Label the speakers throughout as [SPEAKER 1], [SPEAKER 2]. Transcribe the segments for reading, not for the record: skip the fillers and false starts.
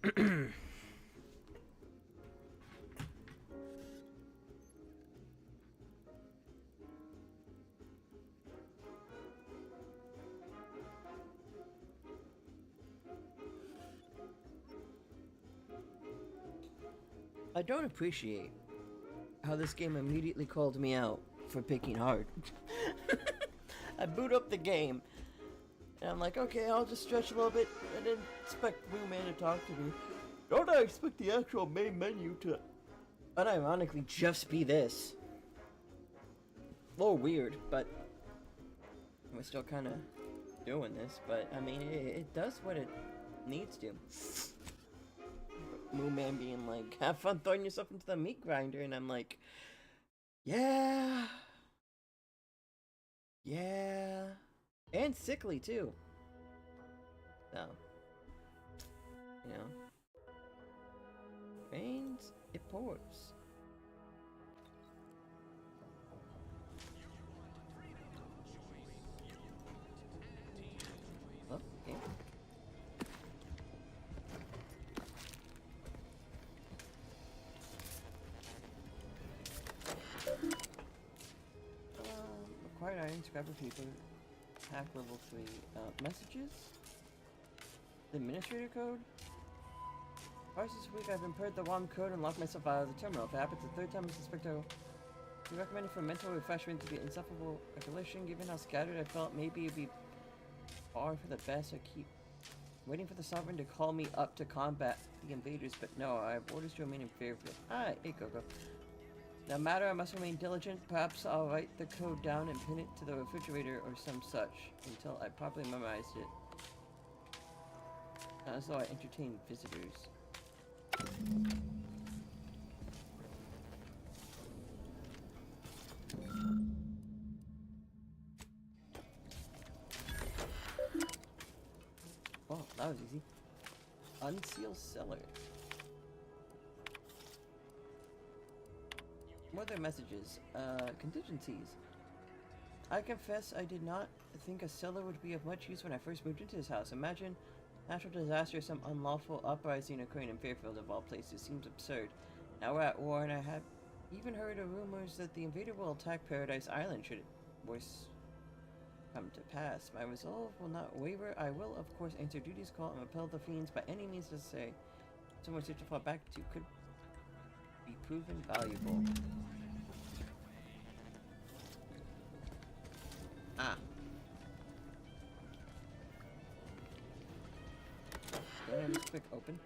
[SPEAKER 1] I don't appreciate how this game immediately called me out for picking hard. I boot up the game, and I'm like, okay, I'll just stretch a little bit. I didn't expect Blue Man to talk to me. Don't I expect the actual main menu to unironically just be this? A little weird, but we're still kind of doing this. But I mean, it does what it needs to. Moo Man being like, have fun throwing yourself into the meat grinder, and I'm like, yeah, and sickly too. So, you know, rains, it pours. Oh, okay. Required items, grab a paper, hack level 3. Messages? The administrator code? Twice this week I've inputted the wrong code and locked myself out of the terminal. If it happens the third time, I suspect I be recommended for mental refreshment to get insufferable recollection. Given how scattered I felt, maybe it'd be far for the best. I keep waiting for the sovereign to call me up to combat the invaders, but no, I have orders to remain in Fairfield. Ah, hey Coco. No matter, I must remain diligent. Perhaps I'll write the code down and pin it to the refrigerator or some such until I properly memorized it. Not as though I entertain visitors. Oh, that was easy. Unseal cellar. What other messages? Contingencies. I confess I did not think a cellar would be of much use when I first moved into this house. Imagine natural disaster or some unlawful uprising occurring in Fairfield of all places. Seems absurd. Now we're at war and I have even heard of rumors that the invader will attack Paradise Island should worse come to pass. My resolve will not waver. I will of course answer duty's call and repel the fiends by any means necessary. Somewhere safe to fall back to could be proven valuable. Ah. Can I just click open?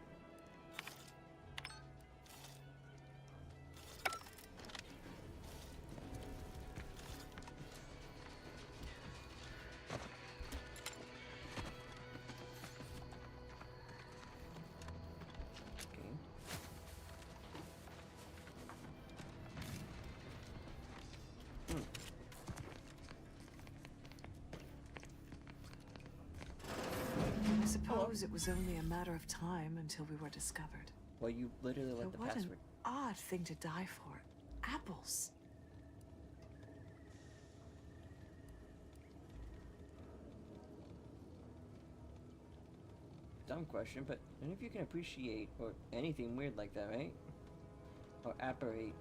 [SPEAKER 2] I suppose it was only a matter of time until we were discovered.
[SPEAKER 1] Well, you literally let the
[SPEAKER 2] what
[SPEAKER 1] password.
[SPEAKER 2] An odd thing to die for. Apples.
[SPEAKER 1] Dumb question, but none of you can appreciate or anything weird like that, right? Or apparate.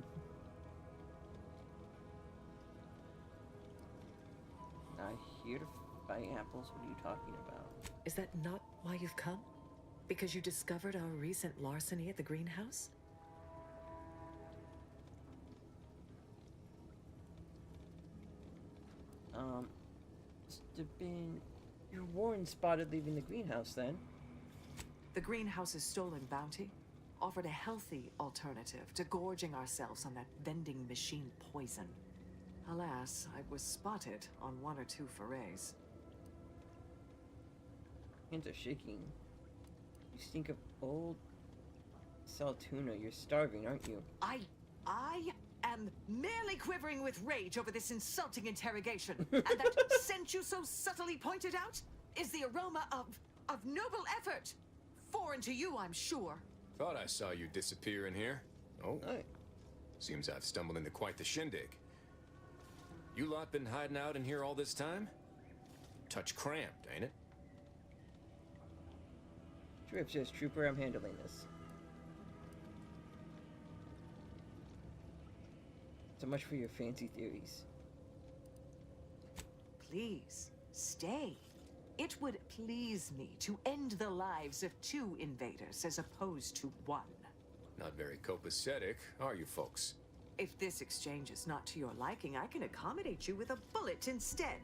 [SPEAKER 1] Not here to buy apples. What are you talking about?
[SPEAKER 2] Is that not why you've come? Because you discovered our recent larceny at the greenhouse?
[SPEAKER 1] Must have been your Warren spotted leaving the greenhouse then.
[SPEAKER 2] The greenhouse's stolen bounty offered a healthy alternative to gorging ourselves on that vending machine poison. Alas, I was spotted on 1 or 2 forays.
[SPEAKER 1] Hands are shaking. You stink of old salt tuna. You're starving, aren't you?
[SPEAKER 2] I am merely quivering with rage over this insulting interrogation. And that scent you so subtly pointed out is the aroma of noble effort. Foreign to you, I'm sure.
[SPEAKER 3] Thought I saw you disappear in here. Oh,
[SPEAKER 1] Hey.
[SPEAKER 3] seems I've stumbled into quite the shindig. You lot been hiding out in here all this time? Touch cramped, ain't it?
[SPEAKER 1] Drift says, Trooper, I'm handling this. So much for your fancy theories.
[SPEAKER 2] Please, stay. It would please me to end the lives of 2 invaders as opposed to 1.
[SPEAKER 3] Not very copacetic, are you folks?
[SPEAKER 2] If this exchange is not to your liking, I can accommodate you with a bullet instead.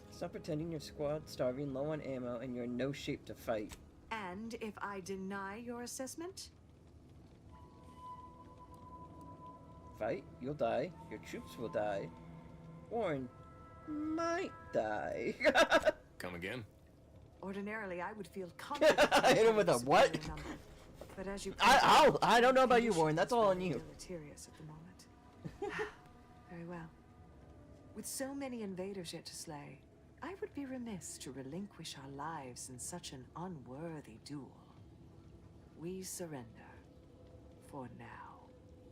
[SPEAKER 1] Stop pretending your squad's starving, low on ammo, and you're in no shape to fight.
[SPEAKER 2] And if I deny your assessment?
[SPEAKER 1] Fight, you'll die. Your troops will die. Warren might die.
[SPEAKER 3] Come again?
[SPEAKER 2] Ordinarily, I would feel confident.
[SPEAKER 1] Hit him with a what?
[SPEAKER 2] Number. But as you
[SPEAKER 1] I don't know about you, Warren. That's all on you.
[SPEAKER 2] Deleterious at the moment. Very well. With so many invaders yet to slay, I would be remiss to relinquish our lives in such an unworthy duel. We surrender. For now.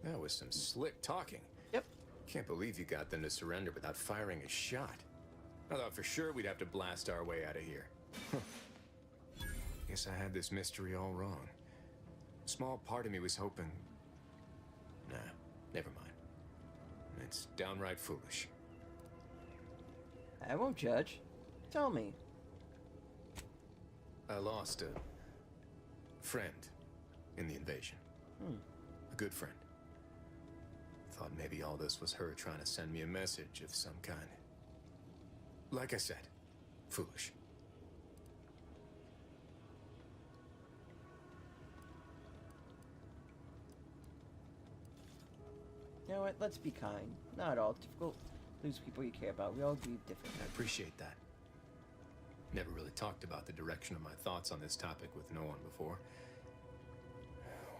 [SPEAKER 3] That was some slick talking.
[SPEAKER 1] Yep.
[SPEAKER 3] Can't believe you got them to surrender without firing a shot. I thought for sure we'd have to blast our way out of here. Guess I had this mystery all wrong. A small part of me was hoping... Nah, never mind. It's downright foolish.
[SPEAKER 1] I won't judge. Tell me.
[SPEAKER 3] I lost a friend in the invasion. A good friend. Thought maybe all this was her trying to send me a message of some kind. Like I said, foolish.
[SPEAKER 1] You know what? Let's be kind. Not at all difficult. Lose people you care about. We all grieve differently.
[SPEAKER 3] I appreciate that. Never really talked about the direction of my thoughts on this topic with no one before.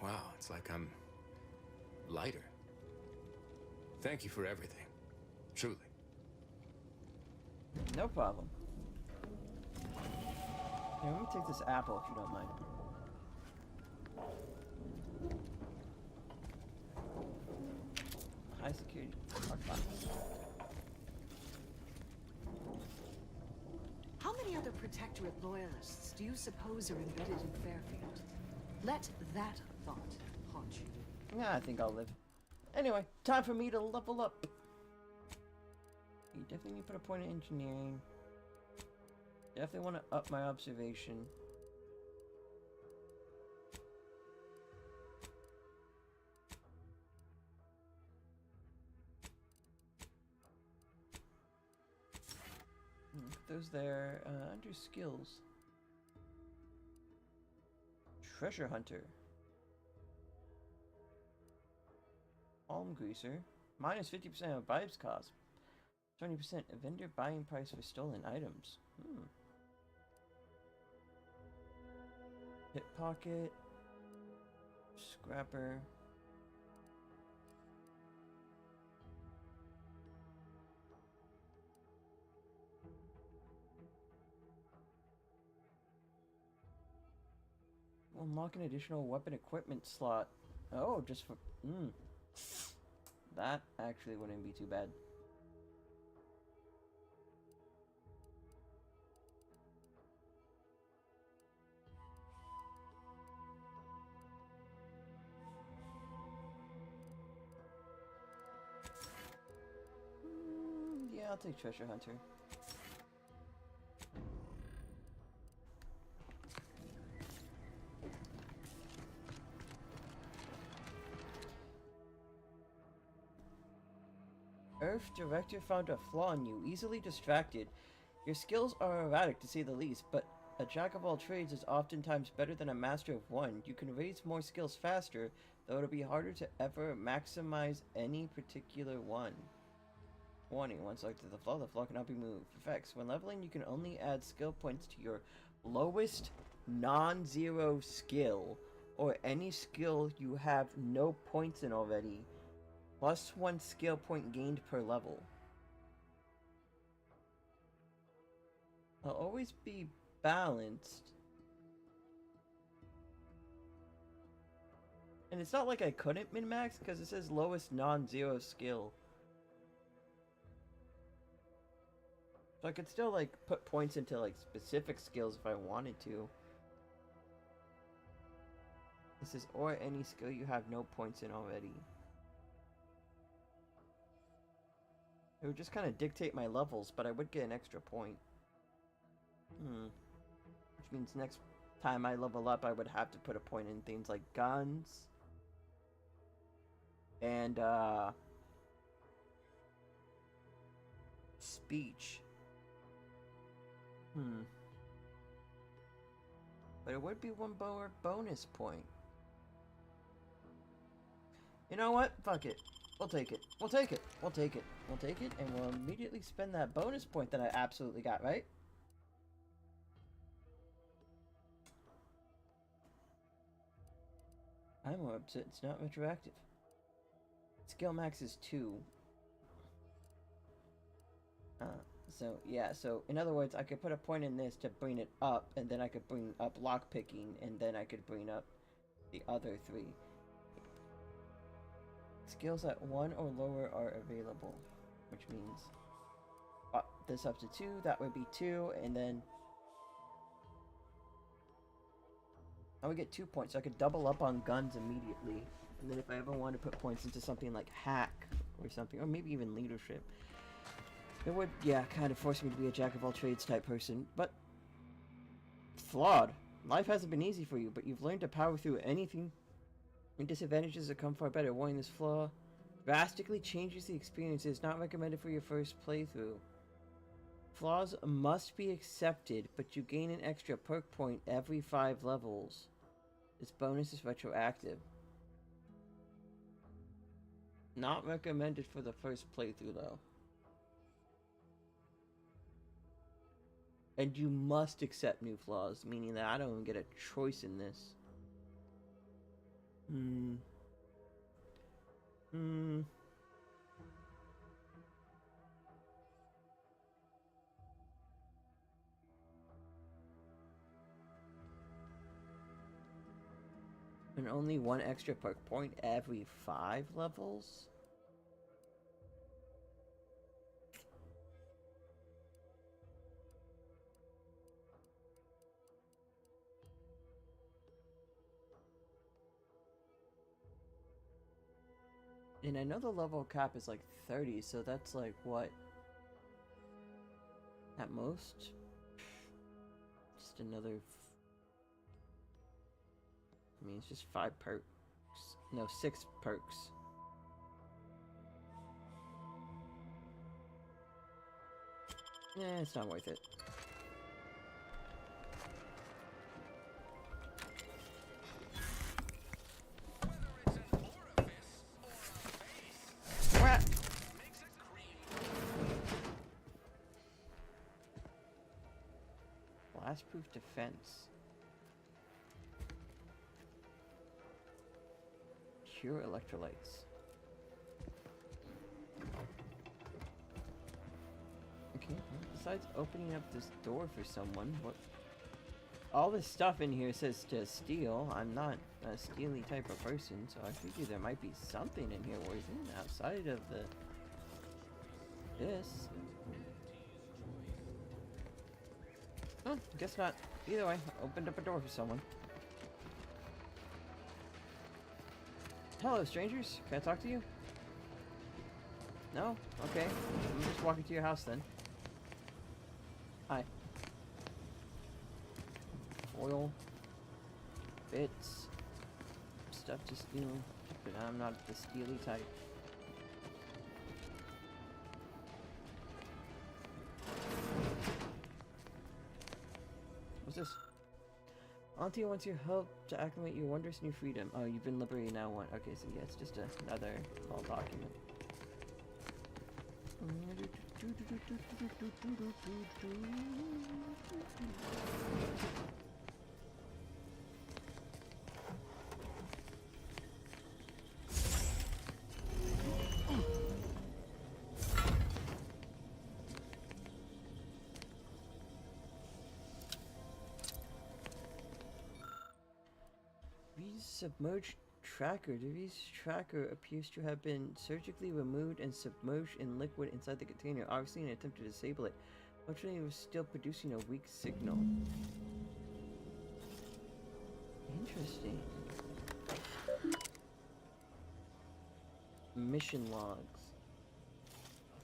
[SPEAKER 3] Wow, it's like I'm lighter. Thank you for everything. Truly.
[SPEAKER 1] No problem. Here, let me take this apple if you don't mind. High security lockbox.
[SPEAKER 2] How many other Protectorate loyalists do you suppose are embedded in Fairfield? Let that thought haunt you.
[SPEAKER 1] Yeah, I think I'll live. Anyway, time for me to level up. You definitely need to put a point in engineering. Definitely want to up my observation. Those there, under skills. Treasure Hunter. Palm Greaser. Minus 50% of Vibes cost. 20% of vendor buying price for stolen items. Pickpocket. Scrapper. Unlock an additional weapon equipment slot. Oh, just for... That actually wouldn't be too bad. Yeah, I'll take Treasure Hunter. Earth Director found a flaw in you, easily distracted. Your skills are erratic to say the least, but a jack of all trades is oftentimes better than a master of one. You can raise more skills faster, though it'll be harder to ever maximize any particular one. Warning, once selected the flaw cannot be moved. Effects, when leveling you can only add skill points to your lowest non-zero skill, or any skill you have no points in already. Plus 1 skill point gained per level. I'll always be balanced. And it's not like I couldn't min-max, because it says lowest non-zero skill. So I could still, like, put points into, like, specific skills if I wanted to. This is, or any skill you have no points in already. It would just kind of dictate my levels, but I would get an extra point. Which means next time I level up, I would have to put a point in things like guns. And, speech. But it would be one more bonus point. You know what? Fuck it. We'll take it. We'll take it. We'll take it. We'll take it, and we'll immediately spend that bonus point that I absolutely got, right? I'm more upset it's not retroactive. Skill max is 2. So, yeah, so in other words, I could put a point in this to bring it up, and then I could bring up lockpicking, and then I could bring up the other 3. Skills at 1 or lower are available, which means this up to 2, that would be 2, and then I would get 2 points, so I could double up on guns immediately, and then if I ever want to put points into something like hack or something, or maybe even leadership, it would, yeah, kind of force me to be a jack-of-all-trades type person, but flawed. Life hasn't been easy for you, but you've learned to power through anything. And disadvantages that come far better. Warning, this flaw drastically changes the experience. It is not recommended for your first playthrough. Flaws must be accepted, but you gain an extra perk point every 5 levels. This bonus is retroactive. Not recommended for the first playthrough, though. And you must accept new flaws, meaning that I don't even get a choice in this. And only 1 extra perk point every 5 levels? And I know the level cap is like 30, so that's like what? At most? Just another... I mean, it's just 5 perks. No, 6 perks. It's not worth it. Blast-proof defense. Cure electrolytes. Okay, well, besides opening up this door for someone, what... All this stuff in here says to steal. I'm not a steely type of person, so I figure there might be something in here worth it outside of the... this. Oh, guess not. Either way, opened up a door for someone. Hello, strangers. Can I talk to you? No? Okay. I'm just walking to your house then. Hi. Foil. Bits. Stuff to steal. But I'm not the steely type. What's this? Auntie wants your help to acclimate your wondrous new freedom. Oh, you've been liberated now. One. Okay, so yeah, it's just another small document. Submerged tracker. The V's tracker appears to have been surgically removed and submerged in liquid inside the container, obviously in an attempt to disable it. Fortunately, it was still producing a weak signal. Interesting. Mission logs.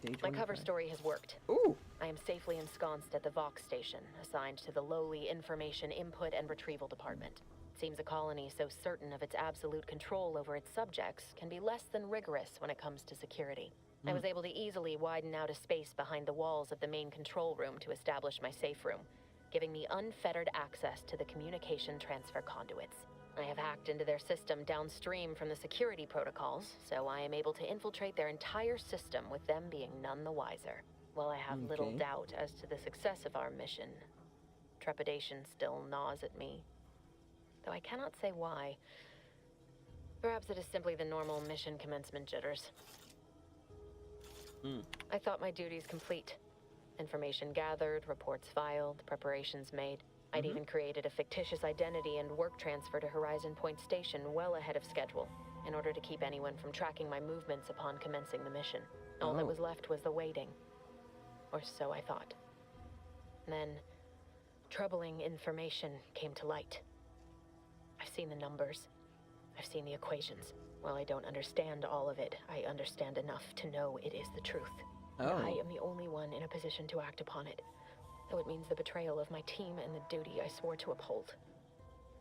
[SPEAKER 1] Day
[SPEAKER 4] My cover
[SPEAKER 1] 25.
[SPEAKER 4] story has worked.
[SPEAKER 1] Ooh!
[SPEAKER 4] I am safely ensconced at the Vox station, assigned to the lowly Information Input and Retrieval Department. Seems a colony so certain of its absolute control over its subjects can be less than rigorous when it comes to security. I was able to easily widen out a space behind the walls of the main control room to establish my safe room, giving me unfettered access to the communication transfer conduits. I have hacked into their system downstream from the security protocols, so I am able to infiltrate their entire system with them being none the wiser. While I have little
[SPEAKER 1] Okay.
[SPEAKER 4] doubt as to the success of our mission, trepidation still gnaws at me. Though I cannot say why. Perhaps it is simply the normal mission commencement jitters. I thought my duties complete. Information gathered, reports filed, preparations made. I'd even created a fictitious identity and work transfer to Horizon Point Station well ahead of schedule, in order to keep anyone from tracking my movements upon commencing the mission. All that was left was the waiting. Or so I thought. Then, troubling information came to light. I've seen the numbers. I've seen the equations. While I don't understand all of it, I understand enough to know it is the truth. And I am the only one in a position to act upon it, though it means the betrayal of my team and the duty I swore to uphold.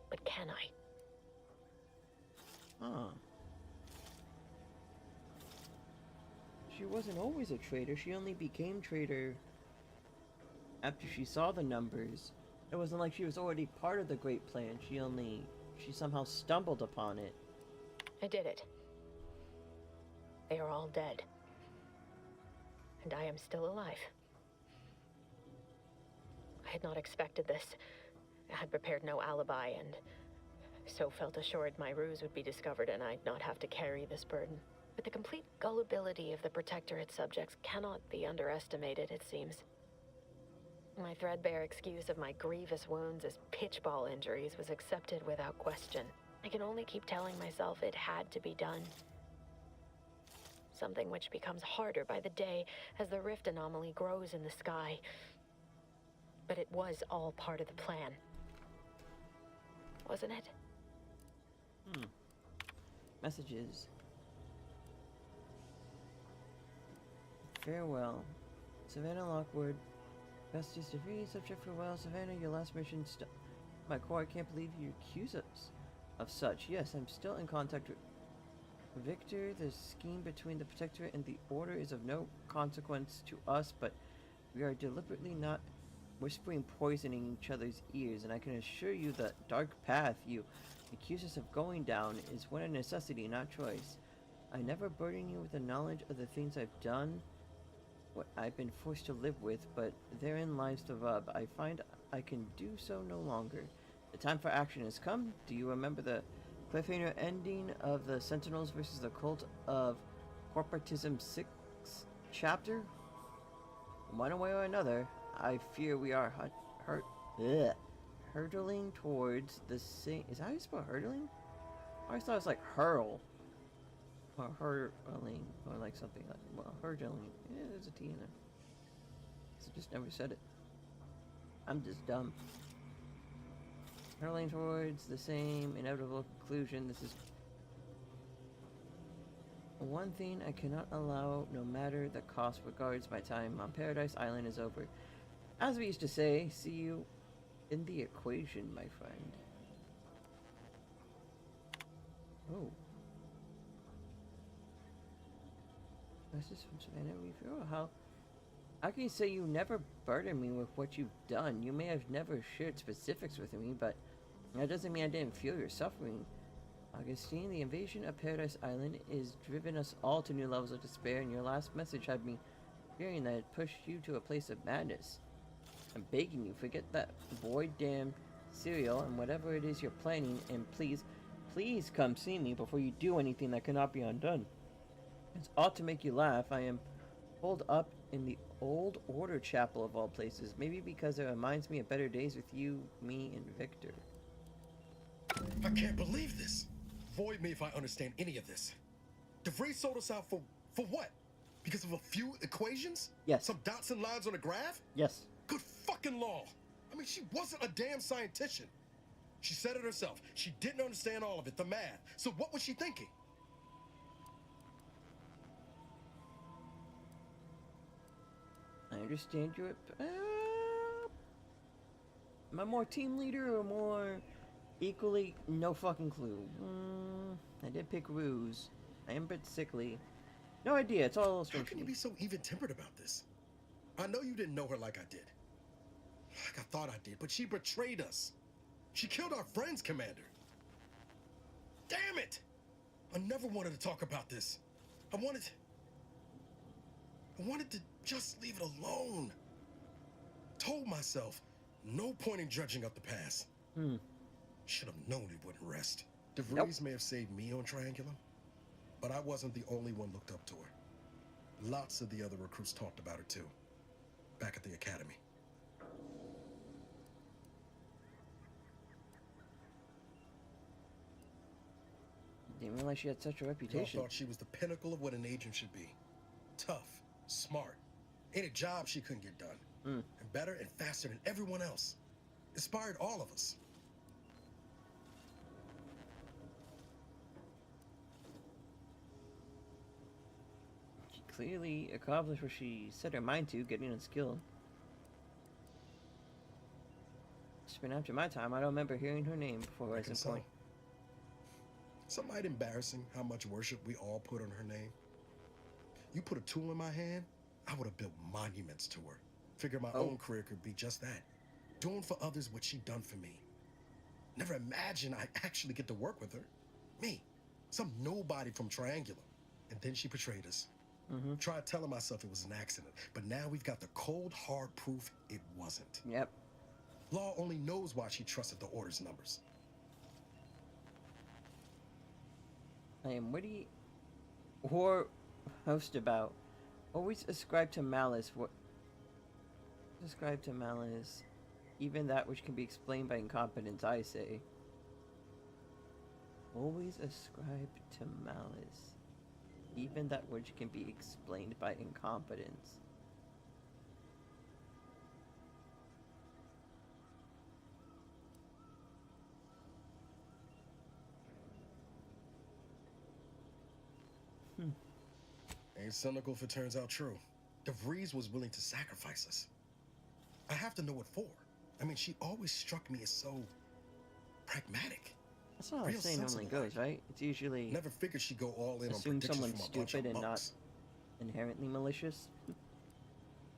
[SPEAKER 4] But can I?
[SPEAKER 1] Huh. She wasn't always a traitor. She only became traitor after she saw the numbers. It wasn't like she was already part of the Great Plan. She somehow stumbled upon it.
[SPEAKER 4] I did it. They are all dead. And I am still alive. I had not expected this. I had prepared no alibi, and so felt assured my ruse would be discovered and I'd not have to carry this burden. But the complete gullibility of the Protectorate subjects cannot be underestimated, it seems. My threadbare excuse of my grievous wounds as pitchball injuries was accepted without question. I can only keep telling myself it had to be done. Something which becomes harder by the day as the rift anomaly grows in the sky. But it was all part of the plan. Wasn't it?
[SPEAKER 1] Messages. Farewell. Savannah Lockwood. Best just defeating subject farewell. Savannah, your last mission my core, I can't believe you accuse us of such. Yes, I'm still in contact with Victor. The scheme between the Protectorate and the Order is of no consequence to us, but we are deliberately not whispering poison in each other's ears, and I can assure you the dark path you accuse us of going down is one of necessity, not choice. I never burden you with the knowledge of the things I've done, what I've been forced to live with, but therein lies the rub. I find I can do so no longer. The time for action has come. Do you remember the cliffhanger ending of the Sentinels versus the Cult of Corporatism 6th chapter? One way or another, I fear we are hurtling towards the same. Is that how you spell hurtling? I always thought it was like hurl. Or hurtling, or like something like, well, hurtling. Yeah, there's a T in there. I just never said it. I'm just dumb. Hurtling towards the same inevitable conclusion. This is one thing I cannot allow, no matter the cost. Regards, my time on Paradise Island is over. As we used to say, see you in the equation, my friend. Oh. Message from Savannah. We feel how can you say you never burden me with what you've done? You may have never shared specifics with me, but that doesn't mean I didn't feel your suffering. Augustine, the invasion of Paradise Island is driven us all to new levels of despair, and your last message had me fearing that it pushed you to a place of madness. I'm begging you, forget that void-damned cereal and whatever it is you're planning, and please, please come see me before you do anything that cannot be undone. It's ought to make you laugh. I am holed up in the Old Order Chapel of all places. Maybe because it reminds me of better days with you, me, and Victor.
[SPEAKER 5] I can't believe this. Void me if I understand any of this. DeVries sold us out for what? Because of a few equations?
[SPEAKER 1] Yes.
[SPEAKER 5] Some dots and lines on a graph?
[SPEAKER 1] Yes.
[SPEAKER 5] fucking Law. I mean, she wasn't a damn scientician. She said it herself. She didn't understand all of it, the math. So what was she thinking?
[SPEAKER 1] I understand your... am I more team leader or more equally no fucking clue? I did pick Ruse. I am a bit sickly. No idea, it's all
[SPEAKER 5] How
[SPEAKER 1] strange
[SPEAKER 5] can
[SPEAKER 1] to
[SPEAKER 5] you
[SPEAKER 1] me.
[SPEAKER 5] be so even-tempered about this? I know you didn't know her like I did. Like I thought I did, but she betrayed us. She killed our friends, Commander. Damn it! I never wanted to talk about this. I wanted to just leave it alone. Told myself, no point in dredging up the past. Should have known it wouldn't rest. DeVries may have saved me on Triangulum, but I wasn't the only one looked up to her. Lots of the other recruits talked about her too, back at the academy.
[SPEAKER 1] Didn't realize she had such a
[SPEAKER 5] They all
[SPEAKER 1] reputation.
[SPEAKER 5] thought she was the pinnacle of what an agent should be. Tough, smart. Ain't a job she couldn't get done. And better and faster than everyone else. Inspired all of us.
[SPEAKER 1] She clearly accomplished what she set her mind to, getting unskilled. It's been after my time. I don't remember hearing her name before Horizon
[SPEAKER 5] Reckon so.
[SPEAKER 1] Point.
[SPEAKER 5] Some might embarrassing how much worship we all put on her name. You put a tool in my hand, I would have built monuments to her. Figure my own career could be just that. Doing for others what she done for me. Never imagined I'd actually get to work with her. Me, some nobody from Triangulum. And then she betrayed us. Tried telling myself it was an accident, but now we've got the cold, hard proof it wasn't.
[SPEAKER 1] Yep.
[SPEAKER 5] Law only knows why she trusted the Order's numbers.
[SPEAKER 1] I am witty or host about. Always ascribe to malice. What? Ascribe to malice. Even that which can be explained by incompetence, I say. Always ascribe to malice. Even that which can be explained by incompetence.
[SPEAKER 5] Ain't cynical if it turns out true. DeVries was willing to sacrifice us. I have to know what for. I mean, she always struck me as so pragmatic.
[SPEAKER 1] That's not how
[SPEAKER 5] Real
[SPEAKER 1] saying normally
[SPEAKER 5] sensible,
[SPEAKER 1] goes, right? It's usually
[SPEAKER 5] Never figured she'd go all in on
[SPEAKER 1] assume
[SPEAKER 5] predictions
[SPEAKER 1] someone's
[SPEAKER 5] from a bunch of
[SPEAKER 1] stupid and not
[SPEAKER 5] monks.
[SPEAKER 1] inherently malicious.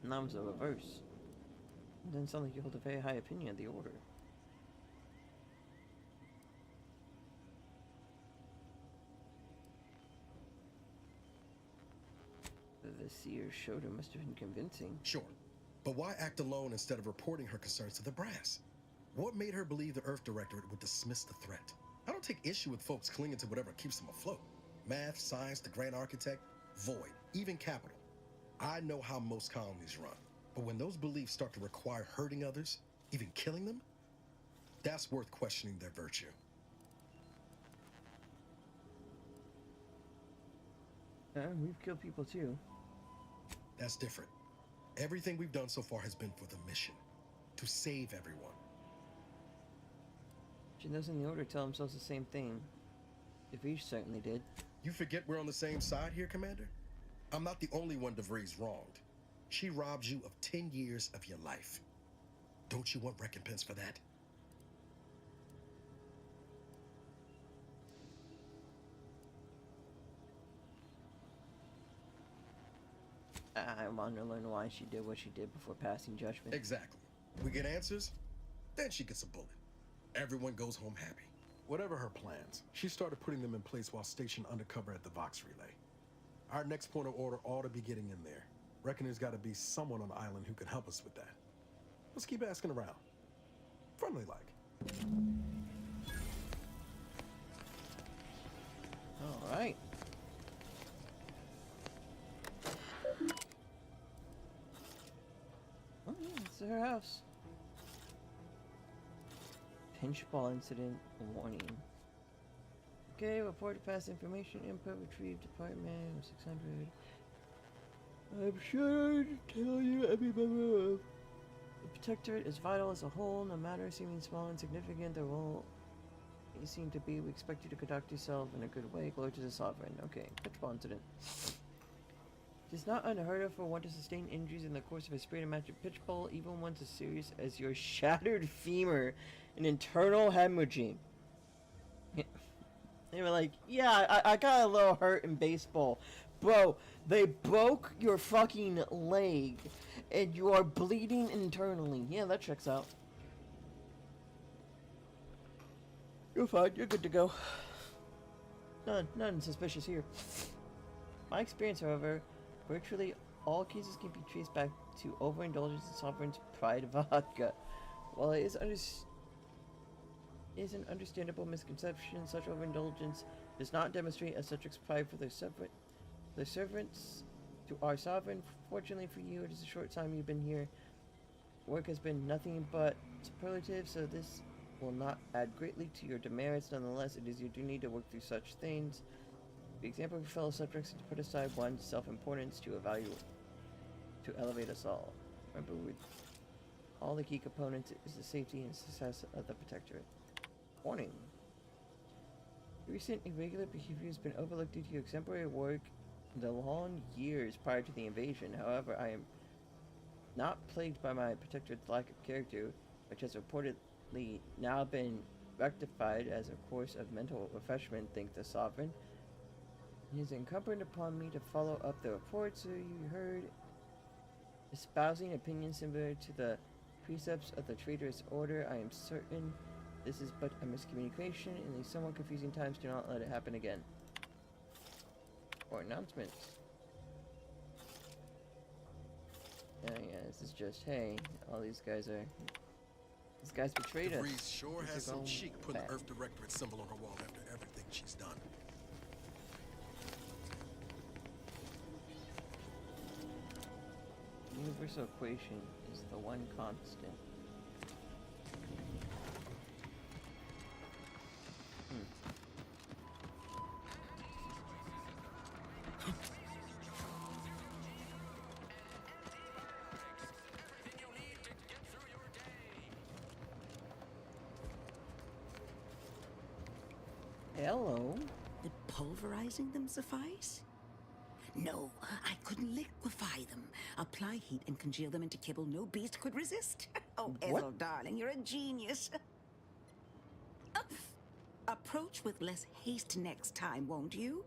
[SPEAKER 1] Now it's the reverse. It doesn't sound like you hold a very high opinion of the Order. The seer showed her must have been convincing.
[SPEAKER 5] Sure, but why act alone instead of reporting her concerns to the brass? What made her believe the Earth Directorate would dismiss the threat? I don't take issue with folks clinging to whatever keeps them afloat. Math, science, the Grand Architect, void, even capital. I know how most colonies run, but when those beliefs start to require hurting others, even killing them, that's worth questioning their virtue.
[SPEAKER 1] We've killed people too.
[SPEAKER 5] That's different. Everything we've done so far has been for the mission, to save everyone.
[SPEAKER 1] She those in the Order tell themselves the same thing. DeVries certainly did.
[SPEAKER 5] You forget we're on the same side here, Commander? I'm not the only one DeVries wronged. She robbed you of 10 years of your life. Don't you want recompense for that?
[SPEAKER 1] I want to learn why she did what she did before passing judgment.
[SPEAKER 5] Exactly. We get answers, then she gets a bullet. Everyone goes home happy.
[SPEAKER 6] Whatever her plans, she started putting them in place while stationed undercover at the Vox Relay. Our next point of order ought to be getting in there. Reckon there's got to be someone on the island who can help us with that. Let's keep asking around. Friendly like.
[SPEAKER 1] All right. Oh yeah, it's her house. Pinch ball incident warning. Okay, report past information input retrieved department 600. I'm sure to tell you every member of the Protectorate is vital as a whole, no matter seeming small and insignificant, the role you seem to be. We expect you to conduct yourself in a good way. Glory to the Sovereign. Okay, pitchball incident. It is not unheard of for one to sustain injuries in the course of a spirited match of pitchball, even ones as serious as your shattered femur and internal hemorrhaging. They were like, yeah, I got a little hurt in baseball. Bro, they broke your fucking leg and you are bleeding internally. Yeah, that checks out. You're fine, you're good to go. None suspicious here. My experience, however, virtually all cases can be traced back to overindulgence in Sovereign's Pride vodka. While it is an understandable misconception, such overindulgence does not demonstrate a subject's pride for their servants to our Sovereign. Fortunately for you, it is a short time you've been here. Work has been nothing but superlative, so this will not add greatly to your demerits. Nonetheless, it is your duty to work through such things. The example of your fellow subjects is to put aside one's self-importance to elevate us all. Remember, with all the key components is the safety and success of the Protectorate. Warning. Recent irregular behavior has been overlooked due to your exemplary work the long years prior to the invasion. However, I am not plagued by my Protectorate's lack of character, which has reportedly now been rectified as a course of mental refreshment, thank the Sovereign. It is incumbent upon me to follow up the reports you heard, espousing opinions similar to the precepts of the traitorous order. I am certain this is but a miscommunication. In these somewhat confusing times, do not let it happen again. Or announcements. Yeah, this is just, hey, all these guys betrayed us.
[SPEAKER 5] DeVries sure
[SPEAKER 1] These
[SPEAKER 5] has
[SPEAKER 1] are
[SPEAKER 5] some
[SPEAKER 1] going
[SPEAKER 5] chic putting
[SPEAKER 1] bad.
[SPEAKER 5] the Earth Directorate symbol on her wall after everything she's done.
[SPEAKER 1] The universal equation is the one constant. Hello.
[SPEAKER 7] Would pulverizing them suffice? No, I couldn't liquefy them. Apply heat and congeal them into kibble no beast could resist. Oh,
[SPEAKER 1] What?
[SPEAKER 7] Ethel, darling, you're a genius. Approach with less haste next time, won't you?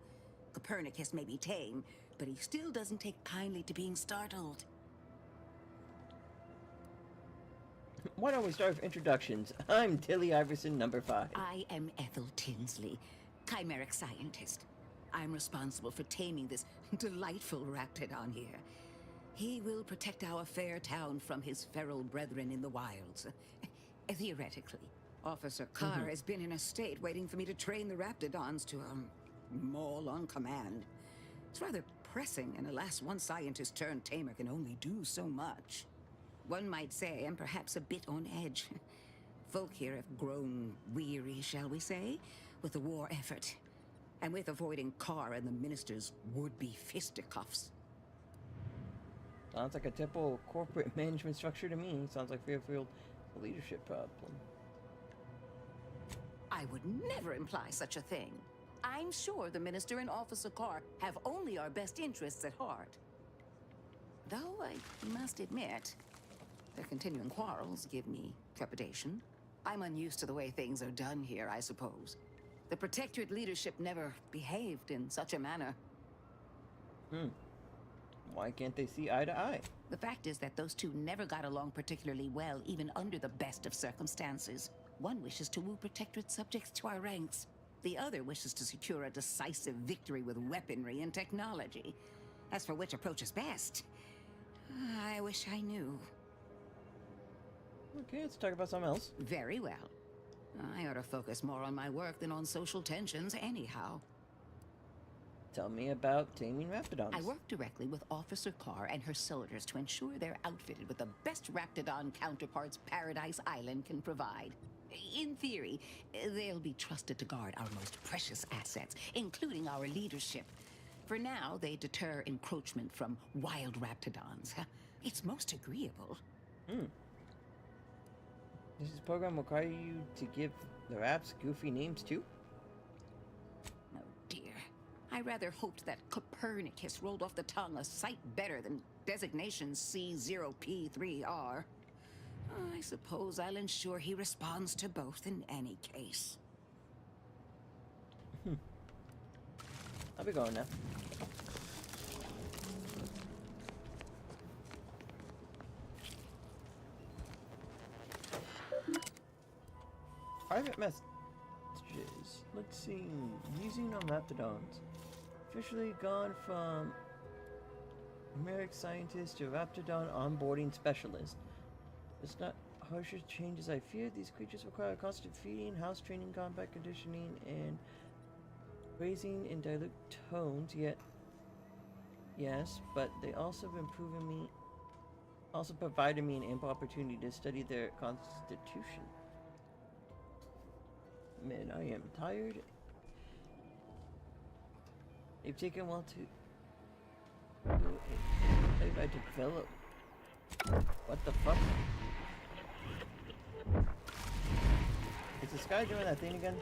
[SPEAKER 7] Copernicus may be tame, but he still doesn't take kindly to being startled.
[SPEAKER 1] Why don't we start with introductions? I'm Tilly Iverson, number 5.
[SPEAKER 7] I am Ethel Tinsley, chimeric scientist. I'm responsible for taming this delightful raptidon here. He will protect our fair town from his feral brethren in the wilds. Theoretically. Officer Carr has been in a state waiting for me to train the raptidons to, maul on command. It's rather pressing, and alas, one scientist turned tamer can only do so much. One might say I'm perhaps a bit on edge. Folk here have grown weary, shall we say, with the war effort, and with avoiding Carr and the minister's would-be fisticuffs.
[SPEAKER 1] Sounds like a typical corporate management structure to me. Sounds like Fairfield leadership problem.
[SPEAKER 7] I would never imply such a thing. I'm sure the minister and Officer Carr have only our best interests at heart. Though I must admit, their continuing quarrels give me trepidation. I'm unused to the way things are done here, I suppose. The Protectorate leadership never behaved in such a manner.
[SPEAKER 1] Why can't they see eye to eye?
[SPEAKER 7] The fact is that those two never got along particularly well, even under the best of circumstances. One wishes to woo Protectorate subjects to our ranks. The other wishes to secure a decisive victory with weaponry and technology. As for which approach is best, I wish I knew.
[SPEAKER 1] Okay, let's talk about something else.
[SPEAKER 7] Very well. I ought to focus more on my work than on social tensions anyhow.
[SPEAKER 1] Tell me about taming raptidons.
[SPEAKER 7] I work directly with Officer Carr and her soldiers to ensure they're outfitted with the best raptidon counterparts Paradise Island can provide. In theory, they'll be trusted to guard our most precious assets, including our leadership. For now, they deter encroachment from wild raptidons. It's most agreeable.
[SPEAKER 1] Does this program require you to give the apps goofy names too?
[SPEAKER 7] Oh dear. I rather hoped that Copernicus rolled off the tongue a sight better than designation C0P3R. I suppose I'll ensure he responds to both in any case.
[SPEAKER 1] I'll be going now. Private messages. Let's see. Using on Raptidons. Officially gone from numeric scientist to Raptidon onboarding specialist. It's not harsher changes I feared. These creatures require constant feeding, house training, combat conditioning, and raising in dilute tones, yet yes, but they also have provided me an ample opportunity to study their constitution. Man, I am tired. They've taken well to I develop. What the fuck? Is this guy doing that thing again?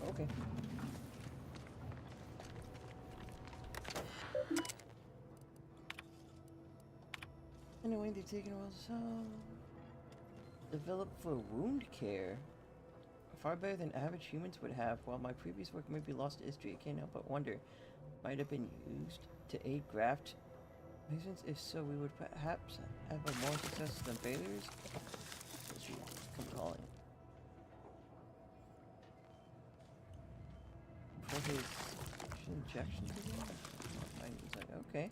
[SPEAKER 1] Okay. Anyway, they're taking a while, so develop for wound care. Far better than average humans would have. While my previous work might be lost to history, I can't help but wonder, might have been used to aid graft patients? If so, we would perhaps have a more success than failures. Let's see, come calling. For his injection to him? He's like, okay.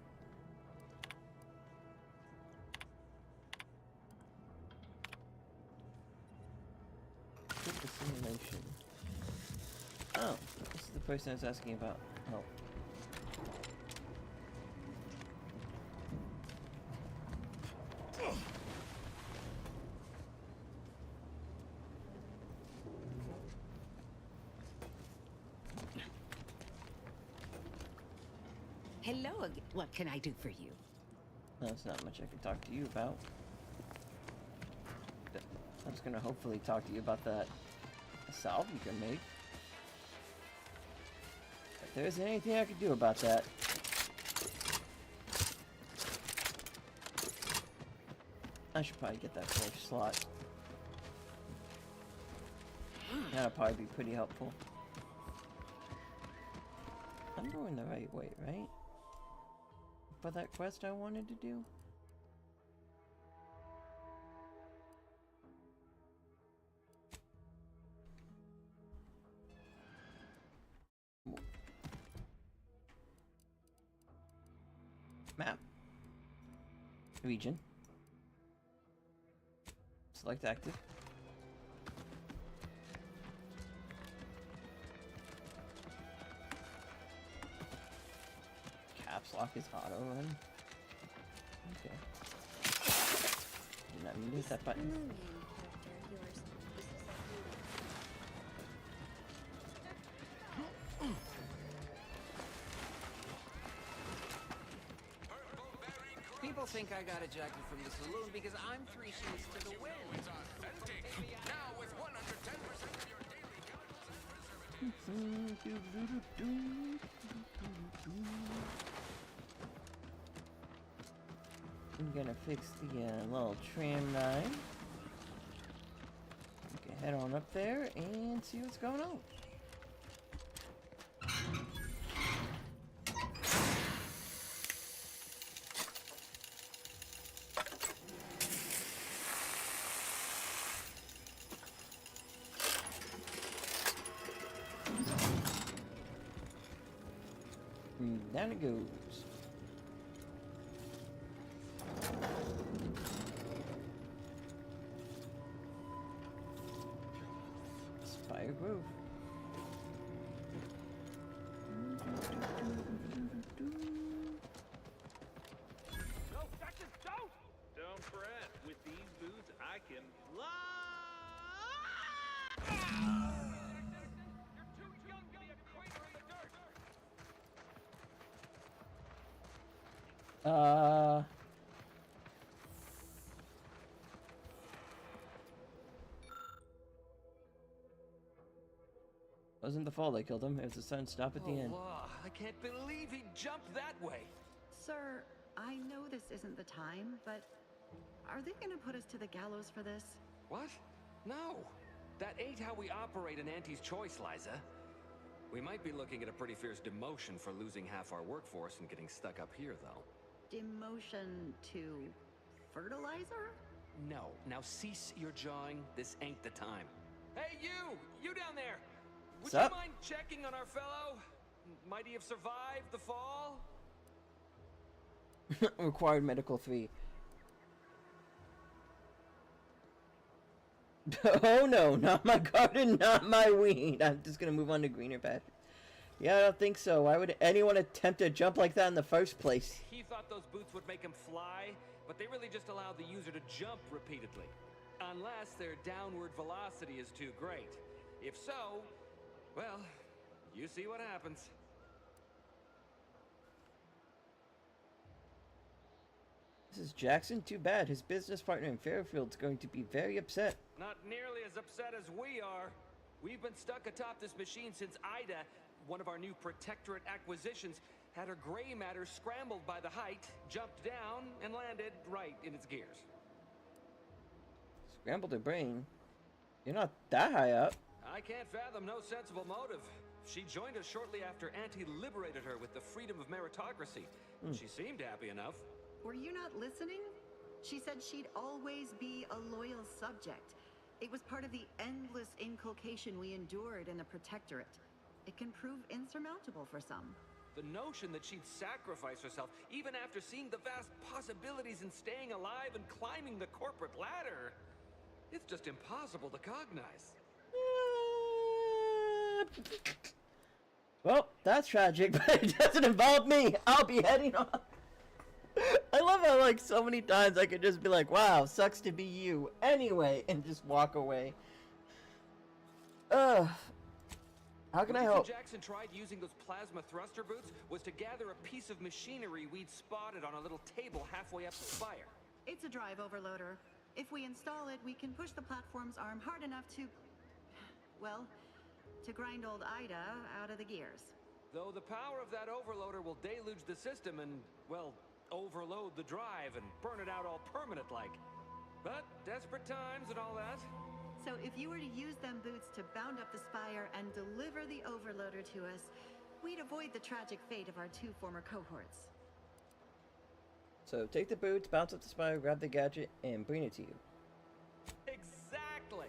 [SPEAKER 1] Quit the simulation. Oh, this is the person I was asking about. Oh.
[SPEAKER 7] Hello again. What can I do for you?
[SPEAKER 1] There's not much I can talk to you about. But I'm just gonna hopefully talk to you about that salve you can make. If there isn't anything I can do about that. I should probably get that forge slot. That'll probably be pretty helpful. I'm going the right way, right? For that quest I wanted to do? Map. Region. Select active. Caps lock is auto run. Okay. Did not mean to hit that button.
[SPEAKER 8] People think I got ejected from the saloon because I'm 3 sheets to the wind. Now with 110% of your daily
[SPEAKER 1] I'm gonna fix the little tram line. Okay, head on up there and see what's going on. Down it goes. Spire Grove.
[SPEAKER 9] No, Texas, don't! Don't fret. With these boots, I can fly! You're too young to be a crater in the dirt!
[SPEAKER 1] Uh... Wasn't the fall that killed him, it was the sudden stop at the end.
[SPEAKER 8] I can't believe he jumped that way.
[SPEAKER 10] Sir, I know this isn't the time, but are they gonna put us to the gallows for this?
[SPEAKER 8] What? No. That ain't how we operate in Auntie's Choice, Liza. We might be looking at a pretty fierce demotion for losing half our workforce and getting stuck up here, though.
[SPEAKER 10] Demotion to fertilizer?
[SPEAKER 8] No. Now cease your jawing. This ain't the time. Hey, you! You down there! Would
[SPEAKER 1] Sup?
[SPEAKER 8] you mind checking on our fellow? Might he have survived the fall?
[SPEAKER 1] Required medical 3. Oh no, not my garden, not my weed. I'm just gonna move on to greener patch. Yeah, I don't think so. Why would anyone attempt to jump like that in the first place?
[SPEAKER 8] He thought those boots would make him fly, but they really just allow the user to jump repeatedly. Unless their downward velocity is too great. If so, well, you see what happens.
[SPEAKER 1] This is Jackson. Too bad. His business partner in Fairfield's going to be very upset.
[SPEAKER 8] Not nearly as upset as we are. We've been stuck atop this machine since Ida, one of our new Protectorate acquisitions, had her gray matter scrambled by the height, jumped down, and landed right in its gears.
[SPEAKER 1] Scrambled her brain? You're not that high up.
[SPEAKER 8] I can't fathom no sensible motive. She joined us shortly after Auntie liberated her with the freedom of meritocracy. She seemed happy enough.
[SPEAKER 10] Were you not listening? She said she'd always be a loyal subject. It was part of the endless inculcation we endured in the Protectorate. It can prove insurmountable for some.
[SPEAKER 8] The notion that she'd sacrifice herself, even after seeing the vast possibilities in staying alive and climbing the corporate ladder, it's just impossible to cognize.
[SPEAKER 1] Well, that's tragic, but it doesn't involve me. I'll be heading off. I love how, like, so many times I could just be like, wow, sucks to be you. Anyway, and just walk away. How can I help?
[SPEAKER 8] Jackson tried using those plasma thruster boots was to gather a piece of machinery we'd spotted on a little table halfway up the spire.
[SPEAKER 10] It's a drive overloader. If we install it, we can push the platform's arm hard enough to... well, to grind old Ida out of the gears.
[SPEAKER 8] Though the power of that overloader will deluge the system and, well, overload the drive and burn it out all permanent-like. But desperate times and all that.
[SPEAKER 10] So if you were to use them boots to bound up the spire and deliver the overloader to us, we'd avoid the tragic fate of our 2 former cohorts.
[SPEAKER 1] So take the boots, bounce up the spire, grab the gadget, and bring it to you.
[SPEAKER 8] Exactly!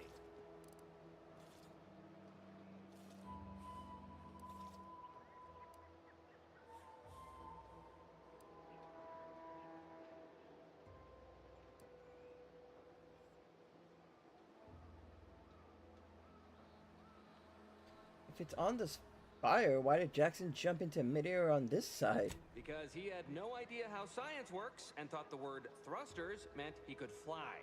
[SPEAKER 1] If it's on the spire, why did Jackson jump into midair on this side?
[SPEAKER 8] Because he had no idea how science works and thought the word thrusters meant he could fly.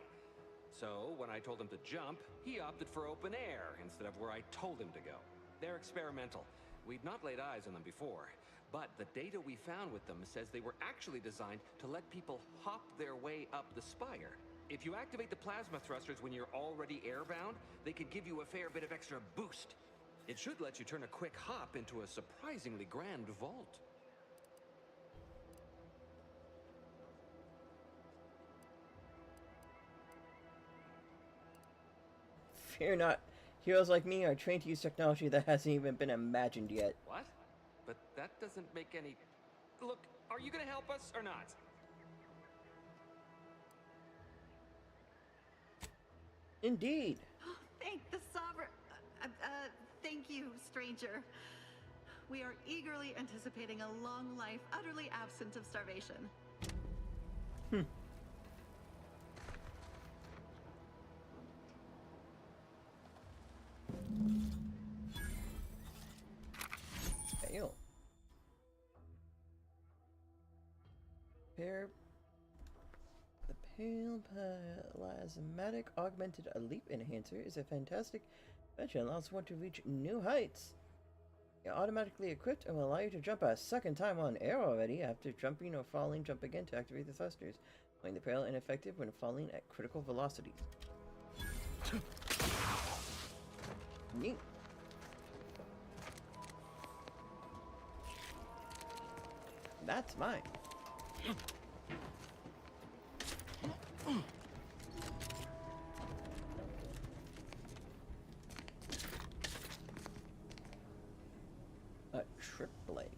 [SPEAKER 8] So when I told him to jump, he opted for open air instead of where I told him to go. They're experimental. We'd not laid eyes on them before, but the data we found with them says they were actually designed to let people hop their way up the spire. If you activate the plasma thrusters when you're already airbound, they could give you a fair bit of extra boost. It should let you turn a quick hop into a surprisingly grand vault.
[SPEAKER 1] Fear not. Heroes like me are trained to use technology that hasn't even been imagined yet.
[SPEAKER 8] What? But that doesn't make any... Look, are you gonna help us or not?
[SPEAKER 1] Indeed.
[SPEAKER 10] Thank the Sovereign... thank you, stranger. We are eagerly anticipating a long life utterly absent of starvation.
[SPEAKER 1] Fail. The Pale Plasmatic Augmented Elite Enhancer is a fantastic invention that allows one to reach new heights. You're automatically equipped and will allow you to jump a second time on air already. After jumping or falling, jump again to activate the thrusters, making the parallel ineffective when falling at critical velocities. Neat. That's mine. A trip blade.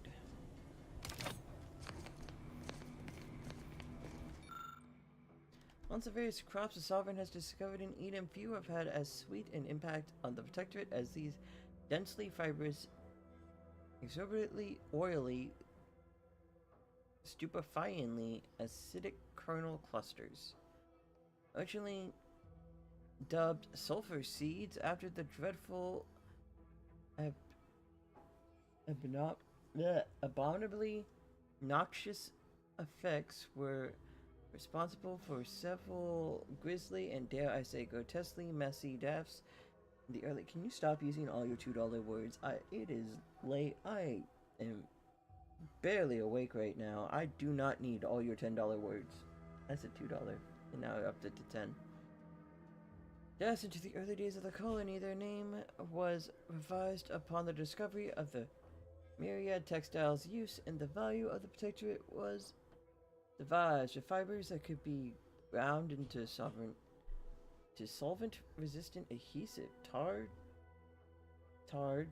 [SPEAKER 1] Once the various crops the Sovereign has discovered in Eden, few have had as sweet an impact on the Protectorate as these densely fibrous, exorbitantly oily, stupefyingly acidic kernel clusters. Originally dubbed sulfur seeds after the dreadful abominably noxious effects were responsible for several grisly and, dare I say, grotesquely messy deaths in the early... Can you stop using all your $2 words? It is late. I am barely awake right now. I do not need all your $10 words. I said $2, and now I upped it to 10. Yes, into the early days of the colony, their name was revised upon the discovery of the myriad textiles use, and the value of the Protectorate was devised. The fibers that could be ground into solvent-resistant adhesive, tar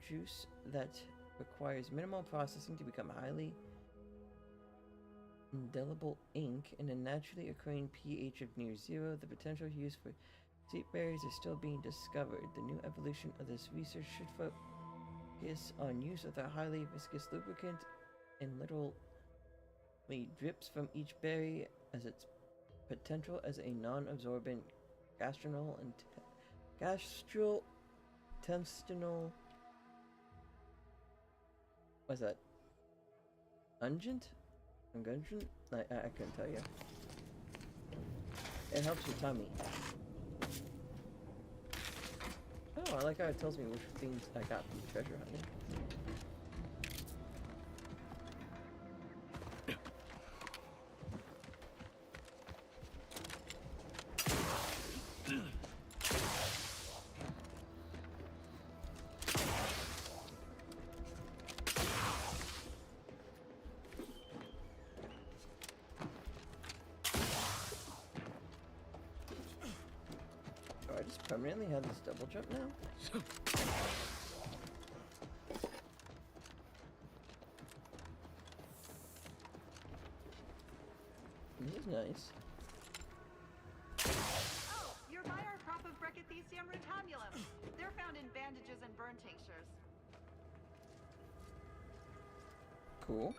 [SPEAKER 1] juice that requires minimal processing to become highly indelible ink, and a naturally occurring pH of near 0. The potential use for seed berries is still being discovered. The new evolution of this research should focus on use of the highly viscous lubricant and literally drips from each berry as its potential as a non-absorbent gastrointestinal what's that? Ungent? Ungungent? I couldn't tell you. It helps your tummy. Oh, I like how it tells me which things I got from the treasure hunting. I just permanently have this double jump now? This is nice.
[SPEAKER 10] Oh, you're by our crop of Brachythecium rotabulum. They're found in bandages and burn tinctures.
[SPEAKER 1] Cool.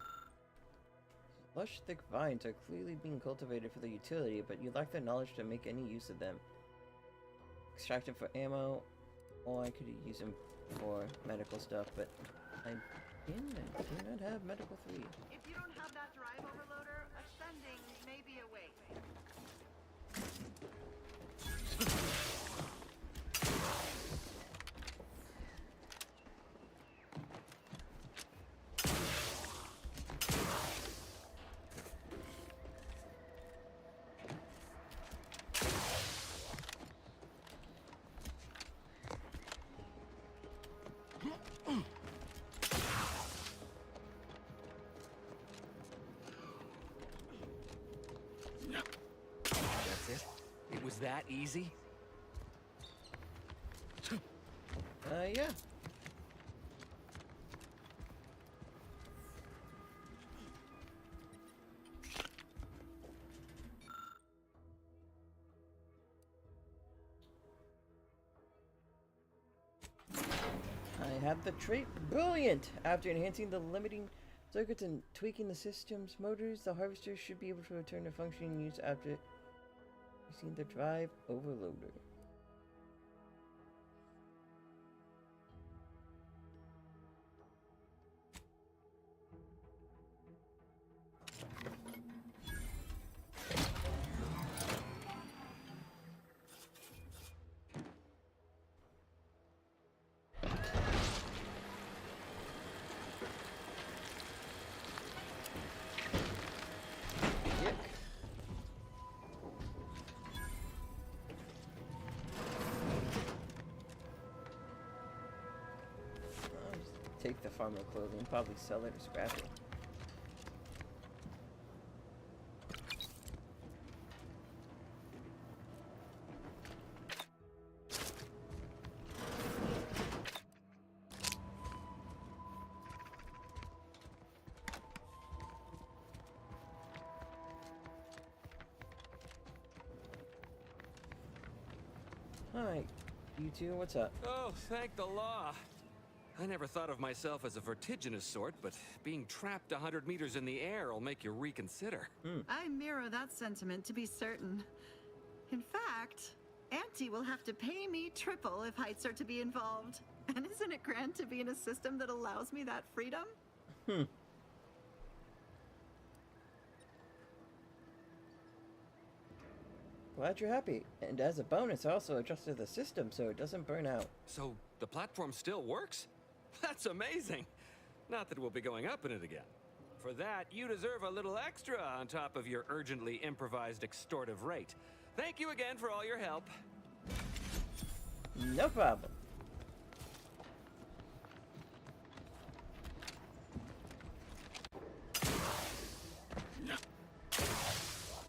[SPEAKER 1] Lush, thick vines are clearly being cultivated for their utility, but you lack the knowledge to make any use of them. Extract them for ammo, or I could use them for medical stuff, but I do not have medical 3.
[SPEAKER 10] If you don't have that drive overloader, ascending may be a waste.
[SPEAKER 8] That's it? It was that easy?
[SPEAKER 1] Yeah. I have the trait Brilliant! After enhancing the limiting circuits and tweaking the system's motors, the harvester should be able to return to functioning use after using the drive overloader. take the farmer clothing, probably sell it or scrap it. Hi, you two, what's up?
[SPEAKER 8] Oh, thank the law. I never thought of myself as a vertiginous sort, but being trapped 100 meters in the air will make you reconsider.
[SPEAKER 10] I mirror that sentiment, to be certain. In fact, Auntie will have to pay me triple if heights are to be involved. And isn't it grand to be in a system that allows me that freedom?
[SPEAKER 1] Glad you're happy. And as a bonus, I also adjusted the system so it doesn't burn out.
[SPEAKER 8] So, the platform still works? That's amazing! Not that we'll be going up in it again. For that, you deserve a little extra on top of your urgently improvised extortive rate. Thank you again for all your help.
[SPEAKER 1] No problem.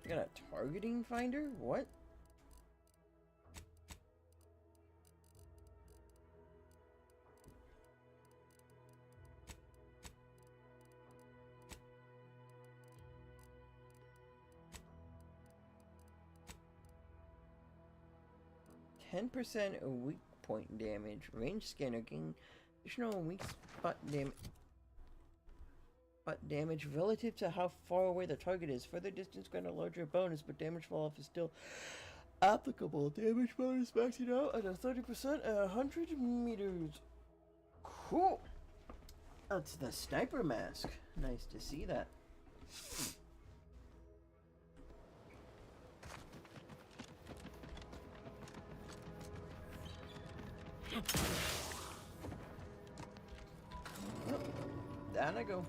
[SPEAKER 1] You got a targeting finder? What? %, a weak point damage. Range scanner gain additional weak spot damage relative to how far away the target is. Further distance grant a larger bonus, but damage fall off is still applicable. Damage bonus maxing out at a 30% at 100 meters. Cool. That's the sniper mask. Nice to see that. Down I go.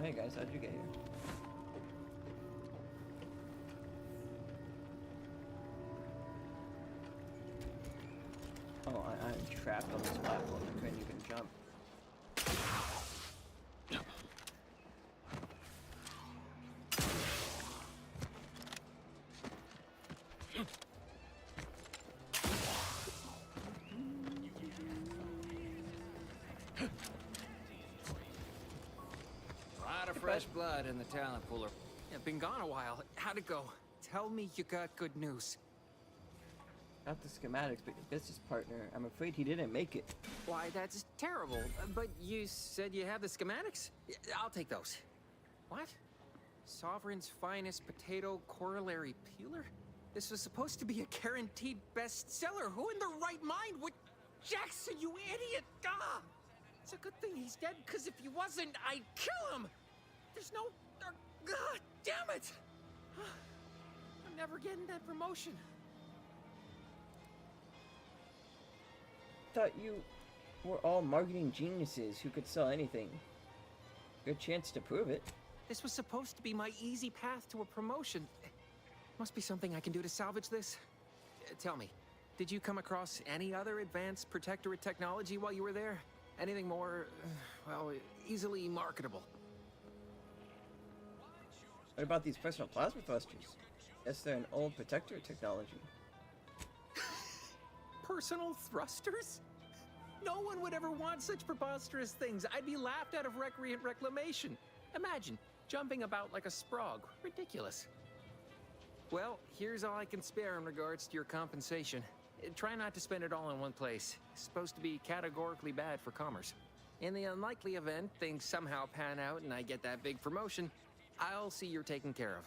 [SPEAKER 1] Hey guys, how'd you get here? Oh, I'm trapped on this platform. I couldn't even jump.
[SPEAKER 11] Fresh blood in the talent pooler. Yeah, been gone a while. How'd it go? Tell me you got good news.
[SPEAKER 1] Not the schematics, but your business partner. I'm afraid he didn't make it.
[SPEAKER 11] Why, that's terrible. But you said you have the schematics? Yeah, I'll take those. What? Sovereign's finest potato corollary peeler? This was supposed to be a guaranteed bestseller. Who in their right mind would... Jackson, you idiot! Ah! It's a good thing he's dead, because if he wasn't, I'd kill him! There's no... God damn it! I'm never getting that promotion.
[SPEAKER 1] Thought you were all marketing geniuses who could sell anything. Good chance to prove it.
[SPEAKER 11] This was supposed to be my easy path to a promotion. Must be something I can do to salvage this. Tell me, did you come across any other advanced protectorate technology while you were there? Anything more, well, easily marketable?
[SPEAKER 1] What about these personal plasma thrusters? Yes, they're an old protectorate technology.
[SPEAKER 11] Personal thrusters? No one would ever want such preposterous things. I'd be laughed out of recreant reclamation. Imagine, jumping about like a sprog. Ridiculous. Well, here's all I can spare in regards to your compensation. Try not to spend it all in one place. It's supposed to be categorically bad for commerce. In the unlikely event things somehow pan out and I get that big promotion, I'll see you're taken care of.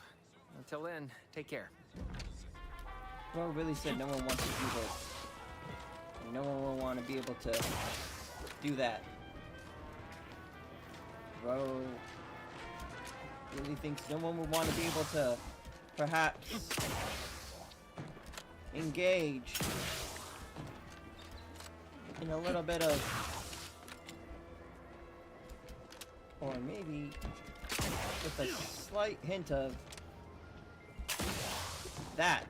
[SPEAKER 11] Until then, take care.
[SPEAKER 1] Bro really said no one wants to do this. No one will want to be able to do that. Bro really thinks no one would want to be able to perhaps engage in a little bit of, or maybe with a slight hint of that.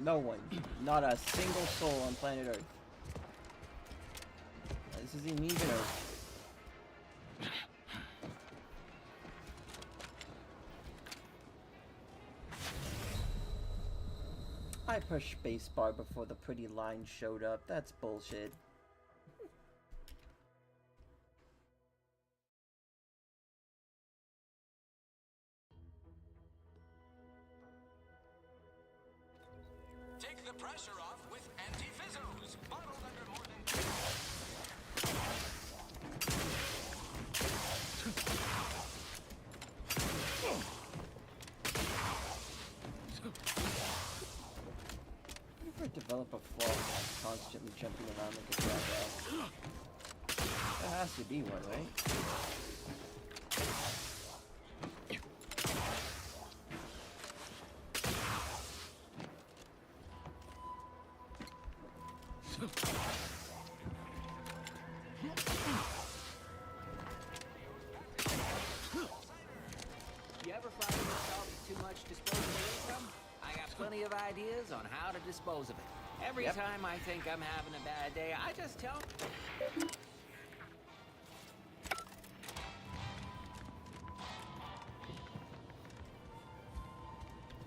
[SPEAKER 1] No one. Not a single soul on planet Earth. This isn't even Earth. I pushed spacebar before the pretty line showed up. That's bullshit.
[SPEAKER 12] Take the pressure off with anti-fizzos, bottled under more than
[SPEAKER 1] If I develop a flaw constantly jumping around like a jackass. That has to be one, right?
[SPEAKER 13] You ever find yourself with too much disposable income? I got plenty of ideas on how to dispose of it. Every time I think I'm having a bad day, I just tell...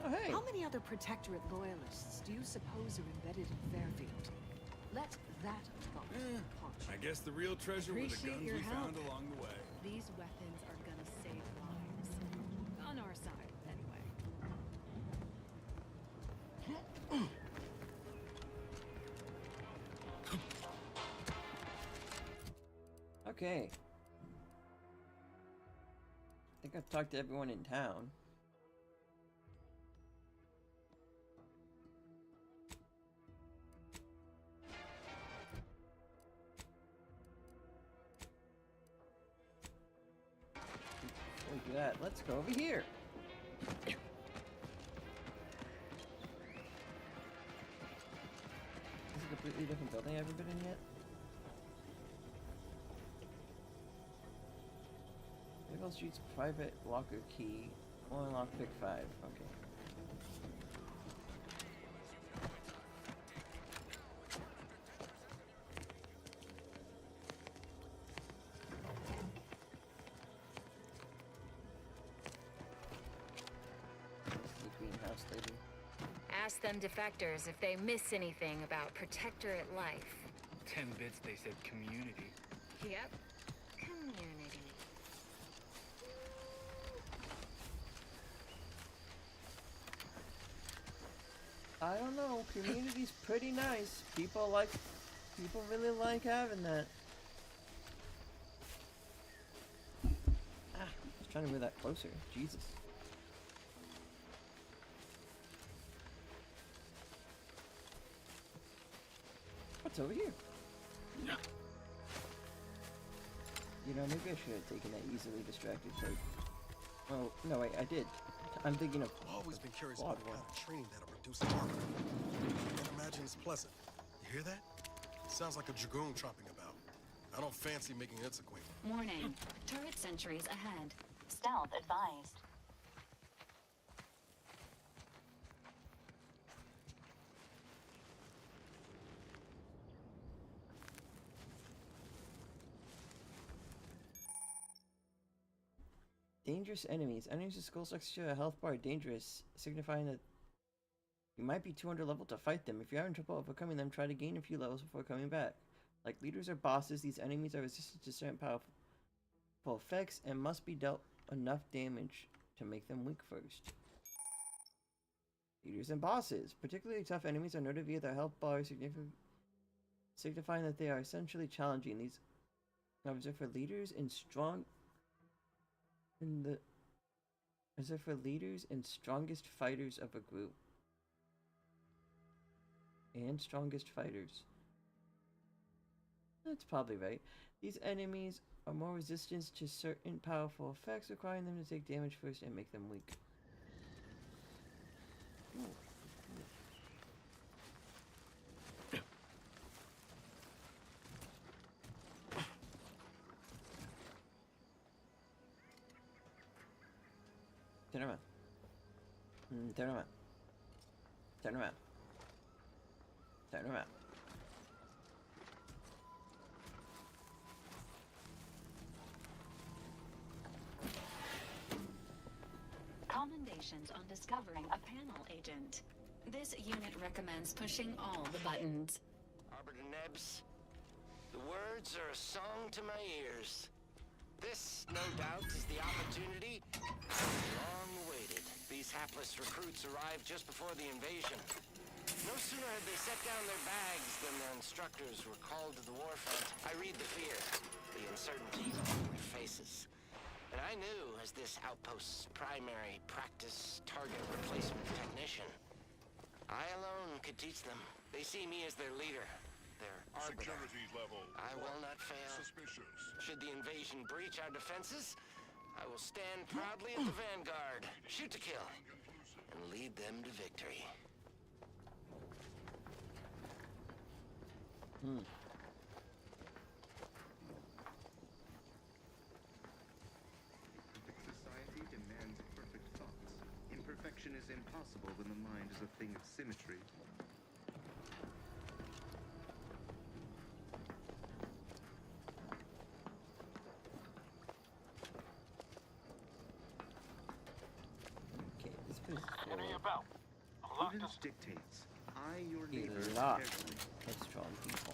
[SPEAKER 1] Oh, hey.
[SPEAKER 2] How many other Protectorate loyalists do you suppose are embedded in Fairfield? Let that thought haunt you.
[SPEAKER 14] I guess the real treasure were the
[SPEAKER 15] Appreciate
[SPEAKER 14] guns
[SPEAKER 15] your
[SPEAKER 14] we
[SPEAKER 15] help.
[SPEAKER 14] found along the way.
[SPEAKER 15] These weapons are gonna save lives. On our side, anyway.
[SPEAKER 1] Okay. I think I've talked to everyone in town. Before we do that, let's go over here. Is this a completely different building I haven't been in yet? Nickel Street's private locker key. Only lockpick 5. Okay. The greenhouse lady.
[SPEAKER 16] Ask them defectors if they miss anything about Protectorate life.
[SPEAKER 14] 10 bits, they said community.
[SPEAKER 16] Yep. Community.
[SPEAKER 1] I don't know. Community's pretty nice. People really like having that. Ah, I was trying to move that closer. Jesus. What's over here? You know, maybe I should have taken that easily distracted type. Oh, no, wait, I did. I'm thinking of.
[SPEAKER 5] I've always been curious
[SPEAKER 1] Flawed
[SPEAKER 5] about the
[SPEAKER 1] one.
[SPEAKER 5] kind of train that'll produce armor. Can't imagine it's pleasant. You hear that? Sounds like a dragoon tromping about. I don't fancy making its acquaintance.
[SPEAKER 17] Warning. Turret sentries ahead. Stealth advised.
[SPEAKER 1] Dangerous enemies. Enemies with skulls next to a health bar are dangerous, signifying that you might be 200 level to fight them. If you're having trouble overcoming them, try to gain a few levels before coming back. Like leaders or bosses, these enemies are resistant to certain powerful effects and must be dealt enough damage to make them weak first. Leaders and bosses. Particularly tough enemies are noted via their health bar, signifying that they are essentially challenging. These numbers are for leaders and strongest fighters of a group. And strongest fighters. That's probably right. These enemies are more resistant to certain powerful effects, requiring them to take damage first and make them weak. Ooh. Turn around. Turn around. Turn around. Turn around.
[SPEAKER 17] Commendations on discovering a panel agent. This unit recommends pushing all the buttons.
[SPEAKER 18] Arbiter Nebs, the words are a song to my ears. This, no doubt, is the opportunity long awaited. These hapless recruits arrived just before the invasion. No sooner had they set down their bags than their instructors were called to the warfront. I read the fear, the uncertainty on their faces. And I knew, as this outpost's primary practice target replacement technician, I alone could teach them. They see me as their leader, their arbiter.
[SPEAKER 19] Security level.
[SPEAKER 18] I will not fail.
[SPEAKER 19] Suspicious.
[SPEAKER 18] Should the invasion breach our defenses, I will stand proudly at the vanguard, shoot to kill, and lead them to victory.
[SPEAKER 20] Society demands perfect thoughts. Imperfection is impossible when the mind is a thing of symmetry.
[SPEAKER 1] Okay, this place is full
[SPEAKER 20] Prudence dictates. I, your neighbor,
[SPEAKER 1] of a lot
[SPEAKER 20] carefully.
[SPEAKER 1] of strong people.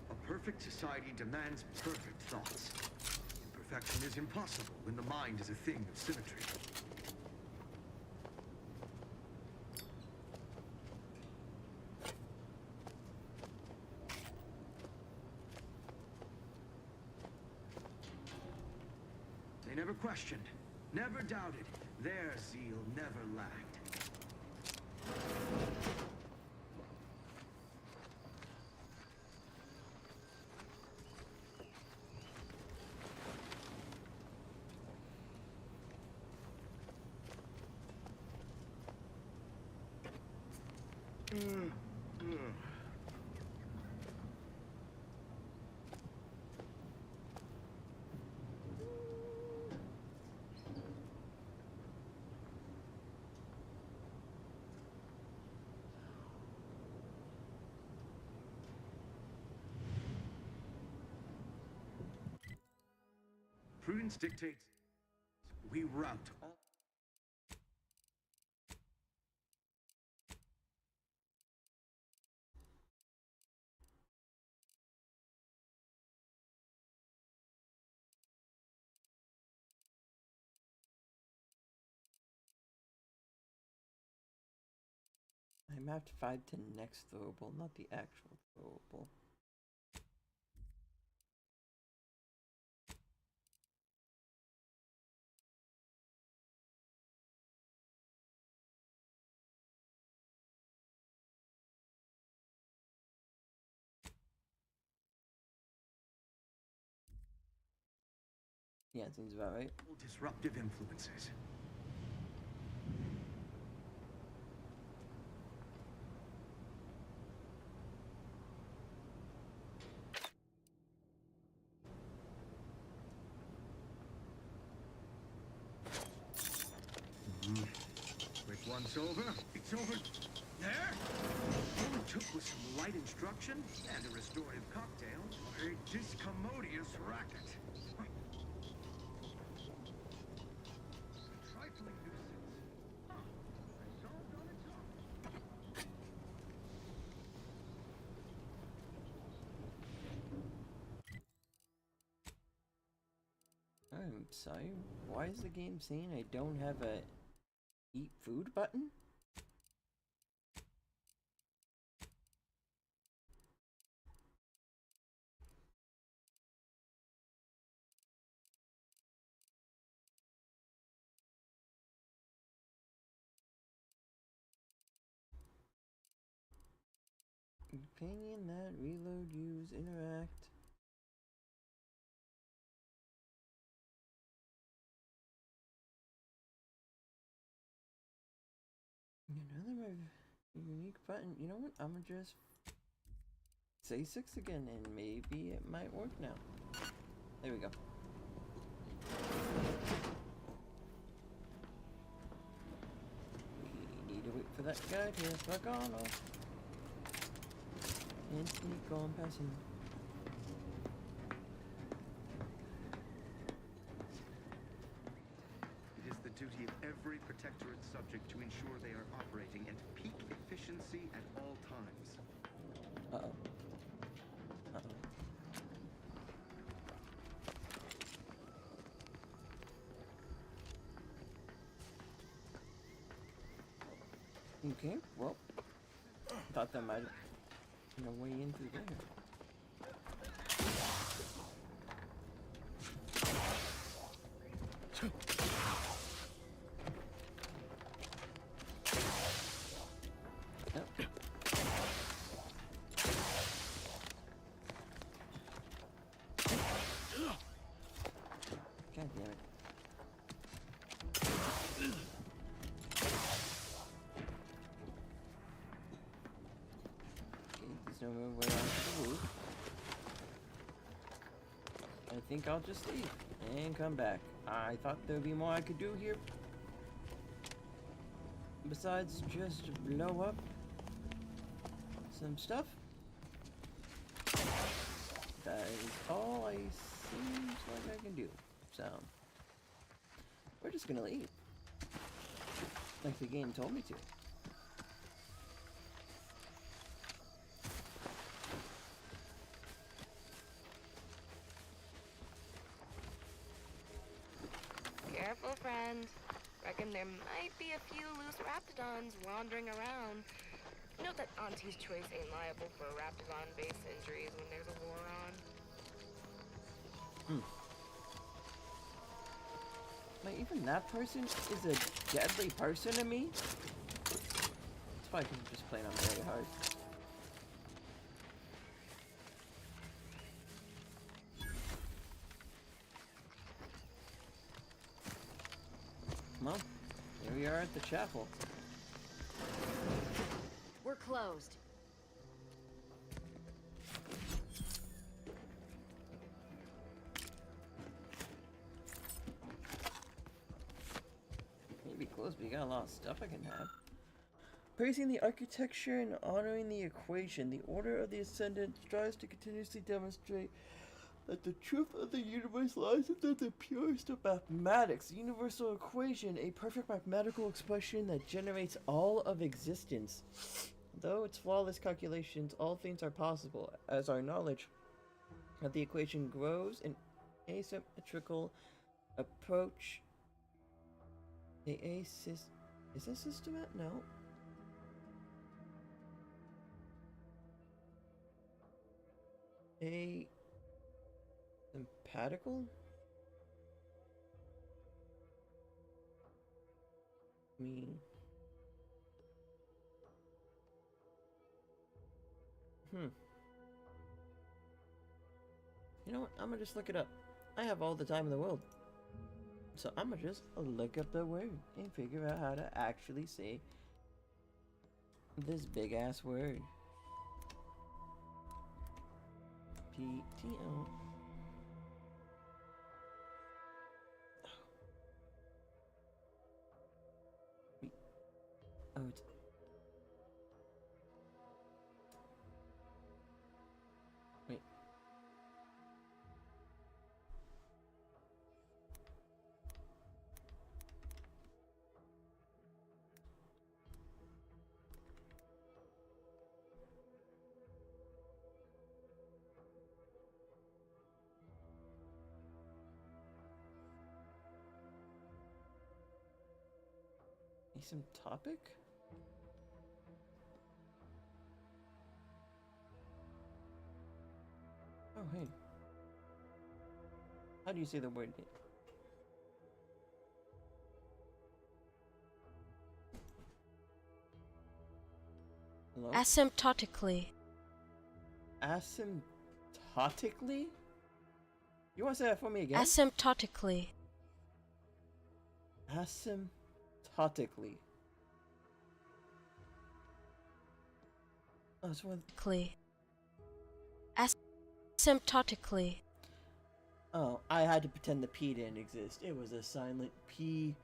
[SPEAKER 20] A perfect society demands perfect thoughts. Imperfection is impossible when the mind is a thing of symmetry. They never questioned, never doubted. Their zeal never lagged. Prudence dictates we rout.
[SPEAKER 1] I mapped 5 to next throwable, not the actual throwable. Yeah, it seems about right.
[SPEAKER 20] Disruptive influences. Quick once over, it's over there. All it took was some light instruction and a restorative cocktail. A discommodious racket. Trifling nuisance. Huh. Solved on its own.
[SPEAKER 1] I'm sorry, why is the game saying I don't have a eat food button? Companion, that, reload, use, interact. Another unique button. You know what? I'm gonna just say 6 again and maybe it might work now. There we go. We need to wait for that guy to fuck on off. And sneak on past him.
[SPEAKER 19] It is the duty of every Protectorate subject to ensure they are operating at peak efficiency at all times.
[SPEAKER 1] Uh-oh. Uh-oh. Okay, well, thought that might have been a way in through there. Yep. God damn it. There's no way onto the roof. I think I'll just leave and come back. I thought there'd be more I could do here. Besides just blow up some stuff. That is all I seems like I can do. So we're just gonna leave. Like the game told me to.
[SPEAKER 4] Careful, friend. Reckon there might be a few loose raptidons wandering around. Note that Auntie's Choice ain't liable for raptidon-based injuries when there's a war on.
[SPEAKER 1] Like, even that person is a deadly person to me? That's why I can just play on very hard. Well, here we are at the chapel.
[SPEAKER 16] We're closed.
[SPEAKER 1] Maybe close, but you got a lot of stuff I can have. Praising the architecture and honoring the equation, the Order of the Ascendant strives to continuously demonstrate that the truth of the universe lies within the purest of mathematics. The universal equation, a perfect mathematical expression that generates all of existence. Though its flawless calculations, all things are possible, as our knowledge of the equation grows in asymmetrical approach. Is that systemat? No. Sympatical? You know what? I'm gonna just look it up. I have all the time in the world. So I'm gonna just look up the word and figure out how to actually say this big ass word. PTO. Oh, it's. Wait. Asymptotic? Oh, hey. How do you say the word? Hello?
[SPEAKER 21] Asymptotically.
[SPEAKER 1] Asymptotically? You want to say that for me again?
[SPEAKER 21] Asymptotically.
[SPEAKER 1] Asymptotically. Oh, that's one.
[SPEAKER 21] Asymptotically.
[SPEAKER 1] Oh, I had to pretend the P didn't exist. It was a silent P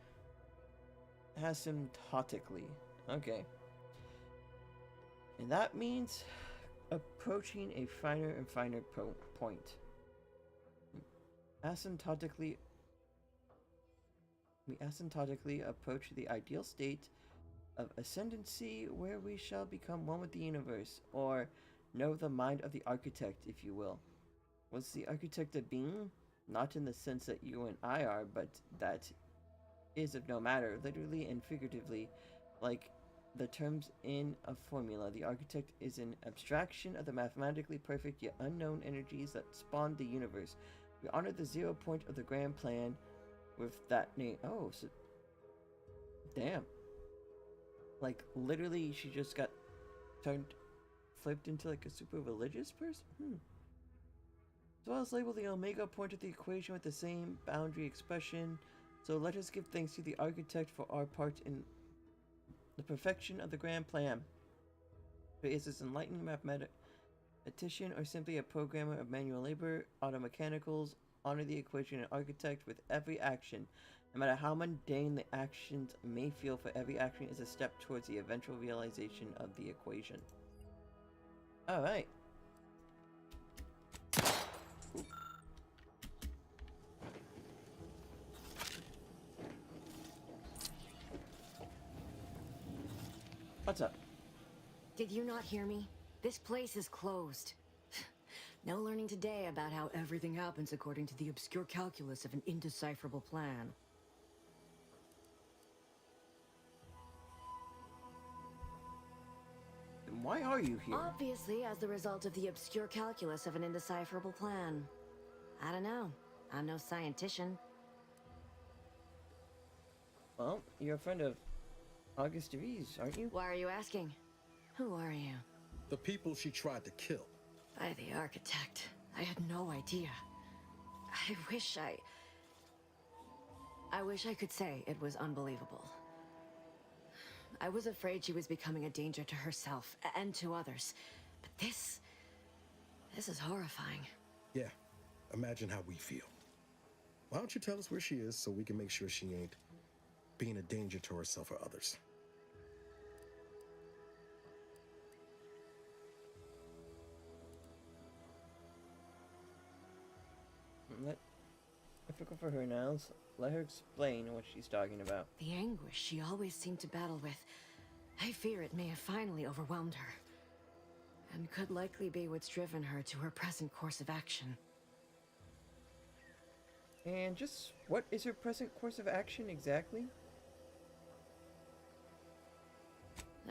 [SPEAKER 1] asymptotically. Okay. And that means approaching a finer and finer point. Asymptotically, we asymptotically approach the ideal state of ascendancy where we shall become one with the universe, or know the mind of the architect, if you will. Was the architect a being? Not in the sense that you and I are, but that is of no matter, literally and figuratively, like the terms in a formula. The architect is an abstraction of the mathematically perfect yet unknown energies that spawned the universe. We honor the 0 point of the grand plan with that name. Oh, so damn. Like literally, she just got flipped into like a super religious person. So let's label the omega point of the equation with the same boundary expression. So let us give thanks to the architect for our part in the perfection of the grand plan. But is this enlightened mathematician or simply a programmer of manual labor, automechanicals? Honor the equation and architect with every action. No matter how mundane the actions may feel, for every action is a step towards the eventual realization of the equation. Alright. What's up?
[SPEAKER 3] Did you not hear me? This place is closed. No learning today about how everything happens according to the obscure calculus of an indecipherable plan.
[SPEAKER 1] Then why are you here?
[SPEAKER 3] Obviously, as the result of the obscure calculus of an indecipherable plan. I don't know. I'm no scientician.
[SPEAKER 1] Well, you're a friend of August DeVries, aren't you?
[SPEAKER 3] Why are you asking? Who are you?
[SPEAKER 5] The people she tried to kill.
[SPEAKER 3] I, the architect. I had no idea. I wish I could say it was unbelievable. I was afraid she was becoming a danger to herself and to others. But this is horrifying.
[SPEAKER 5] Yeah, imagine how we feel. Why don't you tell us where she is so we can make sure she ain't being a danger to herself or others?
[SPEAKER 1] If we go for her now, let her explain what she's talking about.
[SPEAKER 3] The anguish she always seemed to battle with, I fear it may have finally overwhelmed her. And could likely be what's driven her to her present course of action.
[SPEAKER 1] And just what is her present course of action exactly?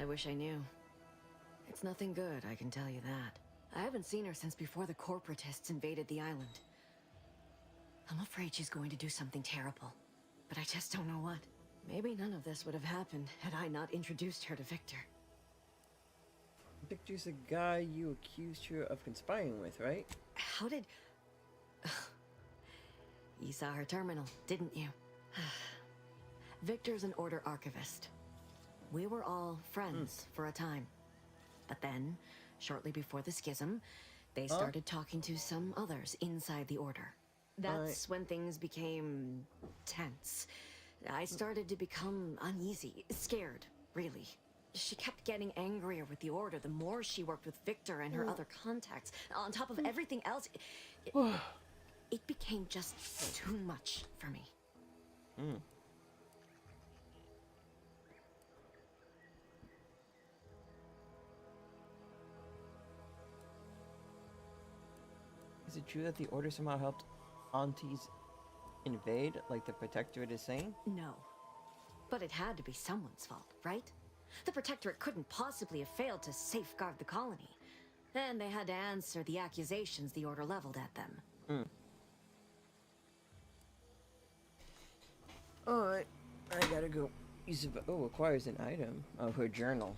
[SPEAKER 3] I wish I knew. It's nothing good, I can tell you that. I haven't seen her since before the corporatists invaded the island. I'm afraid she's going to do something terrible, but I just don't know what. Maybe none of this would have happened had I not introduced her to Victor.
[SPEAKER 1] Victor's the guy you accused her of conspiring with, right?
[SPEAKER 3] How did... You saw her terminal, didn't you? Victor's an Order archivist. We were all friends for a time. But then, shortly before the schism, they started talking to some others inside the Order. That's when things became tense. I started to become uneasy, scared, really. She kept getting angrier with the Order the more she worked with Victor and her other contacts. On top of everything else, it became just too much for me.
[SPEAKER 1] Is it true that the Order somehow helped aunties invade, like the Protectorate is saying?
[SPEAKER 3] No. But it had to be someone's fault, right? The Protectorate couldn't possibly have failed to safeguard the colony. And they had to answer the accusations the Order leveled at them.
[SPEAKER 1] Alright, I gotta go. Acquires an item. Oh, her journal.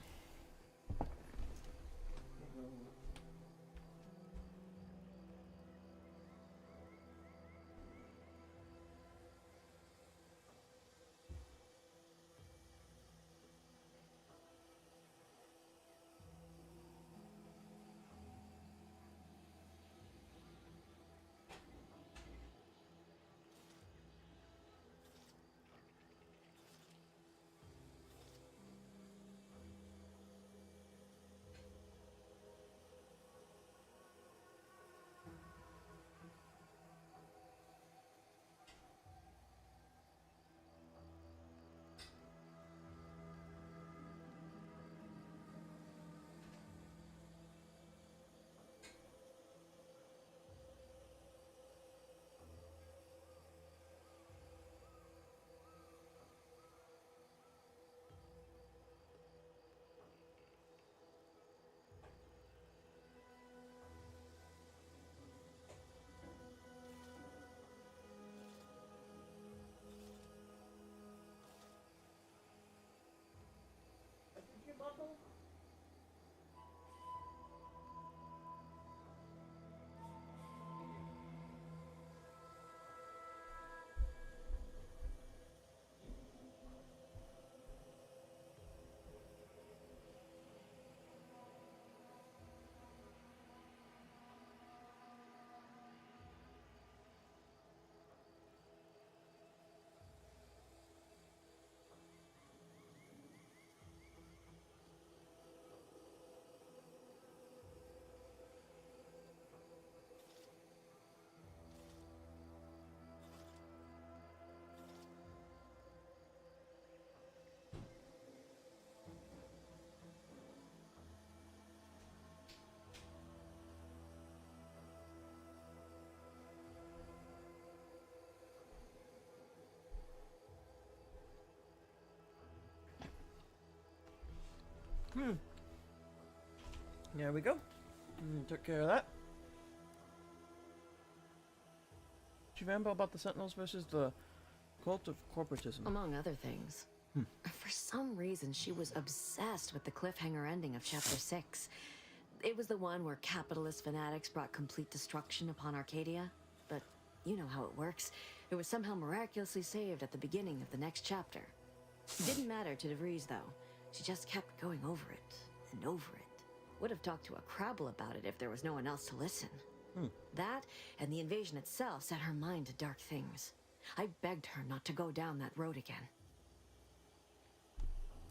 [SPEAKER 1] There we go. Took care of that. Did you ramble about the Sentinels versus the cult of corporatism?
[SPEAKER 3] Among other things. For some reason, she was obsessed with the cliffhanger ending of Chapter 6. It was the one where capitalist fanatics brought complete destruction upon Arcadia. But you know how it works. It was somehow miraculously saved at the beginning of the next chapter. Didn't matter to DeVries, though. She just kept going over it and over it. Would have talked to a Crabble about it if there was no one else to listen. That and the invasion itself set her mind to dark things. I begged her not to go down that road again.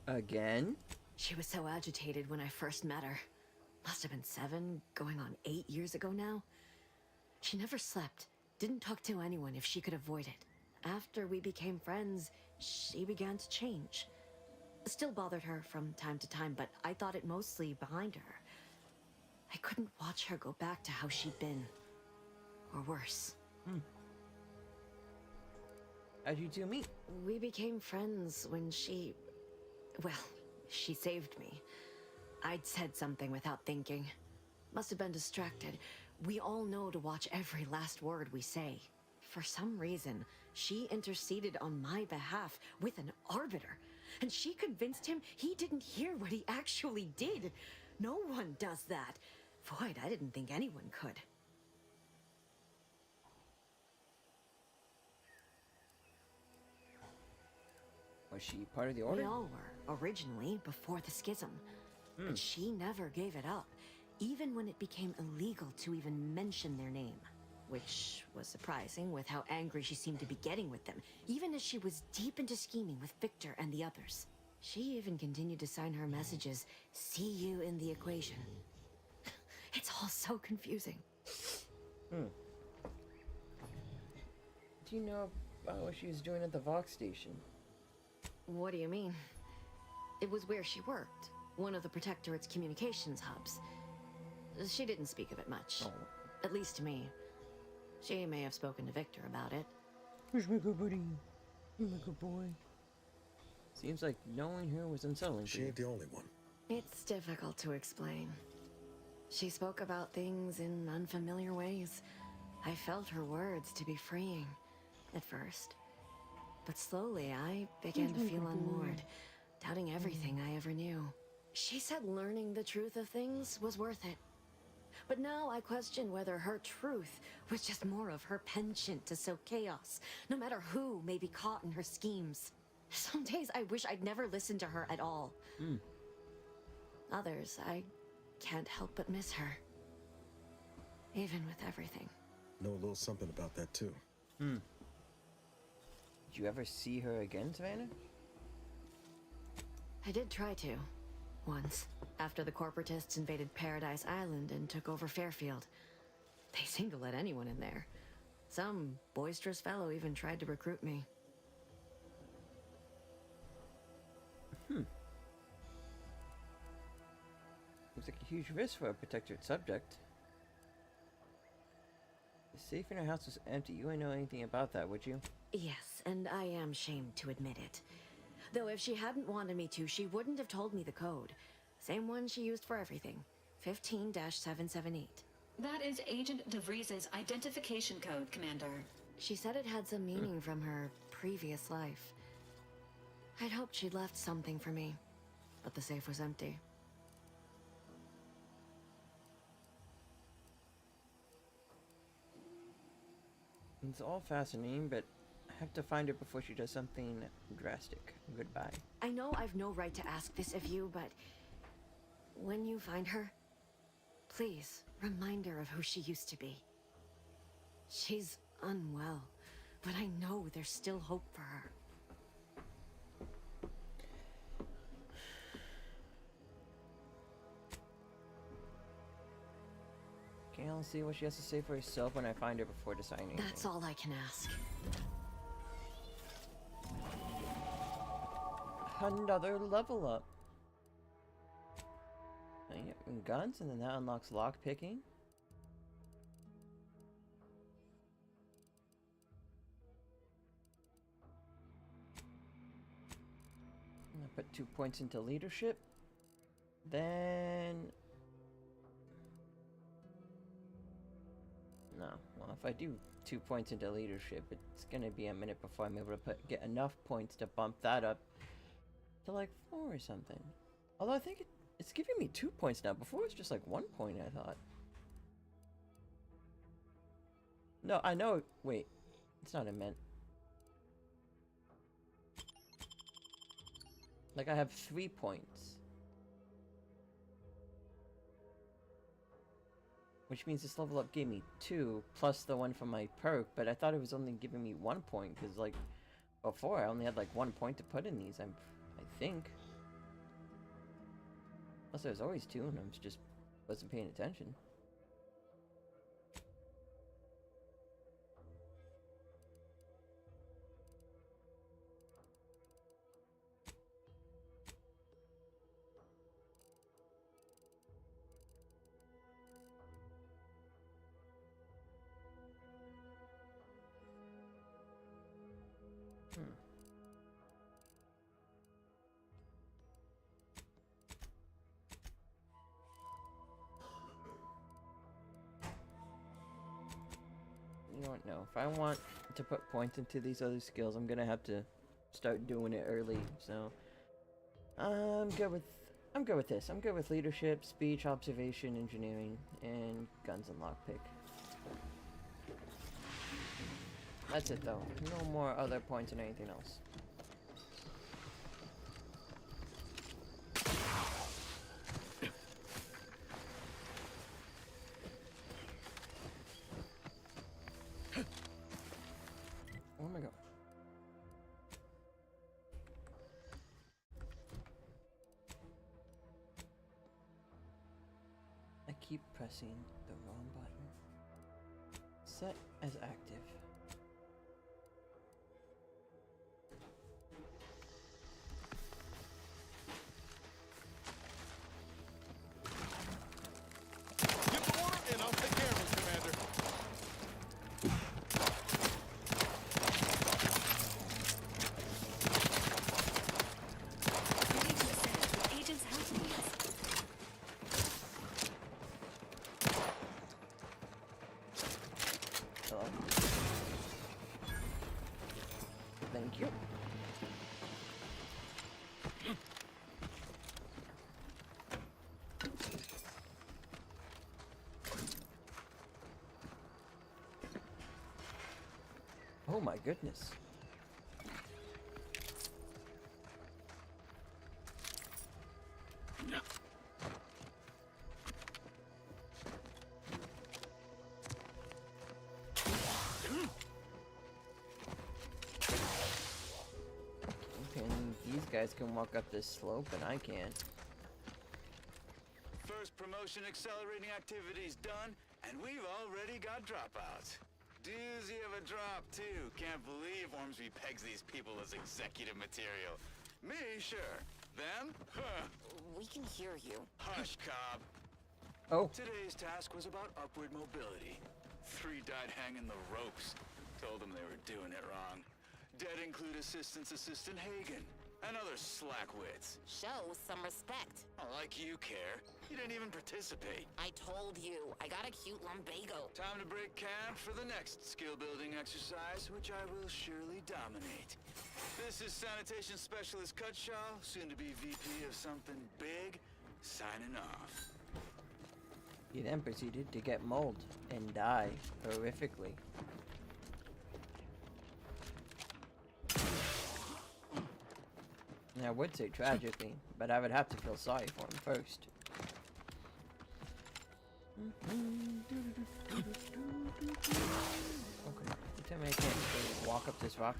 [SPEAKER 1] Again?
[SPEAKER 3] She was so agitated when I first met her. Must have been 7, going on 8 years ago now. She never slept, didn't talk to anyone if she could avoid it. After we became friends, she began to change. Still bothered her from time to time, but I thought it mostly behind her. I couldn't watch her go back to how she'd been. Or worse.
[SPEAKER 1] How'd you two meet?
[SPEAKER 3] We became friends when she... well, she saved me. I'd said something without thinking. Must have been distracted. We all know to watch every last word we say. For some reason, she interceded on my behalf with an arbiter. And she convinced him he didn't hear what he actually did. No one does that. Void, I didn't think anyone could.
[SPEAKER 1] Was she part of the Order?
[SPEAKER 3] We all were, originally, before the schism. But she never gave it up, even when it became illegal to even mention their name. Which was surprising with how angry she seemed to be getting with them, even as she was deep into scheming with Victor and the others. She even continued to sign her messages, "See you in the equation." It's all so confusing.
[SPEAKER 1] Do you know about what she was doing at the Vox station?
[SPEAKER 3] What do you mean? It was where she worked, one of the Protectorate's communications hubs. She didn't speak of it much, at least to me. She may have spoken to Victor about it.
[SPEAKER 1] Where's my good buddy? You're my good boy. Seems like knowing her was unsettling.
[SPEAKER 5] She ain't the only one.
[SPEAKER 3] It's difficult to explain. She spoke about things in unfamiliar ways. I felt her words to be freeing, at first. But slowly, I began to feel unmoored, doubting everything I ever knew. She said learning the truth of things was worth it. But now I question whether her truth was just more of her penchant to sow chaos, no matter who may be caught in her schemes. Some days I wish I'd never listened to her at all. Others, I can't help but miss her. Even with everything.
[SPEAKER 5] Know a little something about that, too.
[SPEAKER 1] Did you ever see her again, Savannah?
[SPEAKER 3] I did try to. Once, after the corporatists invaded Paradise Island and took over Fairfield. They seemed to let anyone in there. Some boisterous fellow even tried to recruit me.
[SPEAKER 1] Looks like a huge risk for a protectorate subject. The safe in her house was empty. You wouldn't know anything about that, would you?
[SPEAKER 3] Yes, and I am shamed to admit it. Though if she hadn't wanted me to, she wouldn't have told me the code. Same one she used for everything. 15-778.
[SPEAKER 17] That is Agent DeVries' identification code, Commander.
[SPEAKER 3] She said it had some meaning from her previous life. I'd hoped she'd left something for me, but the safe was empty.
[SPEAKER 1] It's all fascinating, but I have to find her before she does something drastic. Goodbye.
[SPEAKER 3] I know I've no right to ask this of you, but when you find her, please remind her of who she used to be. She's unwell, but I know there's still hope for her.
[SPEAKER 1] Okay, I'll see what she has to say for herself when I find her before deciding anything.
[SPEAKER 3] That's all I can ask.
[SPEAKER 1] Another level up. Guns, and then that unlocks lock picking. I put 2 points into leadership. Then... No. Well, if I do 2 points into leadership, it's gonna be a minute before I'm able to get enough points to bump that up to like 4 or something. Although I think it's giving me 2 points now. Before it was just like 1 point, I thought. No, I know. Wait. It's not what I meant. Like, I have 3 points. Which means this level up gave me 2, plus the one from my perk, but I thought it was only giving me 1 point, because, like, before I only had, like, 1 point to put in these, I think. Unless there was always 2, and I just wasn't paying attention. You know what? No. If I want to put points into these other skills, I'm gonna have to start doing it early. So I'm good with this. I'm good with leadership, speech, observation, engineering, and guns and lockpick. That's it though. No more other points and anything else. Oh my god. I keep pressing the wrong button. Set as active.
[SPEAKER 6] Give the order and I'll take care of it, Commander.
[SPEAKER 17] Agents helping us.
[SPEAKER 1] Hello. Thank you. Oh my goodness. And these guys can walk up this slope and I can't.
[SPEAKER 22] First promotion accelerating activities done, and we've already got dropouts. Doozy of a drop, too. Can't believe Ormsby pegs these people as executive material. Me, sure. Them? Huh.
[SPEAKER 23] We can hear you.
[SPEAKER 22] Hush, Cobb.
[SPEAKER 1] Oh.
[SPEAKER 22] Today's task was about upward mobility. 3 died hanging the ropes. Told them they were doing it wrong. Dead include Assistant Hagen and other slackwits.
[SPEAKER 23] Show some respect.
[SPEAKER 22] Oh, like you care. You didn't even participate.
[SPEAKER 23] I told you, I got a cute lumbago.
[SPEAKER 22] Time to break camp for the next skill-building exercise, which I will surely dominate. This is Sanitation Specialist Cutshaw, soon to be VP of something big, signing off.
[SPEAKER 1] He then proceeded to get mauled and die horrifically. And I would say tragically, but I would have to feel sorry for him first. Okay, you tell me I can't just walk up this rock.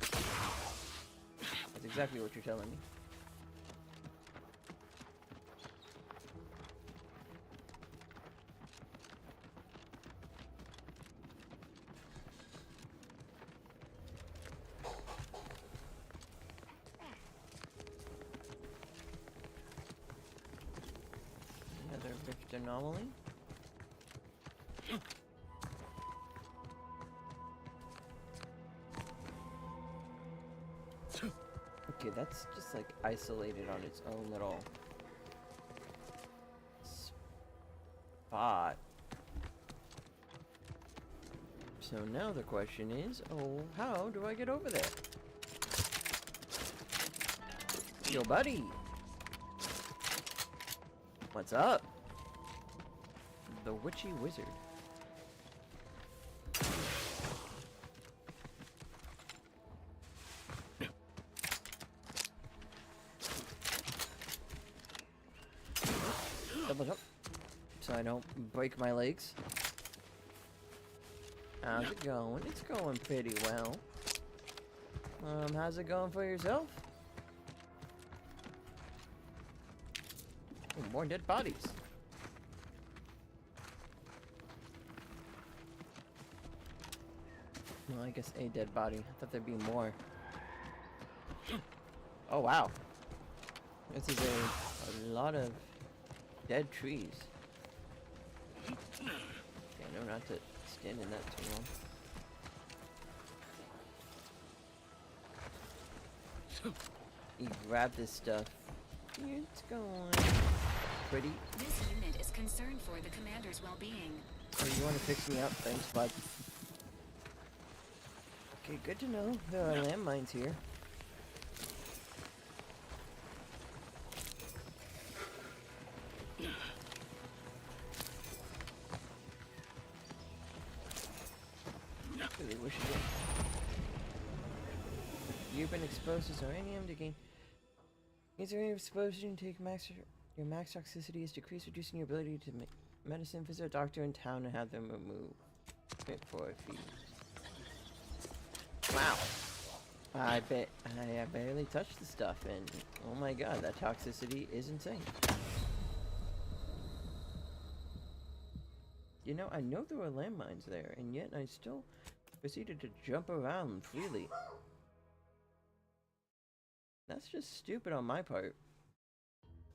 [SPEAKER 1] That's exactly what you're telling me. Another rift anomaly. Okay, that's just like isolated on its own little spot. So now the question is, oh, how do I get over there? Yo, buddy! What's up? The Witchy Wizard. Double jump, so I don't break my legs. How's it going? It's going pretty well. How's it going for yourself? Ooh, more dead bodies. Well, I guess a dead body. I thought there'd be more. Oh, wow. This is a lot of dead trees. Okay, I know not to stand in that too long. You grab this stuff. It's going pretty.
[SPEAKER 17] This unit is concerned for the commander's well-being.
[SPEAKER 1] Oh, you want to fix me up? Thanks, bud. Okay, good to know. There are landmines here. Really wish you did. You've been exposed to uranium to gain. Is there any exposure to take your max toxicity is decreased, reducing your ability to medicine. Visit a doctor in town and have them remove it for a fee. Wow. I barely touched the stuff, and oh my god, that toxicity is insane. You know, I know there were landmines there, and yet I still proceeded to jump around freely. That's just stupid on my part.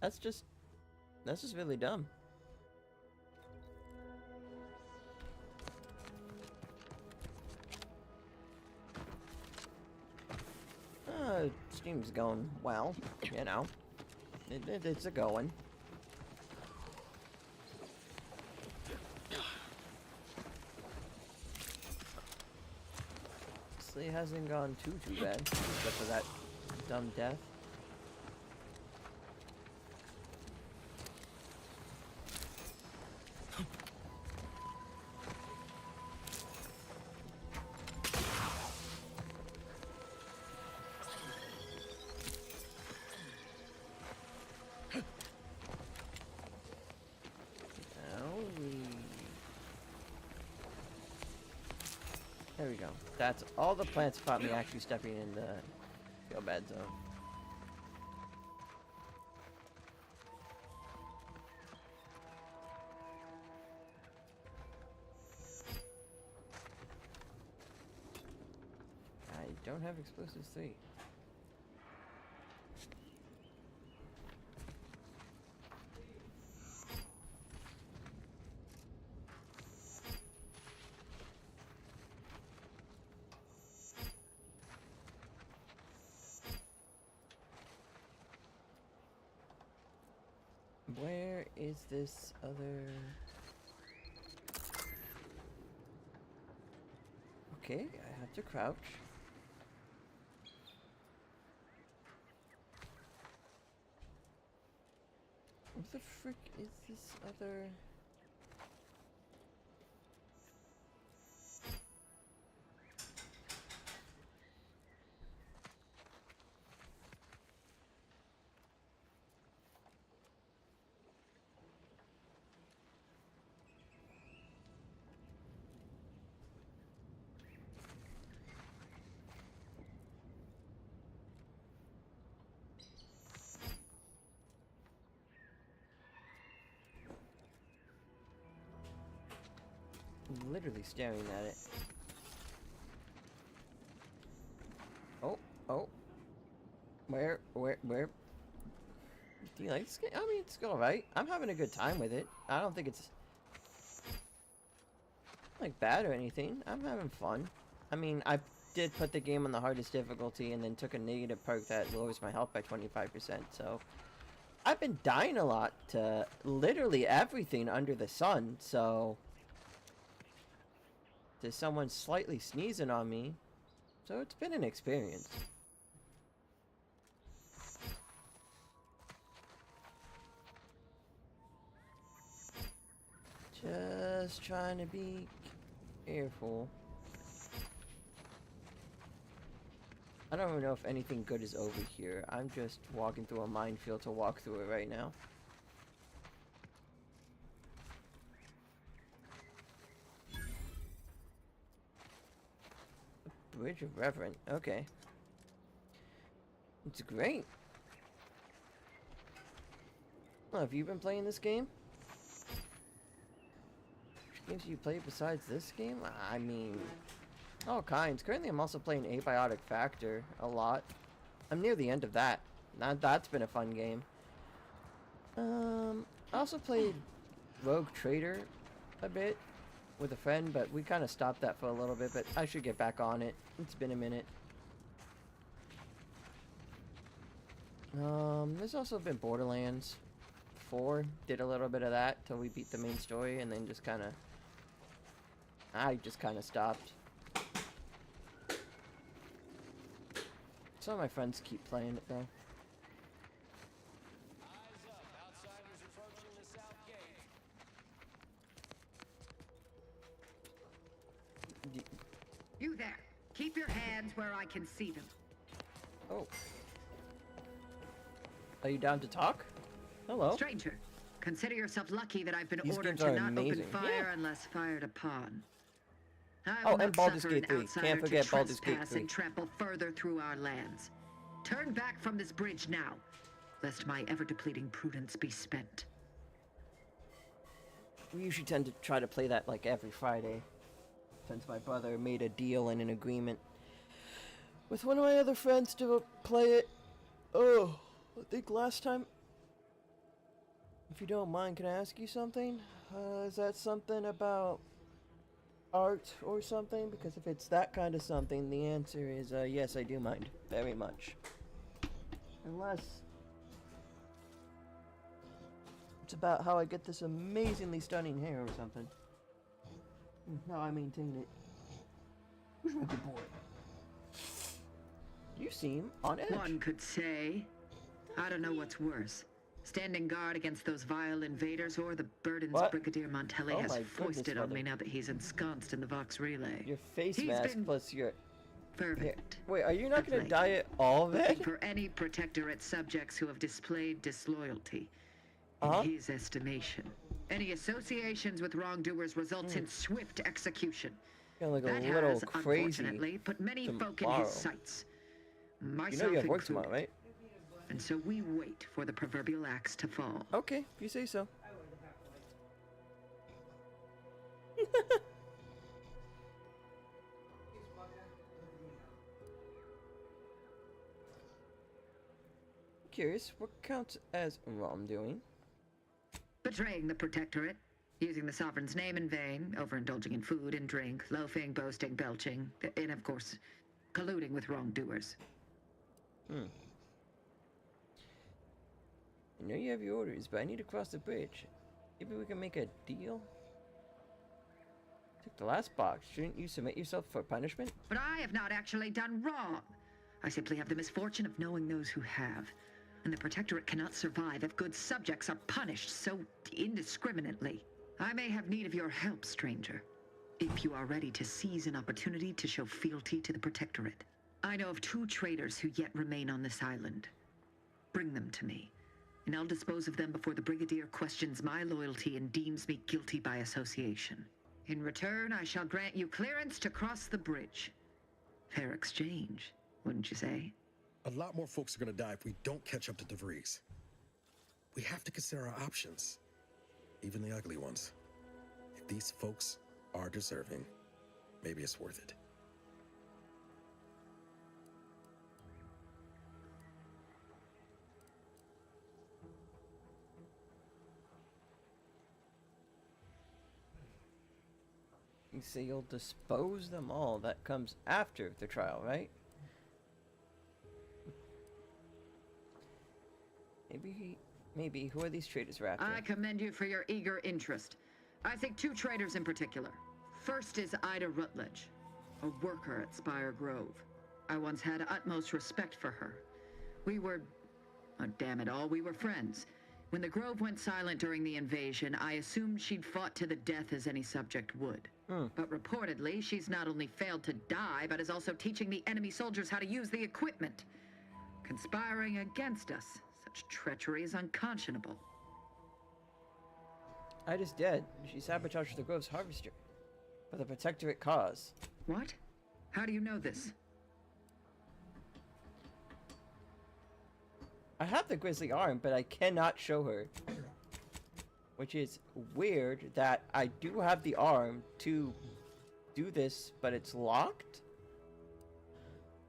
[SPEAKER 1] That's just really dumb. Steam's going well, you know. It's a going. Honestly, it hasn't gone too bad, except for that dumb death. There we go. That's all the plants caught me actually stepping in the feel bad zone. I don't have explosives 3. Where is this other... Okay, I have to crouch. What the frick is this other... literally staring at it. Oh. Where? Do you like this game? I mean, it's alright. I'm having a good time with it. I don't think it's like bad or anything. I'm having fun. I mean, I did put the game on the hardest difficulty and then took a negative perk that lowers my health by 25%, so I've been dying a lot to literally everything under the sun, so there's someone slightly sneezing on me, so it's been an experience. Just trying to be careful. I don't even know if anything good is over here. I'm just walking through a minefield to walk through it right now. Bridge of Reverend. Okay. It's great. Well, have you been playing this game? Which games do you play besides this game? I mean, all kinds. Currently, I'm also playing Abiotic Factor a lot. I'm near the end of that. That's been a fun game. I also played Rogue Trader a bit with a friend, but we kind of stopped that for a little bit, but I should get back on it. It's been a minute. There's also been Borderlands 4. Did a little bit of that till we beat the main story, and then just kind of... I just kind of stopped. Some of my friends keep playing it, though.
[SPEAKER 7] You there. Keep your hands where I can see them.
[SPEAKER 1] Oh. Are you down to talk? Hello.
[SPEAKER 7] Stranger, consider yourself lucky that I've been
[SPEAKER 1] These
[SPEAKER 7] ordered
[SPEAKER 1] games
[SPEAKER 7] to
[SPEAKER 1] are
[SPEAKER 7] not
[SPEAKER 1] amazing.
[SPEAKER 7] open fire
[SPEAKER 1] Yeah.
[SPEAKER 7] unless fired upon. I
[SPEAKER 1] Oh,
[SPEAKER 7] will
[SPEAKER 1] and
[SPEAKER 7] not
[SPEAKER 1] Baldur's
[SPEAKER 7] suffer an
[SPEAKER 1] Gate 3.
[SPEAKER 7] outsider
[SPEAKER 1] Can't
[SPEAKER 7] to
[SPEAKER 1] forget Baldur's Gate
[SPEAKER 7] trespass
[SPEAKER 1] 3.
[SPEAKER 7] and trample further through our lands. Turn back from this bridge now, lest my ever-depleting prudence be spent.
[SPEAKER 1] We usually tend to try to play that like every Friday, since my brother made a deal and an agreement with one of my other friends to play it. Oh, I think last time... If you don't mind, can I ask you something? Is that something about art or something? Because if it's that kind of something, the answer is yes, I do mind. Very much. Unless it's about how I get this amazingly stunning hair or something. How I maintain it. Who's my good boy? You seem on edge.
[SPEAKER 7] One could say, I don't know what's worse. Standing guard against those vile invaders, or the burdens
[SPEAKER 1] What?
[SPEAKER 7] Brigadier Montelli
[SPEAKER 1] Oh
[SPEAKER 7] has
[SPEAKER 1] my goodness,
[SPEAKER 7] foisted on
[SPEAKER 1] mother.
[SPEAKER 7] me now that he's ensconced in the Vox Relay.
[SPEAKER 1] Your face
[SPEAKER 7] He's
[SPEAKER 1] mask
[SPEAKER 7] been
[SPEAKER 1] plus your...
[SPEAKER 7] fervent.
[SPEAKER 1] Wait, are you not
[SPEAKER 7] of
[SPEAKER 1] gonna
[SPEAKER 7] late,
[SPEAKER 1] dye it all
[SPEAKER 7] looking
[SPEAKER 1] red?
[SPEAKER 7] for any protectorate subjects who have displayed disloyalty.
[SPEAKER 1] Uh-huh.
[SPEAKER 7] In his estimation, any associations with wrongdoers results in swift execution.
[SPEAKER 1] Feeling like
[SPEAKER 7] That
[SPEAKER 1] a little
[SPEAKER 7] has,
[SPEAKER 1] crazy
[SPEAKER 7] unfortunately, put many folk in
[SPEAKER 1] tomorrow.
[SPEAKER 7] his sights.
[SPEAKER 1] You
[SPEAKER 7] Myself
[SPEAKER 1] know you have work
[SPEAKER 7] included.
[SPEAKER 1] tomorrow, right?
[SPEAKER 7] And so we wait for the proverbial axe to fall.
[SPEAKER 1] Okay, if you say so. Curious, what counts as wrongdoing?
[SPEAKER 7] Betraying the protectorate, using the sovereign's name in vain, overindulging in food and drink, loafing, boasting, belching, and of course, colluding with wrongdoers.
[SPEAKER 1] I know you have your orders, but I need to cross the bridge. Maybe we can make a deal? Took the last box. Shouldn't you submit yourself for punishment?
[SPEAKER 7] But I have not actually done wrong. I simply have the misfortune of knowing those who have. And the protectorate cannot survive if good subjects are punished so indiscriminately. I may have need of your help, stranger, if you are ready to seize an opportunity to show fealty to the protectorate. I know of 2 traitors who yet remain on this island. Bring them to me, and I'll dispose of them before the Brigadier questions my loyalty and deems me guilty by association. In return, I shall grant you clearance to cross the bridge. Fair exchange, wouldn't you say?
[SPEAKER 5] A lot more folks are gonna die if we don't catch up to DeVries. We have to consider our options, even the ugly ones. If these folks are deserving, maybe it's worth it.
[SPEAKER 1] You say you'll dispose them all. That comes after the trial, right? Maybe Maybe. Who are these traitors, Raptor?
[SPEAKER 7] I commend you for your eager interest. I think 2 traitors in particular. First is Ida Rutledge, a worker at Spire Grove. I once had utmost respect for her. We were... oh, damn it all, we were friends. When the Grove went silent during the invasion, I assumed she'd fought to the death as any subject would. But reportedly, she's not only failed to die, but is also teaching the enemy soldiers how to use the equipment. Conspiring against us. Such treachery is unconscionable.
[SPEAKER 1] Ida's dead. She sabotaged the Grove's harvester for the Protectorate cause.
[SPEAKER 7] What? How do you know this?
[SPEAKER 1] I have the grizzly arm, but I cannot show her. Which is weird that I do have the arm to do this, but it's locked?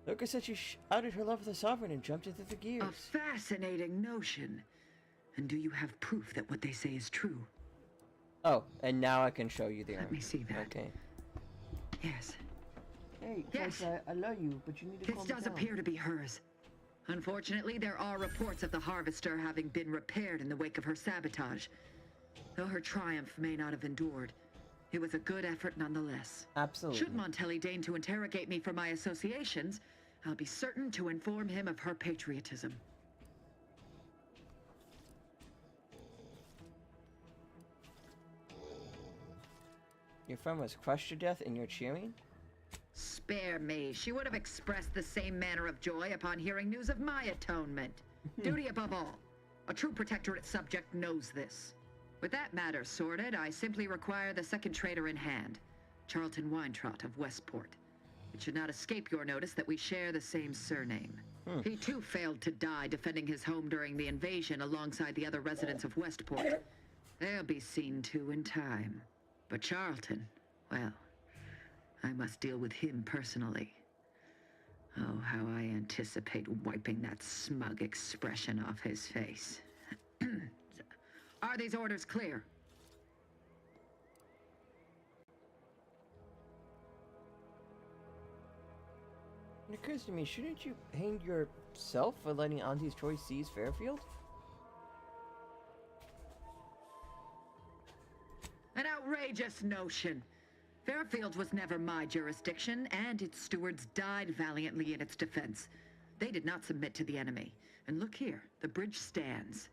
[SPEAKER 1] Luca said she outed her love for the Sovereign and jumped into the gears.
[SPEAKER 7] A fascinating notion. And do you have proof that what they say is true?
[SPEAKER 1] Oh, and now I can show you the arm.
[SPEAKER 7] Let me see that.
[SPEAKER 1] Okay.
[SPEAKER 7] Yes.
[SPEAKER 1] Hey,
[SPEAKER 7] yes.
[SPEAKER 1] I love you, but you need to calm
[SPEAKER 7] This does
[SPEAKER 1] down.
[SPEAKER 7] appear to be hers. Unfortunately, there are reports of the Harvester having been repaired in the wake of her sabotage. Though her triumph may not have endured, it was a good effort nonetheless.
[SPEAKER 1] Absolutely.
[SPEAKER 7] Should Montelli deign to interrogate me for my associations, I'll be certain to inform him of her patriotism.
[SPEAKER 1] Your friend was crushed to death and you're cheering?
[SPEAKER 7] Spare me. She would have expressed the same manner of joy upon hearing news of my atonement. Duty above all. A true Protectorate subject knows this. With that matter sorted, I simply require the second traitor in hand, Charlton Weintraut of Westport. It should not escape your notice that we share the same surname. He too failed to die defending his home during the invasion alongside the other residents of Westport. They'll be seen to in time. But Charlton, well, I must deal with him personally. Oh, how I anticipate wiping that smug expression off his face. Are these orders clear?
[SPEAKER 1] It occurs to me, shouldn't you hang yourself for letting Auntie's choice seize Fairfield?
[SPEAKER 7] An outrageous notion. Fairfield was never my jurisdiction, and its stewards died valiantly in its defense. They did not submit to the enemy. And look here, the bridge stands.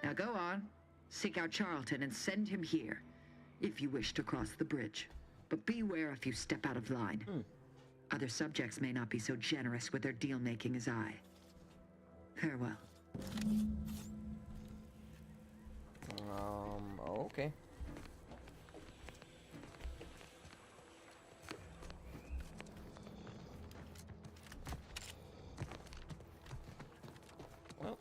[SPEAKER 7] Now go on, seek out Charlton and send him here, if you wish to cross the bridge. But beware if you step out of line. Other subjects may not be so generous with their deal-making as I. Farewell.
[SPEAKER 1] Okay. Well.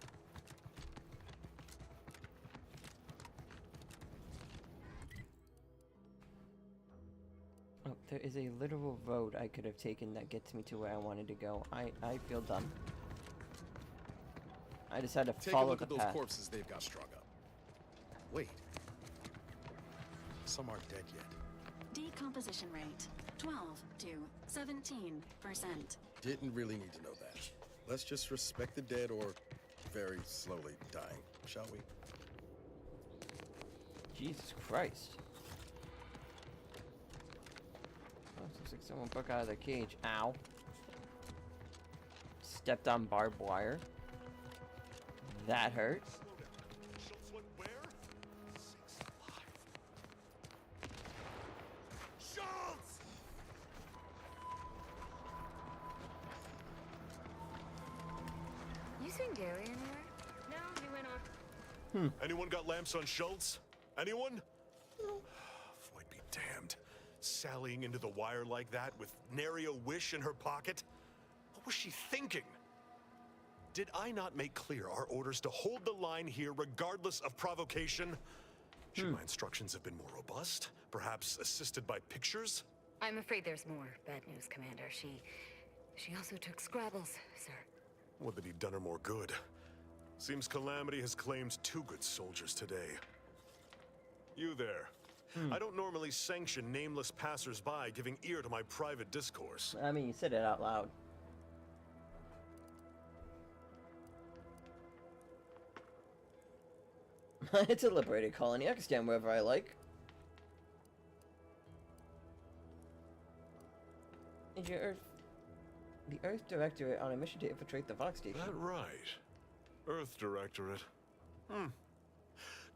[SPEAKER 1] Oh, there is a literal road I could have taken that gets me to where I wanted to go. I feel done. I decided to
[SPEAKER 5] Take
[SPEAKER 1] follow
[SPEAKER 5] a look
[SPEAKER 1] the
[SPEAKER 5] at those
[SPEAKER 1] path.
[SPEAKER 5] corpses they've got strung up. Wait. Some aren't dead yet.
[SPEAKER 17] Decomposition rate 12 to 17%.
[SPEAKER 5] Didn't really need to know that. Let's just respect the dead or very slowly dying, shall we?
[SPEAKER 1] Jesus Christ. Oh, looks like someone broke out of their cage. Ow. Stepped on barbed wire. That hurt.
[SPEAKER 16] You seen Gary anywhere? No, he went off.
[SPEAKER 6] Anyone got lamps on Schultz? Anyone? Floyd be damned. Sallying into the wire like that with nary a wish in her pocket? What was she thinking? Did I not make clear our orders to hold the line here regardless of provocation? Should my instructions have been more robust? Perhaps assisted by pictures?
[SPEAKER 16] I'm afraid there's more bad news, Commander. She also took Scrabbles, sir.
[SPEAKER 6] Would that he'd done her more good. Seems Calamity has claimed 2 good soldiers today. You there. I don't normally sanction nameless passers-by giving ear to my private discourse.
[SPEAKER 1] I mean, you said it out loud. It's a liberated colony. I can stand wherever I like. And the Earth Directorate on a mission to infiltrate the Vox station.
[SPEAKER 6] That right. Earth Directorate.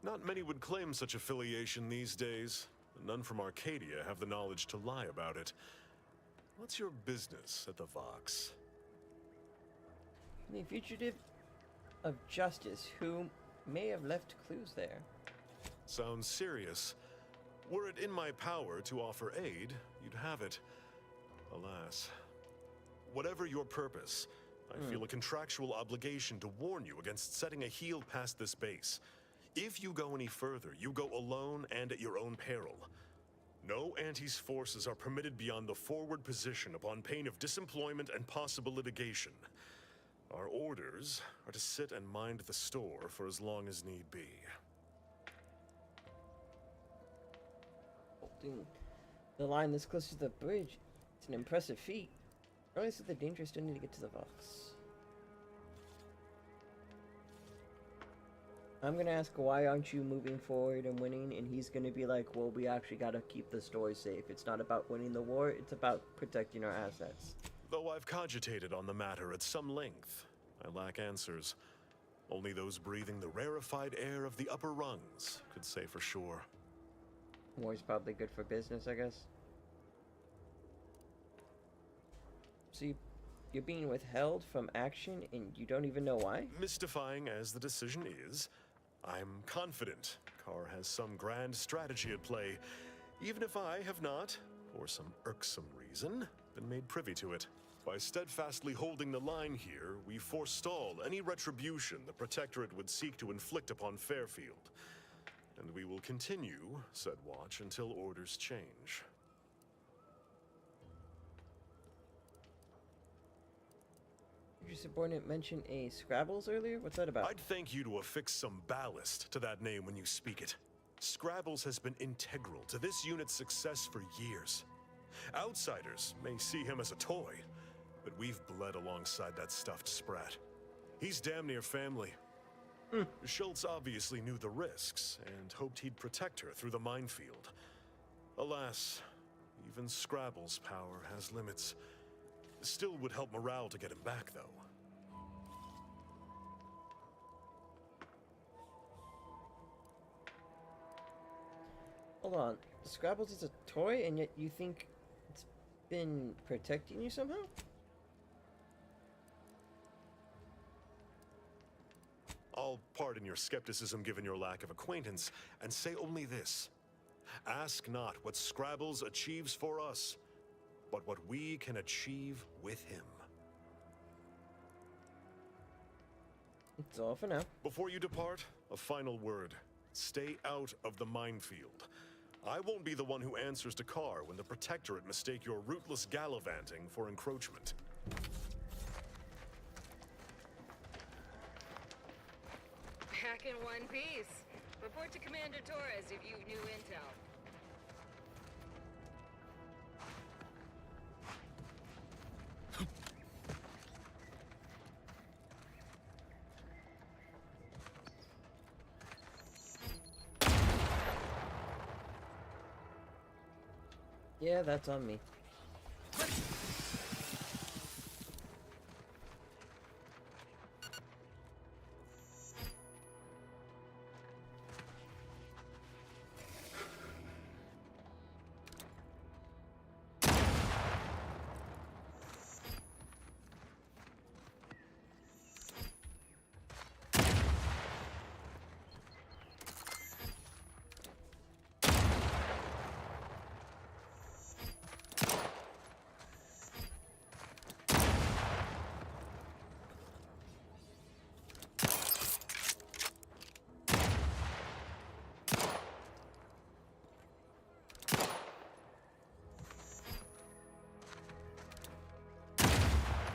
[SPEAKER 6] Not many would claim such affiliation these days. None from Arcadia have the knowledge to lie about it. What's your business at the Vox?
[SPEAKER 1] The fugitive of justice who may have left clues there.
[SPEAKER 6] Sounds serious. Were it in my power to offer aid, you'd have it. Alas. Whatever your purpose, I feel a contractual obligation to warn you against setting a heel past this base. If you go any further, you go alone and at your own peril. No Anti's forces are permitted beyond the forward position upon pain of disemployment and possible litigation. Our orders are to sit and mind the store for as long as need be.
[SPEAKER 1] Holding the line this close to the bridge, it's an impressive feat. Regardless of the danger, still need to get to the Vox. I'm gonna ask, why aren't you moving forward and winning? And he's gonna be like, well, we actually gotta keep the store safe. It's not about winning the war, it's about protecting our assets.
[SPEAKER 6] Though I've cogitated on the matter at some length, I lack answers. Only those breathing the rarefied air of the upper rungs could say for sure.
[SPEAKER 1] War's probably good for business, I guess. So you're being withheld from action and you don't even know why?
[SPEAKER 6] Mystifying as the decision is, I'm confident Carr has some grand strategy at play, even if I have not, for some irksome reason, been made privy to it. By steadfastly holding the line here, we forestall any retribution the Protectorate would seek to inflict upon Fairfield. And we will continue said watch until orders change.
[SPEAKER 1] Did your subordinate mention a Scrabbles earlier? What's that about?
[SPEAKER 6] I'd thank you to affix some ballast to that name when you speak it. Scrabbles has been integral to this unit's success for years. Outsiders may see him as a toy, but we've bled alongside that stuffed sprat. He's damn near family. Schultz obviously knew the risks and hoped he'd protect her through the minefield. Alas, even Scrabble's power has limits. Still would help morale to get him back, though.
[SPEAKER 1] Hold on. Scrabbles is a toy and yet you think it's been protecting you somehow?
[SPEAKER 6] I'll pardon your skepticism given your lack of acquaintance, and say only this. Ask not what Scrabbles achieves for us, but what we can achieve with him.
[SPEAKER 1] It's all for now.
[SPEAKER 6] Before you depart, a final word. Stay out of the minefield. I won't be the one who answers to Carr when the Protectorate mistake your rootless gallivanting for encroachment.
[SPEAKER 16] Back in one piece. Report to Commander Torres if you've new intel.
[SPEAKER 1] Yeah, that's on me.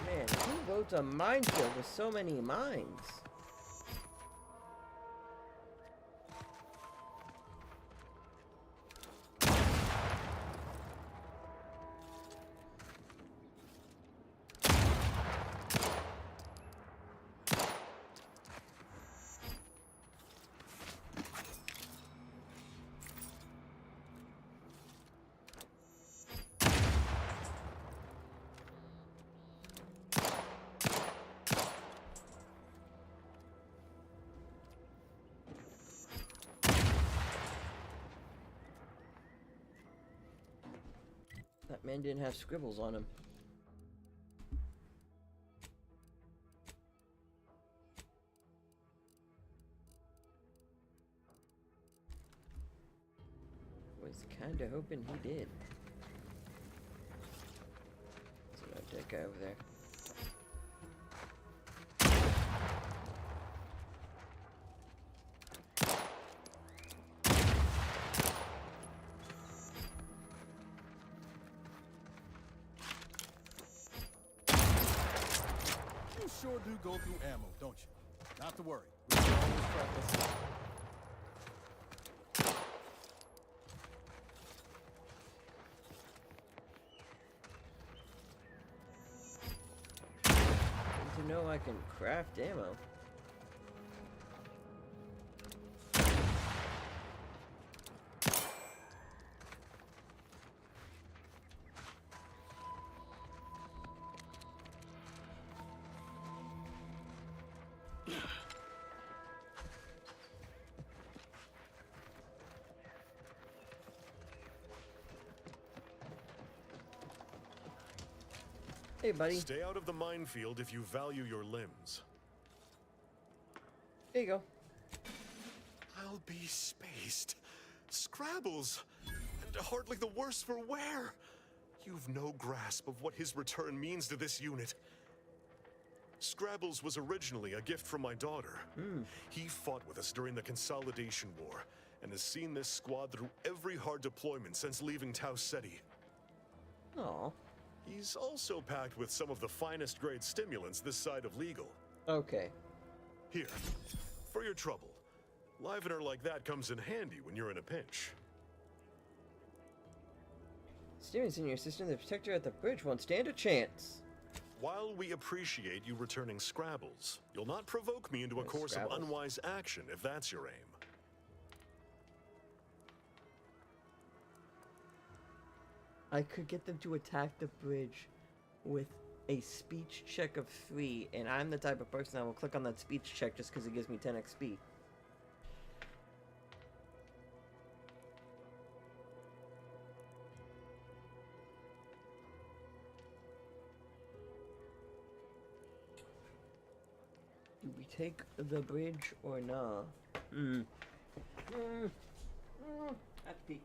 [SPEAKER 1] Man, who loads a minefield with so many mines? That man didn't have scribbles on him. Was kinda hoping he did. So that guy over there.
[SPEAKER 8] You sure do go through ammo, don't you? Not to worry. We can always practice.
[SPEAKER 1] Good to know I can craft ammo. Hey, buddy.
[SPEAKER 6] Stay out of the minefield if you value your limbs.
[SPEAKER 1] There you go.
[SPEAKER 6] I'll be spaced. Scrabbles! And hardly the worse for wear! You've no grasp of what his return means to this unit. Scrabbles was originally a gift from my daughter. He fought with us during the Consolidation War, and has seen this squad through every hard deployment since leaving Tau Ceti.
[SPEAKER 1] Aw.
[SPEAKER 6] He's also packed with some of the finest grade stimulants this side of legal.
[SPEAKER 1] Okay.
[SPEAKER 6] Here, for your trouble. Livener like that comes in handy when you're in a pinch.
[SPEAKER 1] Steven's in your system, the protector at the bridge won't stand a chance.
[SPEAKER 6] While we appreciate you returning Scrabbles, you'll not provoke me into a course of unwise action if that's your aim.
[SPEAKER 1] I could get them to attack the bridge with a speech check of 3, and I'm the type of person that will click on that speech check just because it gives me 10 XP. Do we take the bridge or nah? Have to pee.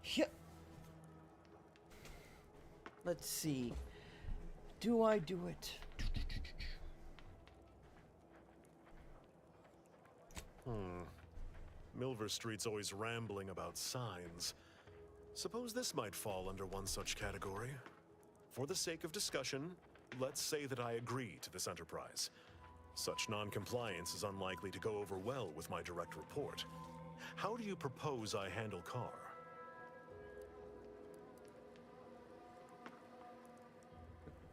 [SPEAKER 1] Yeah. Let's see. Do I do it?
[SPEAKER 6] Milver Street's always rambling about signs. Suppose this might fall under one such category. For the sake of discussion, let's say that I agree to this enterprise. Such non-compliance is unlikely to go over well with my direct report. How do you propose I handle Carr?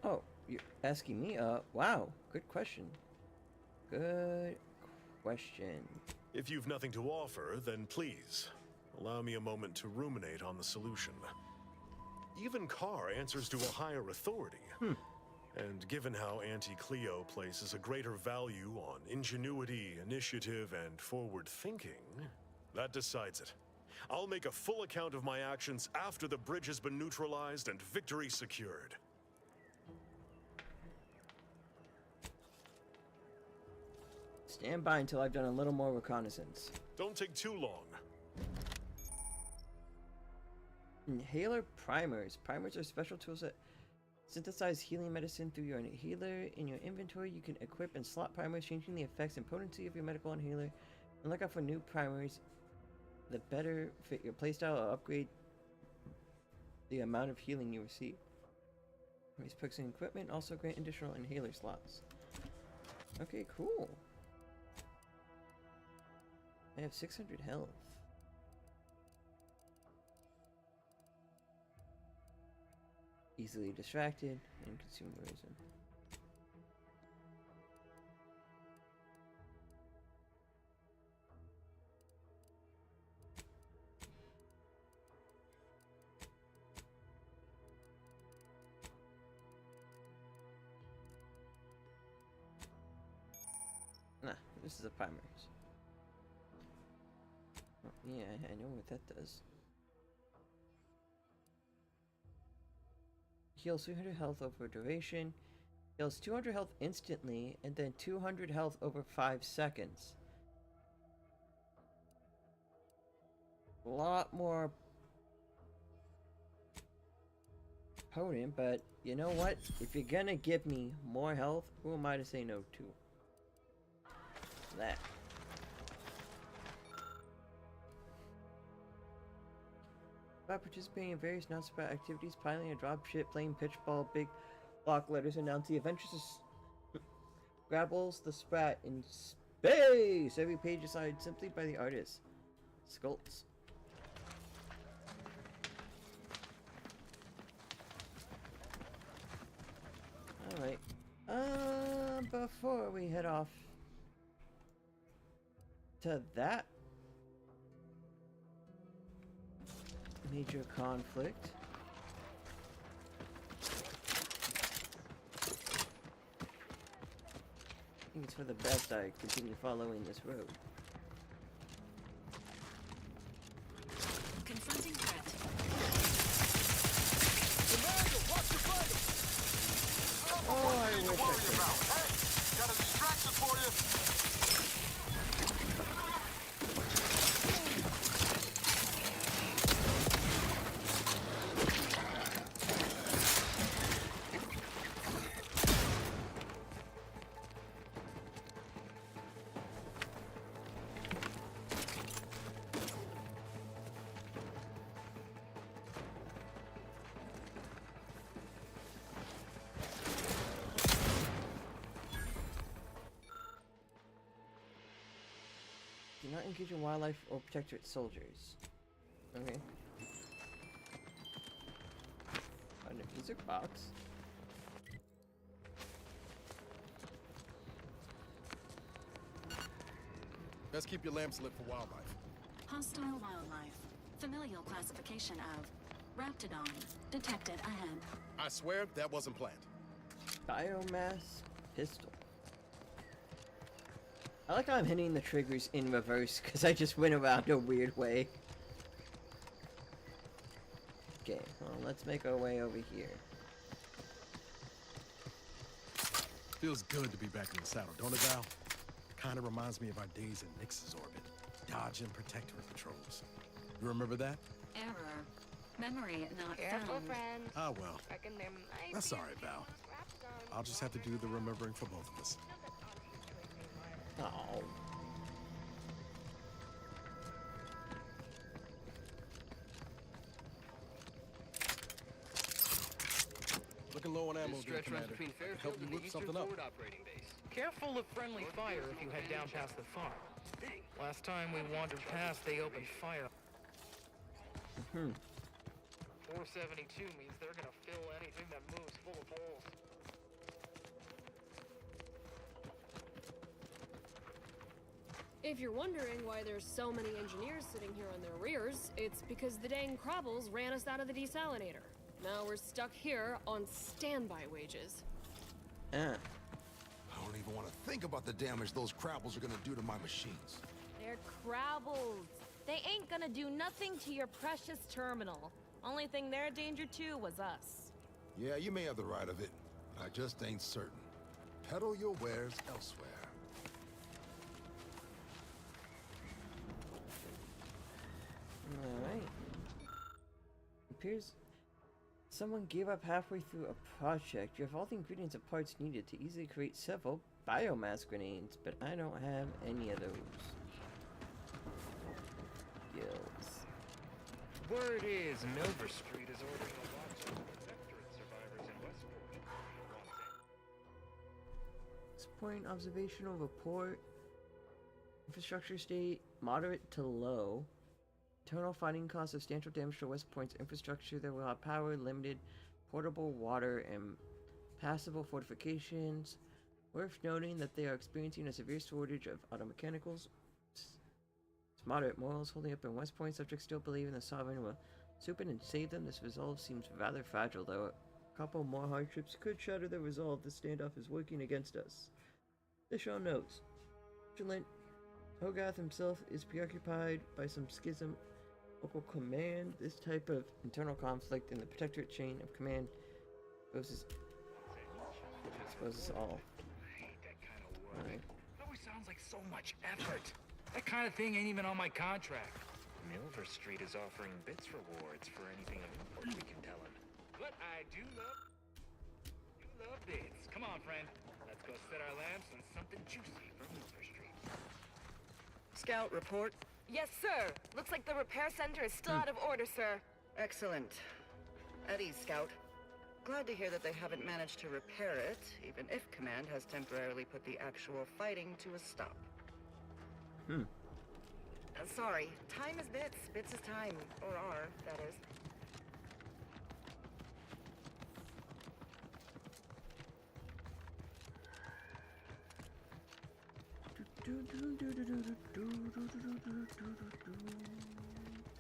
[SPEAKER 1] Oh, you're asking me? Wow. Good question. Good question.
[SPEAKER 6] If you've nothing to offer, then please, allow me a moment to ruminate on the solution. Even Carr answers to a higher authority. And given how Auntie Cleo places a greater value on ingenuity, initiative, and forward thinking, that decides it. I'll make a full account of my actions after the bridge has been neutralized and victory secured.
[SPEAKER 1] Stand by until I've done a little more reconnaissance.
[SPEAKER 6] Don't take too long.
[SPEAKER 1] Inhaler primers. Primers are special tools that synthesize healing medicine through your inhaler. In your inventory, you can equip and slot primers, changing the effects and potency of your medical inhaler. And look out for new primers that better fit your playstyle or upgrade the amount of healing you receive. These perks and equipment also grant additional inhaler slots. Okay, cool. I have 600 health. Easily distracted and consumerism. Nah, this is a primers. Oh, yeah, I know what that does. Heals 300 health over duration. Heals 200 health instantly, and then 200 health over 5 seconds. A lot more potent, but you know what? If you're gonna give me more health, who am I to say no to? That. About participating in various non-sprat activities, piloting a dropship, playing pitchball, big block letters announce the adventures of Grabbles the Sprat in space. Every page is signed simply by the artist. Sculpts. Alright. Before we head off to that major conflict, I think it's for the best I continue following this road.
[SPEAKER 17] Confronting threat.
[SPEAKER 1] Oh, I wish I could.
[SPEAKER 12] Got a distraction for you.
[SPEAKER 1] Do not engage in wildlife or protectorate soldiers. Okay. Oh, no, these are box.
[SPEAKER 8] Best keep your lamps lit for wildlife.
[SPEAKER 17] Hostile wildlife. Familial classification of Raptidon. Detected ahead.
[SPEAKER 8] I swear that wasn't planned.
[SPEAKER 1] Biomass pistol. I like how I'm hitting the triggers in reverse because I just went around a weird way. Okay, well, let's make our way over here.
[SPEAKER 5] Feels good to be back in the saddle, don't it, Val? Kinda reminds me of our days in Nix's orbit, dodging protectorate patrols. You remember that?
[SPEAKER 17] Error. Memory not
[SPEAKER 16] Careful,
[SPEAKER 17] found.
[SPEAKER 16] friend.
[SPEAKER 5] Ah, well.
[SPEAKER 16] Reckon there might
[SPEAKER 5] That's
[SPEAKER 16] be
[SPEAKER 5] all right,
[SPEAKER 16] a
[SPEAKER 5] Val.
[SPEAKER 16] Raptidon.
[SPEAKER 5] I'll just have to do the remembering for both of us.
[SPEAKER 1] Oh.
[SPEAKER 5] Looking low on ammo,
[SPEAKER 14] This stretch runs
[SPEAKER 5] Commander.
[SPEAKER 14] between
[SPEAKER 5] I can help
[SPEAKER 14] Fairfield
[SPEAKER 5] you
[SPEAKER 14] and the
[SPEAKER 5] whip
[SPEAKER 14] Eastern
[SPEAKER 5] something up.
[SPEAKER 14] Forward Operating Base. Careful of friendly fire if you head down past the farm. Last time we wandered past, they opened fire. 472 means they're gonna fill anything that moves full of holes.
[SPEAKER 15] If you're wondering why there's so many engineers sitting here on their rears, it's because the dang Crabbles ran us out of the desalinator. Now we're stuck here on standby wages.
[SPEAKER 9] I don't even want to think about the damage those Crabbles are gonna do to my machines.
[SPEAKER 10] They're Crabbles. They ain't gonna do nothing to your precious terminal. Only thing they're a danger to was us.
[SPEAKER 9] Yeah, you may have the right of it, but I just ain't certain. Peddle your wares elsewhere.
[SPEAKER 1] Alright. Appears someone gave up halfway through a project. You have all the ingredients and parts needed to easily create several biomass grenades, but I don't have any of those skills.
[SPEAKER 2] Word is Milver Street is ordering a watch of Protectorate survivors in Westport.
[SPEAKER 1] Point observational report. Infrastructure state moderate to low. Internal fighting cause substantial damage to West Point's infrastructure. There will have power, limited portable water, and passable fortifications. Worth noting that they are experiencing a severe shortage of automechanicals. It's moderate morals holding up in West Point. Subjects still believe in the sovereign will swoop in and save them. This resolve seems rather fragile, though. A couple more hardships could shatter the resolve. The standoff is working against us. The show notes. Vigilant Hogarth himself is preoccupied by some schism. Local command. This type of internal conflict in the Protectorate chain of command exposes all.
[SPEAKER 2] I hate that kind of work. It always sounds like so much effort. That kind of thing ain't even on my contract. Milver Street is offering bits rewards for anything of import we can tell him. But I do love bits. Come on, friend. Let's go set our lamps on something juicy from Milver Street.
[SPEAKER 11] Scout report.
[SPEAKER 16] Yes, sir. Looks like the repair center is still out of order, sir.
[SPEAKER 11] Excellent. At ease, Scout. Glad to hear that they haven't managed to repair it, even if Command has temporarily put the actual fighting to a stop. Sorry, time is bits. Bits is time. Or are, that is.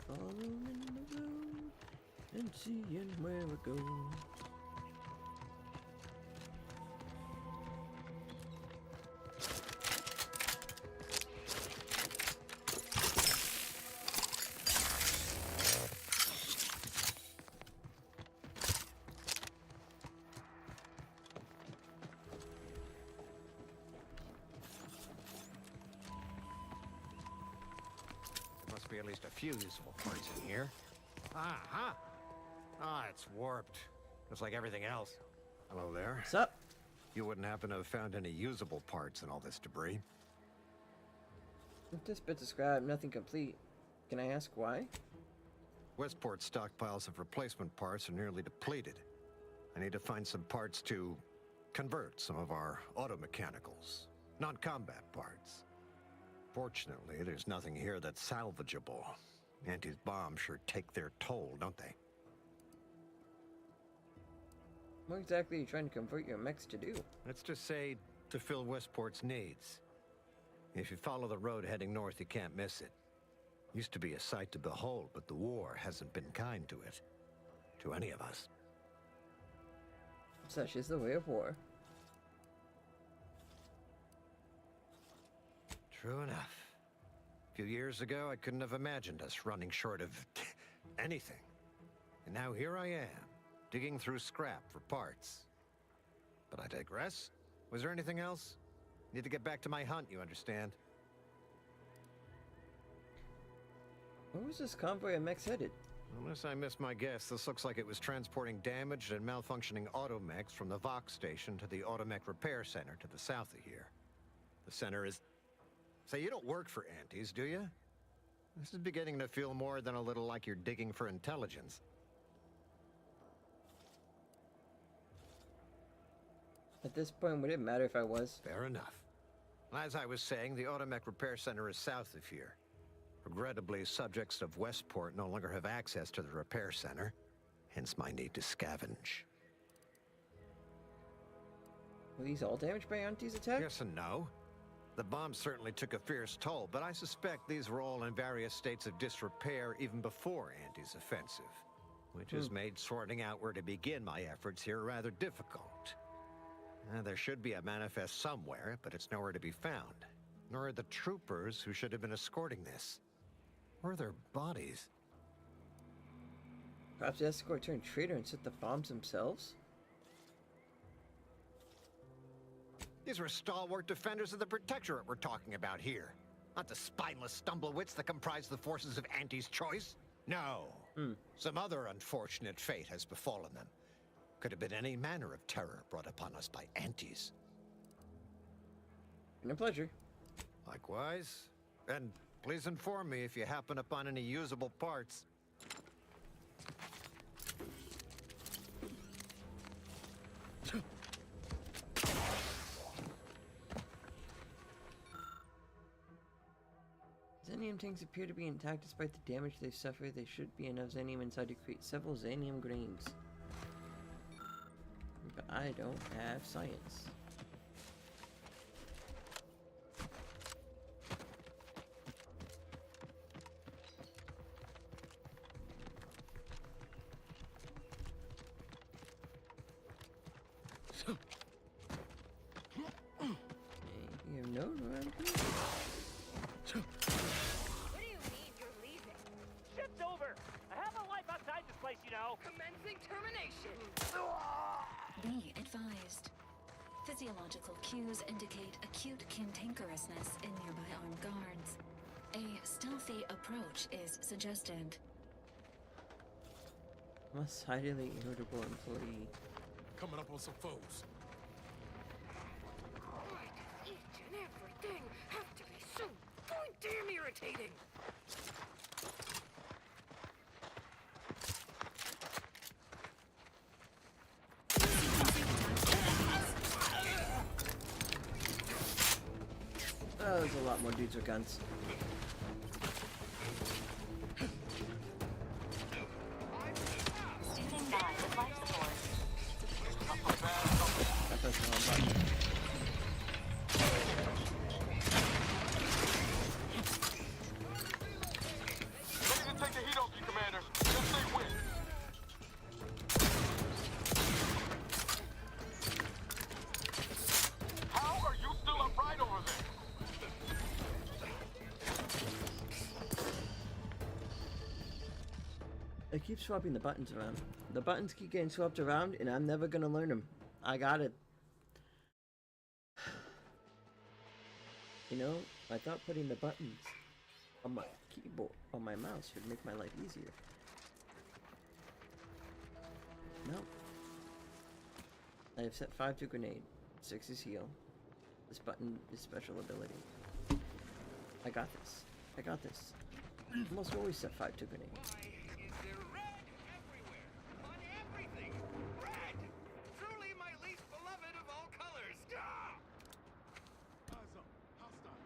[SPEAKER 1] Following the road and seeing where it goes.
[SPEAKER 13] Must be at least a few usable parts in here. Aha! Ah, it's warped. Just like everything else. Hello there.
[SPEAKER 1] What's up?
[SPEAKER 13] You wouldn't happen to have found any usable parts in all this debris?
[SPEAKER 1] This bit described, nothing complete. Can I ask why?
[SPEAKER 13] Westport's stockpiles of replacement parts are nearly depleted. I need to find some parts to convert some of our automechanicals. Non-combat parts. Fortunately, there's nothing here that's salvageable. Auntie's bombs sure take their toll, don't they?
[SPEAKER 1] What exactly are you trying to convert your mechs to do?
[SPEAKER 13] Let's just say to fill Westport's needs. If you follow the road heading north, you can't miss it. Used to be a sight to behold, but the war hasn't been kind to it. To any of us.
[SPEAKER 1] Such is the way of war.
[SPEAKER 13] True enough. A few years ago, I couldn't have imagined us running short of anything. And now here I am, digging through scrap for parts. But I digress. Was there anything else? Need to get back to my hunt, you understand?
[SPEAKER 1] Where was this convoy of mechs headed?
[SPEAKER 13] Unless I missed my guess, this looks like it was transporting damaged and malfunctioning automechs from the Vox station to the Automech Repair Center to the south of here. The center is... Say, you don't work for Auntie's, do you? This is beginning to feel more than a little like you're digging for intelligence.
[SPEAKER 1] At this point, would it matter if I was?
[SPEAKER 13] Fair enough. As I was saying, the Automech Repair Center is south of here. Regrettably, subjects of Westport no longer have access to the repair center, hence my need to scavenge.
[SPEAKER 1] Were these all damaged by Auntie's attack?
[SPEAKER 13] Yes and no. The bomb certainly took a fierce toll, but I suspect these were all in various states of disrepair even before Auntie's offensive, which has made sorting out where to begin my efforts here rather difficult. There should be a manifest somewhere, but it's nowhere to be found. Nor are the troopers who should have been escorting this. Where are their bodies?
[SPEAKER 1] Perhaps the escort turned traitor and set the bombs themselves?
[SPEAKER 13] These were stalwart defenders of the Protectorate we're talking about here. Not the spineless stumblewits that comprise the forces of Auntie's choice. No. Some other unfortunate fate has befallen them. Could have been any manner of terror brought upon us by Aunties.
[SPEAKER 1] No pleasure.
[SPEAKER 13] Likewise. And please inform me if you happen upon any usable parts.
[SPEAKER 1] Xenium tanks appear to be intact despite the damage they've suffered. There should be enough Xenium inside to create several Xenium grains. But I don't have science. You have no around here?
[SPEAKER 16] What do you mean you're leaving?
[SPEAKER 18] Shift's over. I have a life outside this place, you know.
[SPEAKER 16] Commencing termination.
[SPEAKER 17] Be advised. Physiological cues indicate acute cantankerousness in nearby armed guards. A stealthy approach is suggested.
[SPEAKER 1] Most highly irritable employee.
[SPEAKER 8] Coming up on some foes.
[SPEAKER 16] Why does each and everything have to be so damn irritating?
[SPEAKER 1] Oh, there's a lot more dudes with guns.
[SPEAKER 17] Standing by with life support.
[SPEAKER 1] I pressed the wrong button.
[SPEAKER 19] Ready to take the heat off you, Commander. Just say when. How are you still upright over there?
[SPEAKER 1] I keep swapping the buttons around. The buttons keep getting swapped around, and I'm never gonna learn them. I got it. You know, I thought putting the buttons on my keyboard, on my mouse, would make my life easier. No. I have set 5 to grenade, 6 is heal. This button is special ability. I got this. I got this. Almost always set 5 to grenade.
[SPEAKER 22] Is there red everywhere? On everything? Red! Truly my least beloved of all colors. Ah!
[SPEAKER 8] Eyes up. Hostiles.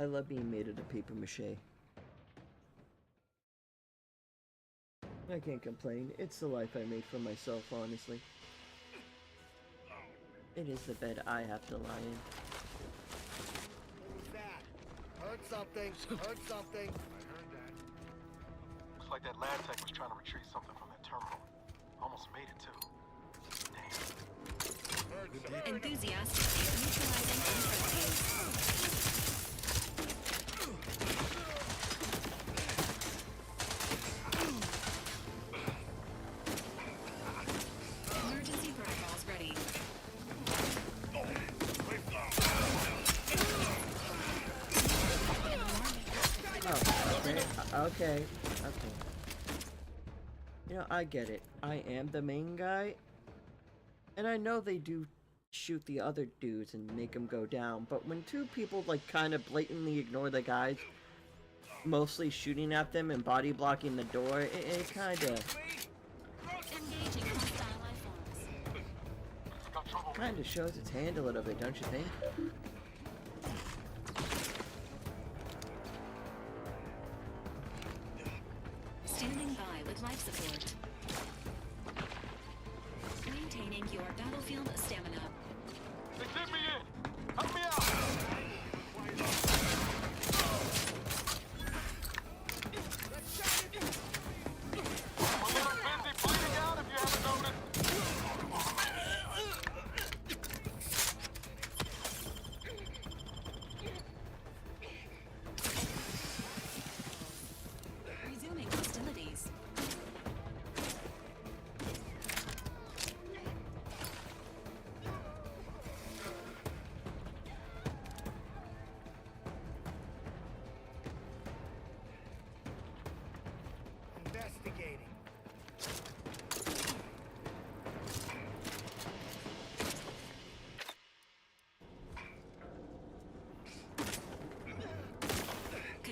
[SPEAKER 1] I love being made out of paper mache. I can't complain. It's the life I made for myself, honestly. It is the bed I have to lie in.
[SPEAKER 11] Who's that? Heard something. Heard something.
[SPEAKER 22] I heard that.
[SPEAKER 19] Looks like that lab tech was trying to retrieve something from that terminal. Almost made it too. Damn.
[SPEAKER 17] Enthusiastically neutralizing uncertainties. Emergency protocols ready.
[SPEAKER 1] Oh, okay. You know, I get it. I am the main guy. And I know they do shoot the other dudes and make them go down, but when two people, like, kind of blatantly ignore the guys mostly shooting at them and body blocking the door, it kind of...
[SPEAKER 17] Engaging hostile life forms.
[SPEAKER 1] kind of shows its hand a little bit, don't you think?
[SPEAKER 17] Standing by with life support. Maintaining your battlefield stamina.
[SPEAKER 19] They sent me in. Help me out.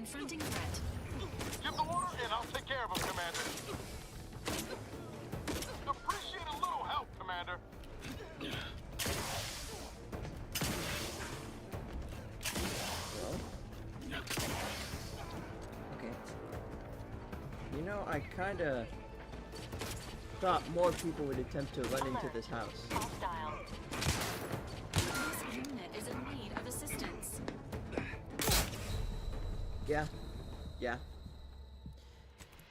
[SPEAKER 17] Confronting threat.
[SPEAKER 19] Give the order and I'll take care of him, Commander. Appreciate a little help, Commander.
[SPEAKER 1] Okay. You know, I kinda thought more people would attempt to run into this house.
[SPEAKER 17] Hostile. This unit is in need of assistance.
[SPEAKER 1] Yeah. Yeah.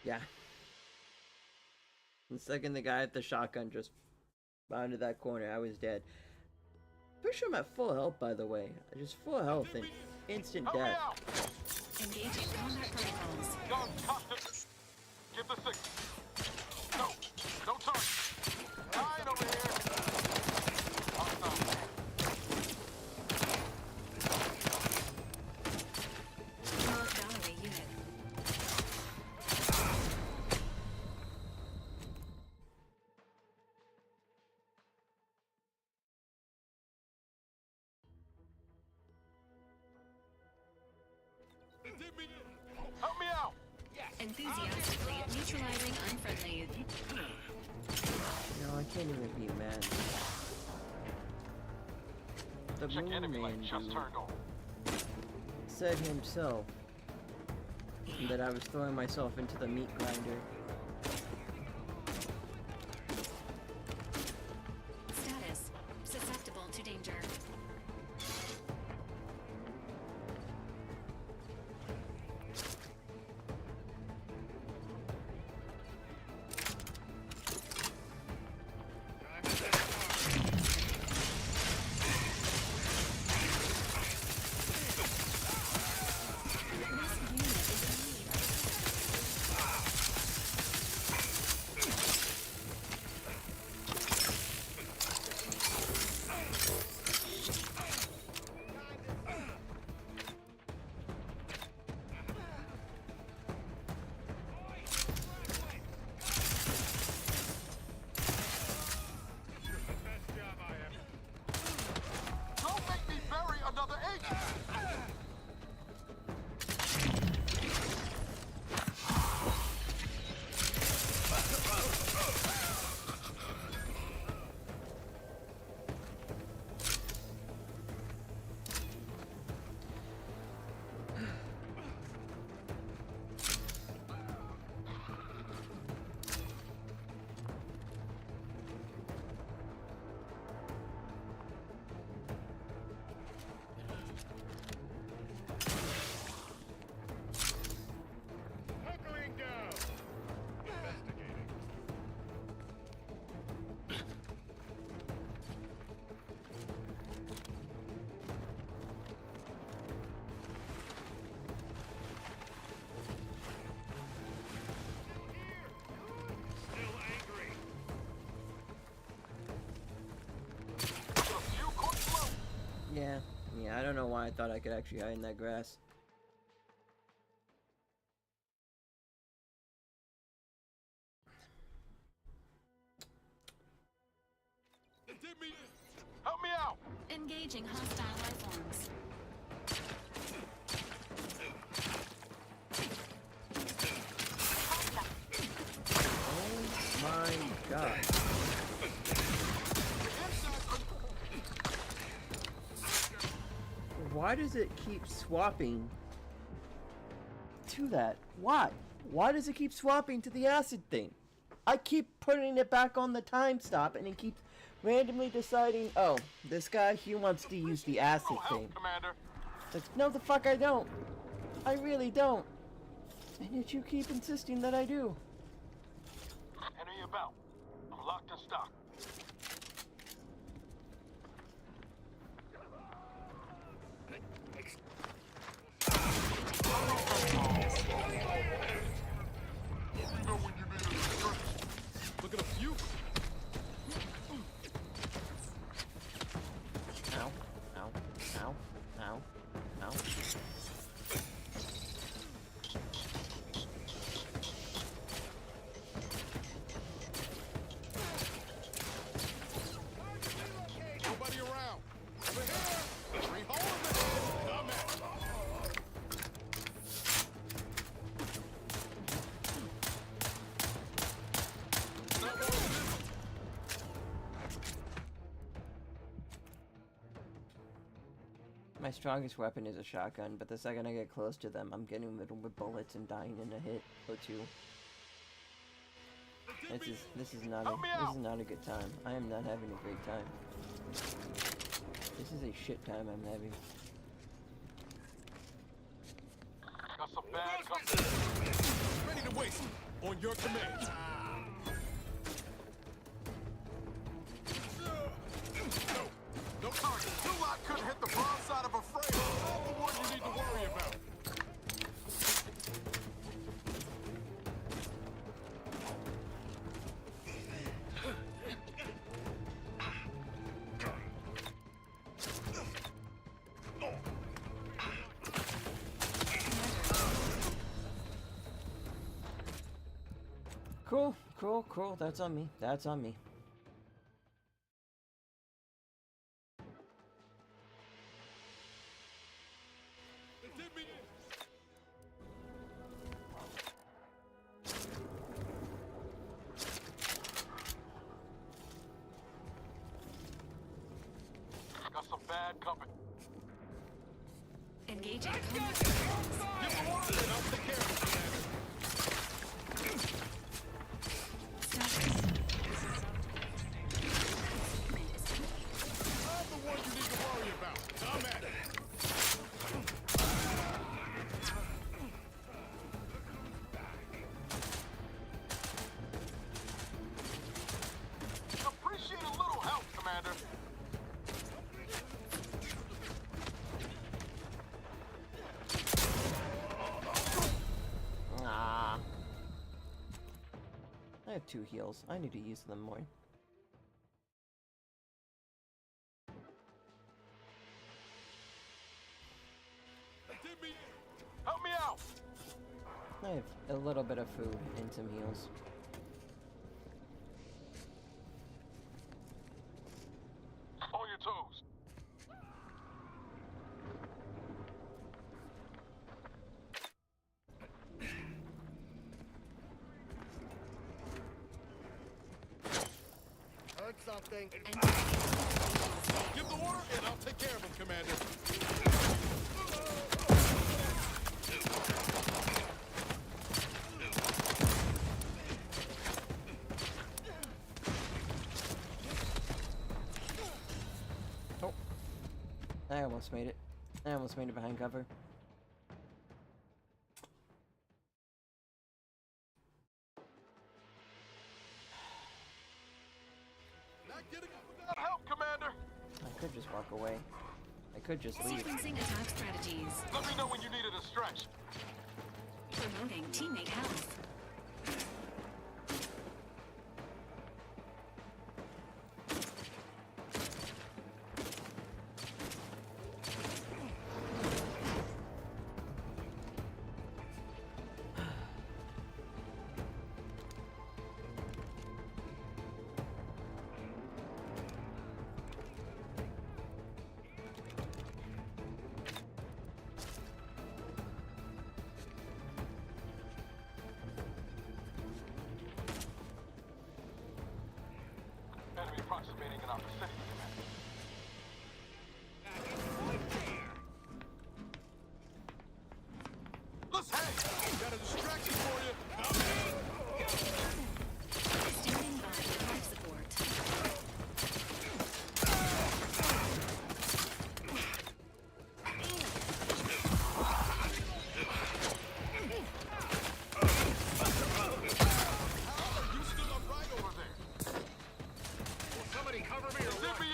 [SPEAKER 1] Yeah. The second the guy at the shotgun just rounded that corner, I was dead. Pretty sure I'm at full health, by the way. Just full health and instant death.
[SPEAKER 17] Engaging combat protocols.
[SPEAKER 19] Guns, constant. Give the six. No. No target. Nine over here. Hostile.
[SPEAKER 17] Gallery unit.
[SPEAKER 19] Help me out.
[SPEAKER 17] Enthusiastically neutralizing unfriendly.
[SPEAKER 1] No, I can't even be mad. The moon man dude said himself that I was throwing myself into the meat grinder.
[SPEAKER 17] Status. Susceptible to danger.
[SPEAKER 19] Don't make me bury another agent.
[SPEAKER 2] Hunkering down. Investigating. Still angry.
[SPEAKER 1] Yeah, I don't know why I thought I could actually hide in that grass.
[SPEAKER 19] Help me out.
[SPEAKER 17] Engaging hostile life forms.
[SPEAKER 1] Oh my god. Why does it keep swapping to that? Why? Why does it keep swapping to the acid thing? I keep putting it back on the time stop and it keeps randomly deciding, oh, this guy, he wants to use the acid thing. It's like, no the fuck I don't. I really don't. And yet you keep insisting that I do.
[SPEAKER 19] Enemy about. I'm locked in stock.
[SPEAKER 8] Look at a few.
[SPEAKER 1] Ow, ow, ow, ow, ow. My strongest weapon is a shotgun, but the second I get close to them, I'm getting riddled with bullets and dying in a hit or two. This is not a good time. I am not having a great time. This is a shit time I'm having.
[SPEAKER 19] Got some bad company.
[SPEAKER 8] Ready to waste. On your command.
[SPEAKER 19] No target. You lot couldn't hit the broad side of a frame. Not the one you need to worry about.
[SPEAKER 1] Cool. That's on me. That's on me.
[SPEAKER 19] Got some bad company.
[SPEAKER 17] Engaging.
[SPEAKER 19] Give the water and I'll take care of it, Commander. I'm the one you need to worry about. I'm at it. Appreciate a little help, Commander.
[SPEAKER 1] I have 2 heals. I need to use them more.
[SPEAKER 19] Help me out.
[SPEAKER 1] I have a little bit of food and some heals.
[SPEAKER 19] On your toes.
[SPEAKER 11] Heard something.
[SPEAKER 19] Give the water and I'll take care of him, Commander.
[SPEAKER 1] Oh. I almost made it. I almost made it behind cover.
[SPEAKER 19] Not getting without help, Commander.
[SPEAKER 1] I could just walk away. I could just leave.
[SPEAKER 17] Sequencing attack strategies.
[SPEAKER 19] Let me know when you needed a stretch.
[SPEAKER 17] Promoting teammate health.
[SPEAKER 19] Enemy approximating in our vicinity, Commander. Let's head! Got a distraction for you!
[SPEAKER 17] Standing by for life support.
[SPEAKER 19] You stood up right over there.
[SPEAKER 2] Somebody cover me or what?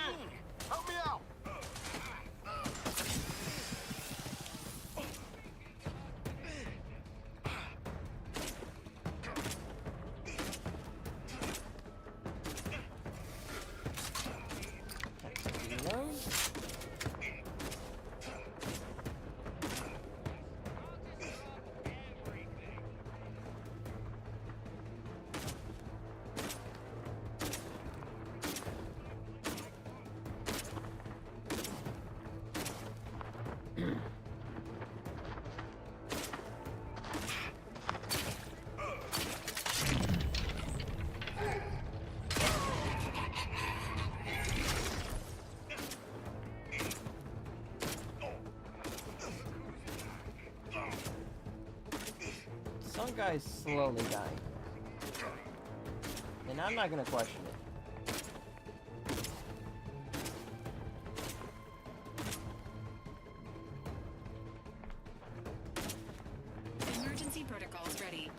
[SPEAKER 1] One guy's slowly dying. And I'm not gonna question it.
[SPEAKER 17] Emergency protocols ready.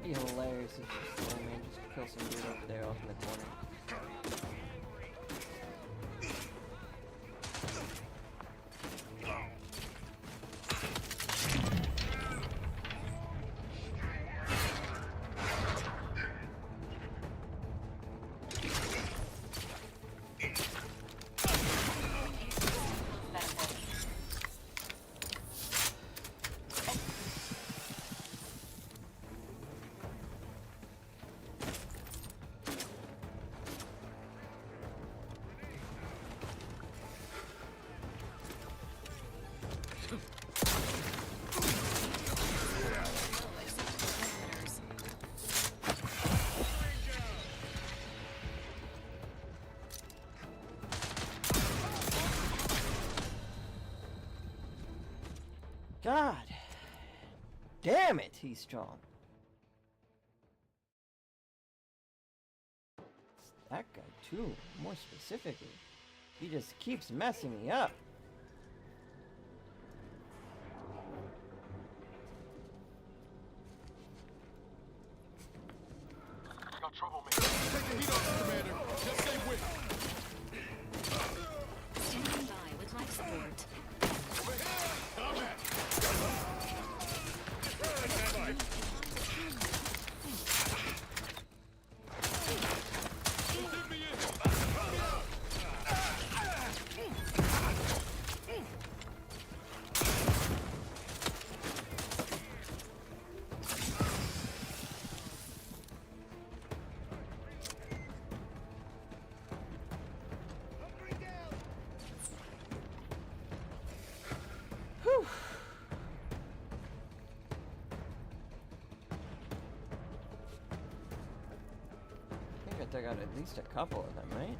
[SPEAKER 1] It'd be hilarious if just slow man just kill some dude over there off in the corner. God damn it, he's strong. That guy too, more specifically. He just keeps messing me up.
[SPEAKER 19] Got trouble, man. Take the heat off, Commander. Just stay with me.
[SPEAKER 17] Standing by with life support.
[SPEAKER 19] Over here. Come at.
[SPEAKER 1] I got at least a couple of them, right?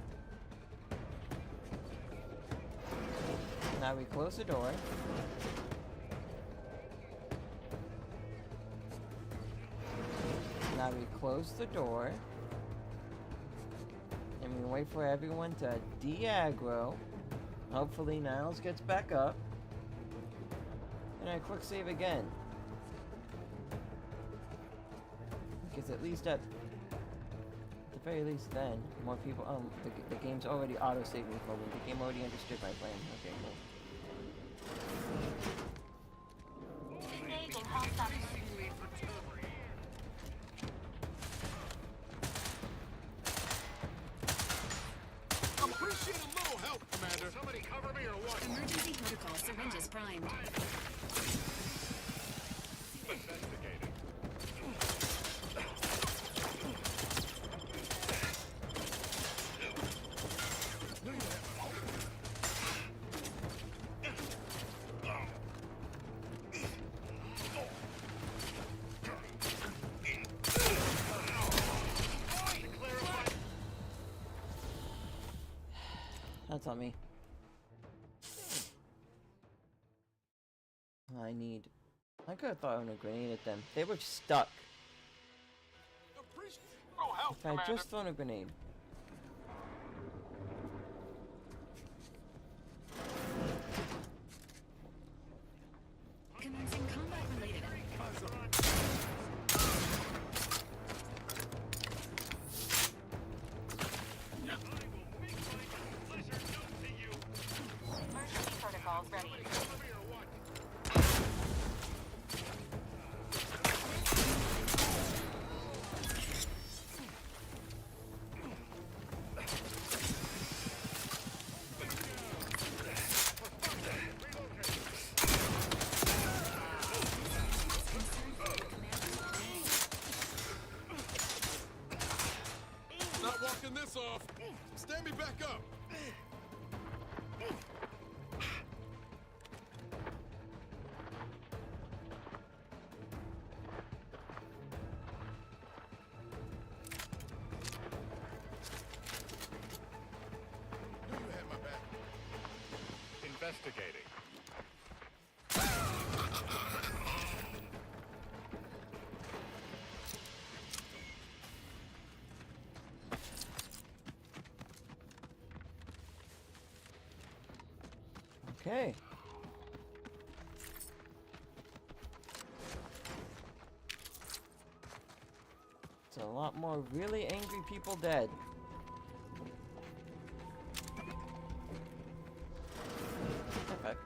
[SPEAKER 1] Now we close the door. Now we close the door. And we wait for everyone to de-aggro. Hopefully Niles gets back up. And I quick save again. Because at least at the very least then, more people, the game's already auto-saving for me. The game already understood my plan. Okay, cool.
[SPEAKER 4] Engaging hostile.
[SPEAKER 19] Appreciate a little help, Commander. Somebody cover me or what?
[SPEAKER 17] Emergency protocol syringes primed.
[SPEAKER 19] Investigating.
[SPEAKER 1] That's on me. I could have thrown a grenade at them. They were stuck. If I had just thrown a grenade.
[SPEAKER 17] Commencing combat-related.
[SPEAKER 4] Emergency protocols ready.
[SPEAKER 19] investigating.
[SPEAKER 1] Okay. It's a lot more really angry people dead. Okay.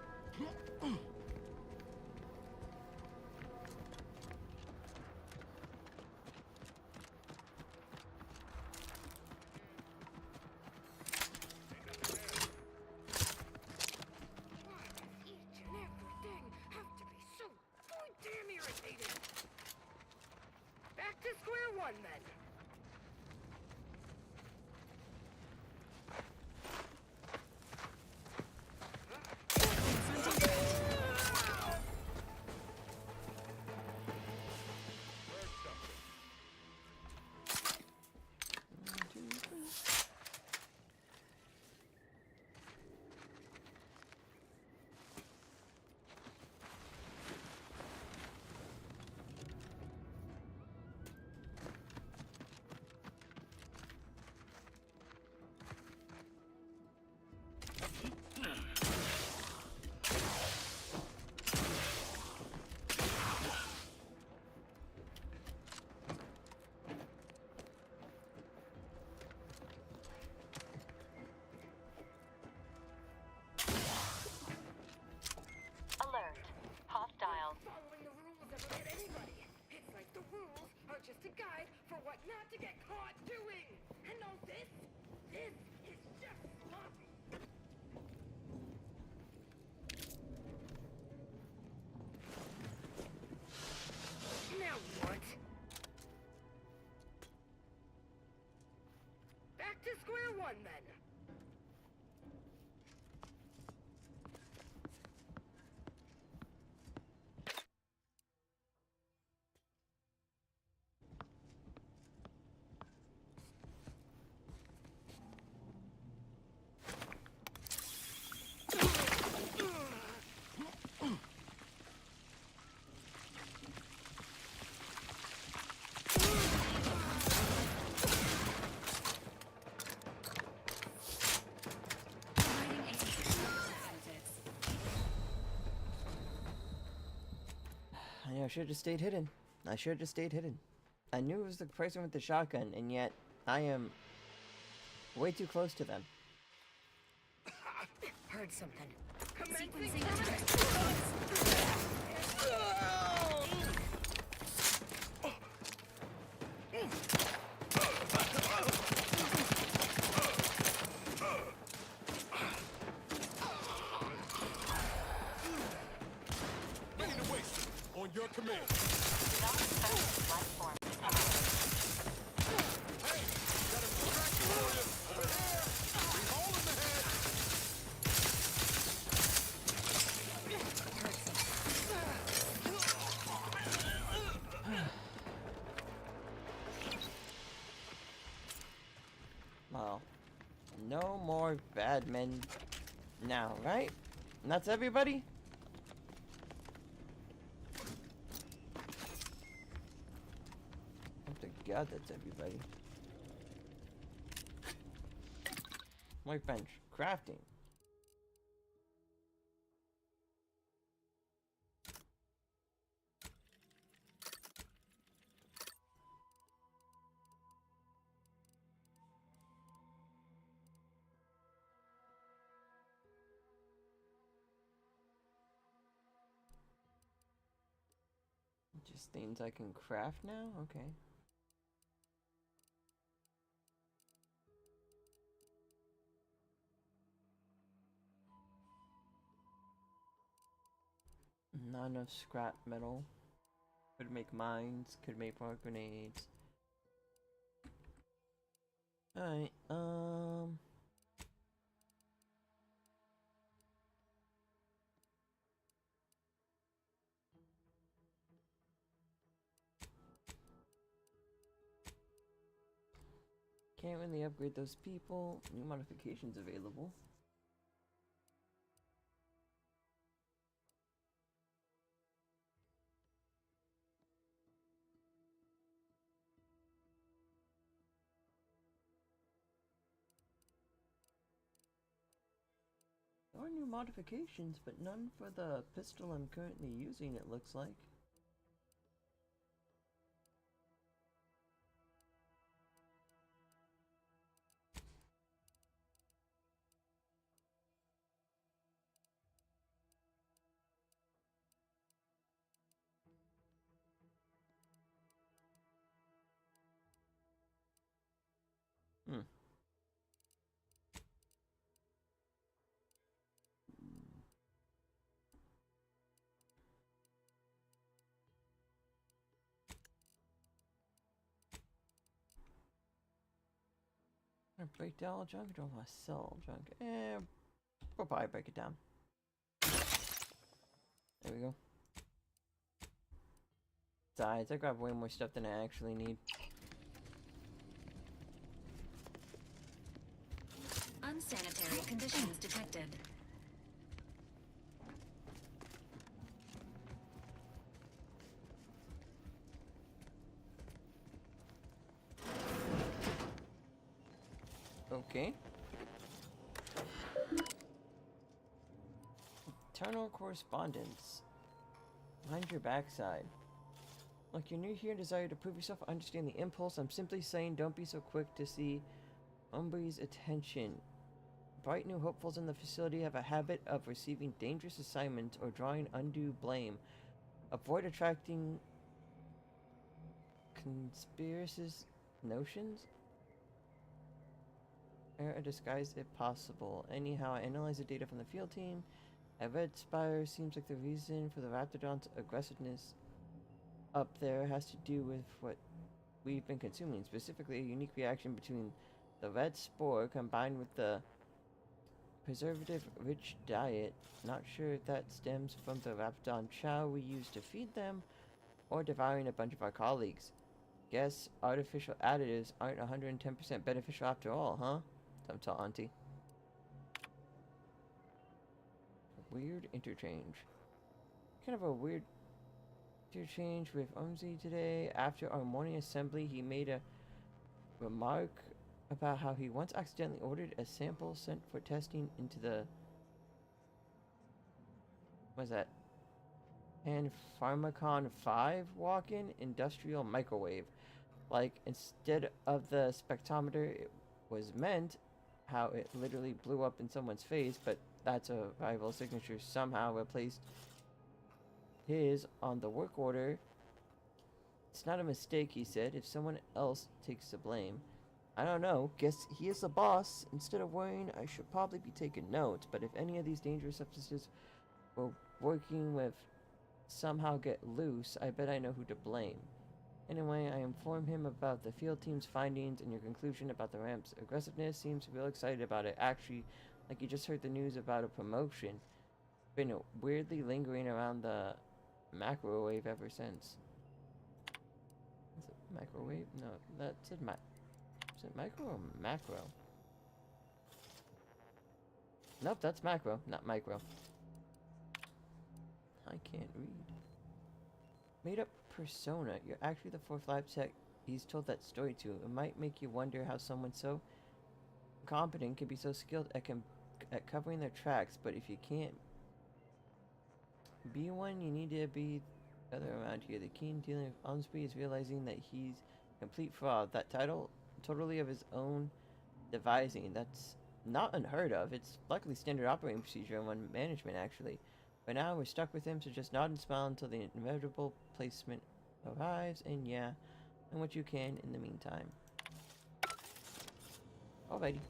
[SPEAKER 16] Each and everything have to be so goddamn irritating. Back to square one then.
[SPEAKER 4] Alert. Hostiles.
[SPEAKER 16] Following the rules ever get anybody? It's like the rules are just a guide for what not to get caught doing. And all this is just sloppy. Now what? Back to square one then.
[SPEAKER 1] I should have just stayed hidden. I should have just stayed hidden. I knew it was the person with the shotgun, and yet I am way too close to them.
[SPEAKER 16] Heard something.
[SPEAKER 19] Ready to waste it. On your command. Hey, got a distraction for you. Over there. Big hole in the head.
[SPEAKER 1] Well, no more bad men now, right? And that's everybody? Oh, to God, that's everybody. Workbench. Crafting. Just things I can craft now? Okay. Not enough scrap metal. Could make mines, could make more grenades. Alright, can't really upgrade those people. New modifications available. are new modifications, but none for the pistol I'm currently using, it looks like. Hmm. I'm gonna break down all junk, I don't want to sell all junk. We'll probably break it down. There we go. Besides, I grabbed way more stuff than I actually need.
[SPEAKER 17] Unsanitary conditions detected.
[SPEAKER 1] Okay. Eternal correspondence. Behind your backside. Look, you're new here and desire to prove yourself. I understand the impulse. I'm simply saying don't be so quick to see Umbree's attention. Bright new hopefuls in the facility have a habit of receiving dangerous assignments or drawing undue blame. Avoid attracting conspiracious notions. Wear a disguise if possible. Anyhow, I analyzed the data from the field team. A red spire seems like the reason for the Raptidon's aggressiveness up there has to do with what we've been consuming, specifically a unique reaction between the red spore combined with the preservative-rich diet. Not sure if that stems from the Raptidon chow we use to feed them, or devouring a bunch of our colleagues. Guess artificial additives aren't 110% beneficial after all, huh? Don't tell Auntie. Weird interchange. Kind of a weird interchange with Umzi today. After our morning assembly, he made a remark about how he once accidentally ordered a sample sent for testing into the... What's that? And Pharmacon 5 walk-in industrial microwave. Like, instead of the spectrometer it was meant, how it literally blew up in someone's face, but that's a rival signature somehow replaced his on the work order. It's not a mistake, he said, if someone else takes the blame. I don't know, guess he is the boss. Instead of worrying, I should probably be taking notes, but if any of these dangerous substances we're working with somehow get loose, I bet I know who to blame. Anyway, I informed him about the field team's findings, and your conclusion about the ramp's aggressiveness. Seems real excited about it. Actually, like you just heard the news about a promotion. Been weirdly lingering around the microwave ever since. Is it microwave? No, that's it. Is it micro or macro? Nope, that's macro, not micro. I can't read. Made up persona. You're actually the fourth lab tech he's told that story to. It might make you wonder how someone so competent can be so skilled at covering their tracks, but if you can't be one, you need to be the other around here. The key in dealing with Unsby is realizing that he's complete fraud. That title, totally of his own devising. That's not unheard of. It's luckily standard operating procedure in one management, actually. But now we're stuck with him, so just nod and smile until the inevitable placement arrives, and yeah, and what you can in the meantime. Alrighty.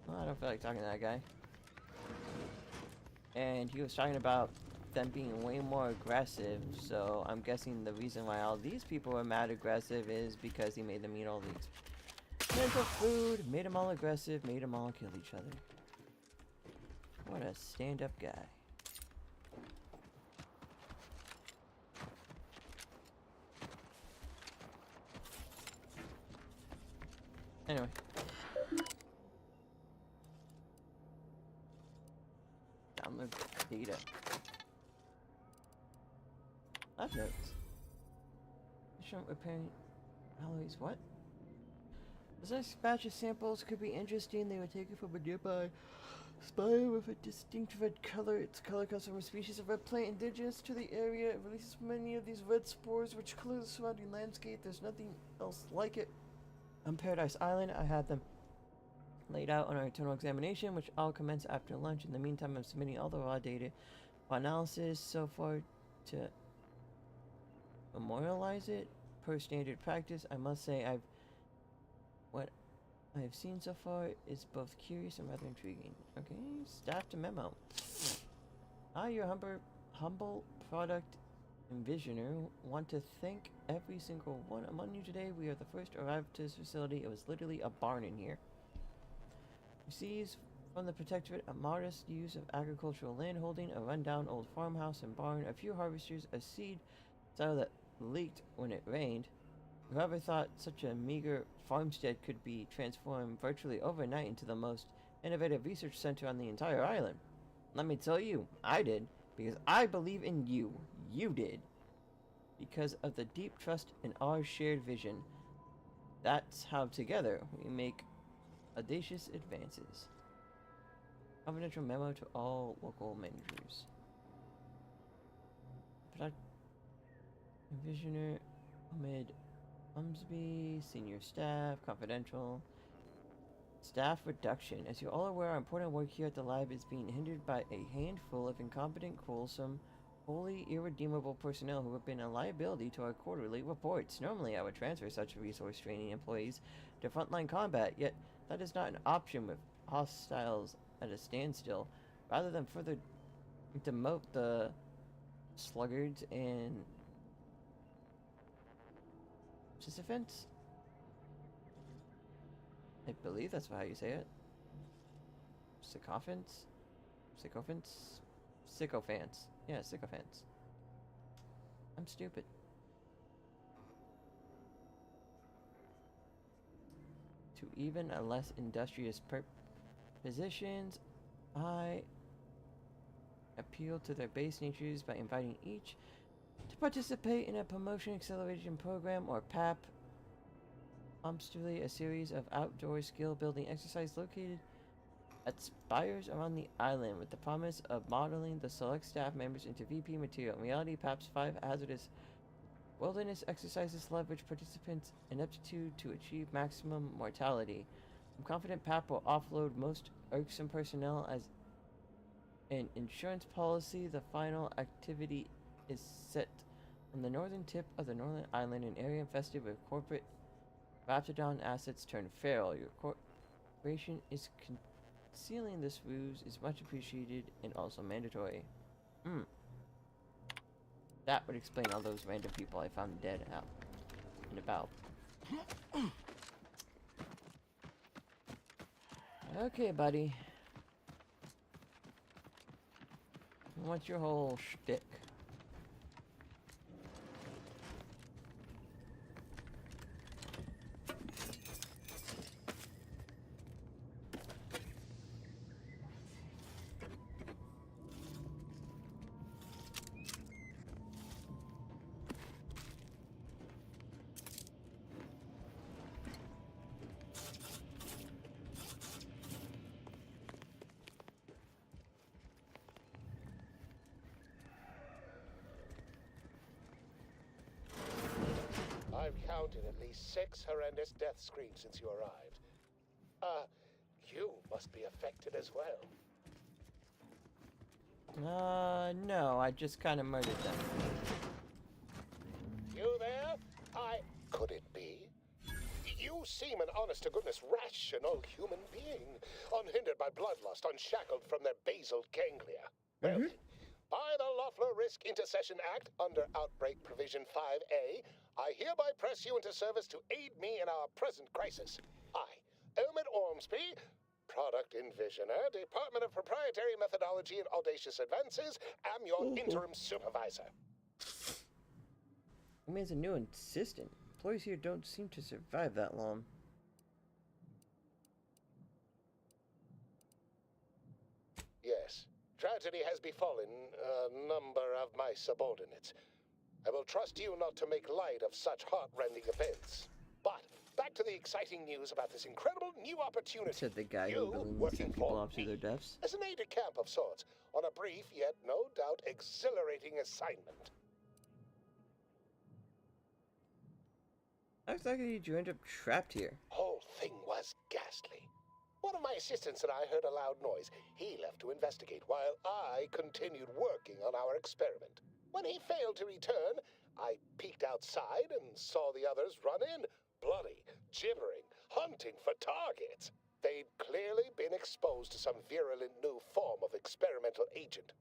[SPEAKER 1] Well, I don't feel like talking to that guy. And he was talking about them being way more aggressive, so I'm guessing the reason why all these people are mad aggressive is because he made them eat all these mental food, made them all aggressive, made them all kill each other. What a stand-up guy. Anyway. Download data. Lab notes. Instrument repairing alloys. What? This next batch of samples could be interesting. They were taken from a nearby Spire with a distinct red color. Its color comes from a species of red plant indigenous to the area. It releases many of these red spores which color the surrounding landscape. There's nothing else like it. On Paradise Island, I had them laid out on our internal examination, which I'll commence after lunch. In the meantime, I'm submitting all the raw data for analysis so far to memorialize it per standard practice. I must say what I have seen so far is both curious and rather intriguing. Okay, staff to memo. Your humble product envisioner want to thank every single one among you today. We are the first arrived to this facility. It was literally a barn in here. Receives from the Protectorate a modest use of agricultural land holding, a rundown old farmhouse and barn, a few harvesters, a seed silo that leaked when it rained. Whoever thought such a meager farmstead could be transformed virtually overnight into the most innovative research center on the entire island? Let me tell you, I did, because I believe in you. You did. Because of the deep trust in our shared vision. That's how together we make audacious advances. Confidential memo to all local managers. Envisioner Ahmed Umsby, senior staff, confidential. Staff reduction. As you're all aware, our important work here at the lab is being hindered by a handful of incompetent, quarrelsome, wholly irredeemable personnel who have been a liability to our quarterly reports. Normally, I would transfer such resource-training employees to frontline combat, yet that is not an option with hostiles at a standstill. Rather than further demote the sluggards and participants, I believe that's how you say it. Sycophants? Sycophants. Yeah, sycophants. I'm stupid. To even a less industrious positions, I appeal to their base natures by inviting each to participate in a promotion acceleration program, or PAP. A series of outdoor skill building exercises located at spires around the island with the promise of modeling the select staff members into VP material. In reality, PAP's 5 hazardous wilderness exercises leverage participants' ineptitude to achieve maximum mortality. I'm confident PAP will offload most irksome personnel as an insurance policy. The final activity is set on the northern tip of the northern island, an area infested with corporate Raptidon assets turned feral. Your corporation is concealing this ruse is much appreciated and also mandatory. That would explain all those random people I found dead out and about. Okay, buddy. What's your whole shtick?
[SPEAKER 3] I've counted at least 6 horrendous death screams since you arrived. You must be affected as well.
[SPEAKER 1] No, I just kind of murdered them.
[SPEAKER 3] You there? Could it be? You seem an honest-to-goodness rational human being, unhindered by bloodlust, unshackled from their basal ganglia. Well, then, by the Loeffler Risk Intercession Act, under Outbreak Provision 5A, I hereby press you into service to aid me in our present crisis. I, Elmet Ormsby, Product Envisioner, Department of Proprietary Methodology and Audacious Advances, am your interim supervisor.
[SPEAKER 1] I mean, as a new assistant, employees here don't seem to survive that long.
[SPEAKER 3] Yes, tragedy has befallen a number of my subordinates. I will trust you not to make light of such heart-rending events. But back to the exciting news about this incredible new opportunity.
[SPEAKER 1] Said the guy who
[SPEAKER 3] You,
[SPEAKER 1] balloons
[SPEAKER 3] working
[SPEAKER 1] send people
[SPEAKER 3] for
[SPEAKER 1] off to their deaths.
[SPEAKER 3] as an aide-de-camp of sorts, on a brief yet no doubt exhilarating assignment.
[SPEAKER 1] How exactly did you end up trapped here?
[SPEAKER 3] Whole thing was ghastly. One of my assistants and I heard a loud noise. He left to investigate while I continued working on our experiment. When he failed to return, I peeked outside and saw the others run in, bloody, gibbering, hunting for targets. They'd clearly been exposed to some virulent new form of experimental agent.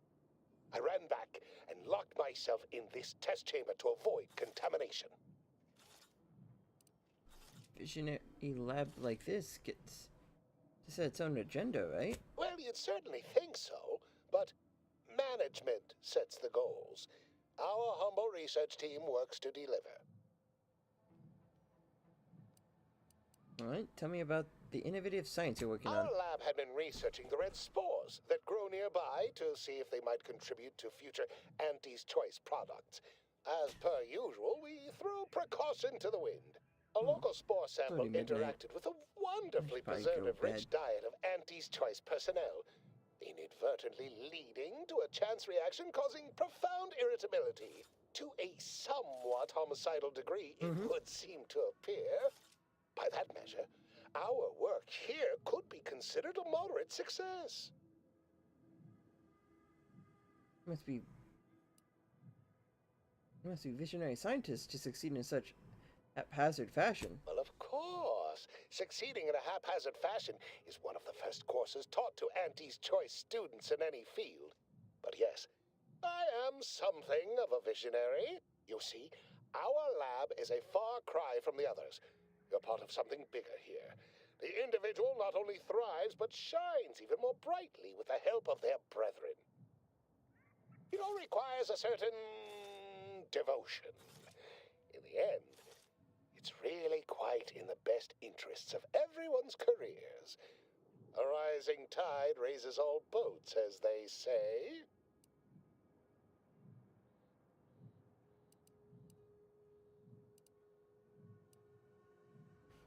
[SPEAKER 3] I ran back and locked myself in this test chamber to avoid contamination.
[SPEAKER 1] Visionary lab like this gets to set its own agenda, right?
[SPEAKER 3] Well, you'd certainly think so, but management sets the goals. Our humble research team works to deliver.
[SPEAKER 1] Alright, tell me about the innovative science you're working
[SPEAKER 3] Our
[SPEAKER 1] on.
[SPEAKER 3] lab had been researching the red spores that grow nearby to see if they might contribute to future Auntie's Choice products. As per usual, we threw precaution to the wind. A local spore sample interacted with a wonderfully preservative-rich diet of Auntie's Choice personnel, inadvertently leading to a chance reaction causing profound irritability. To a somewhat homicidal degree, it would seem to appear. By that measure, our work here could be considered a moderate success.
[SPEAKER 1] Must be visionary scientists to succeed in such haphazard fashion.
[SPEAKER 3] Well, of course. Succeeding in a haphazard fashion is one of the first courses taught to Auntie's Choice students in any field. But yes, I am something of a visionary. You see, our lab is a far cry from the others. You're part of something bigger here. The individual not only thrives, but shines even more brightly with the help of their brethren. It all requires a certain devotion. In the end, it's really quite in the best interests of everyone's careers. A rising tide raises all boats, as they say.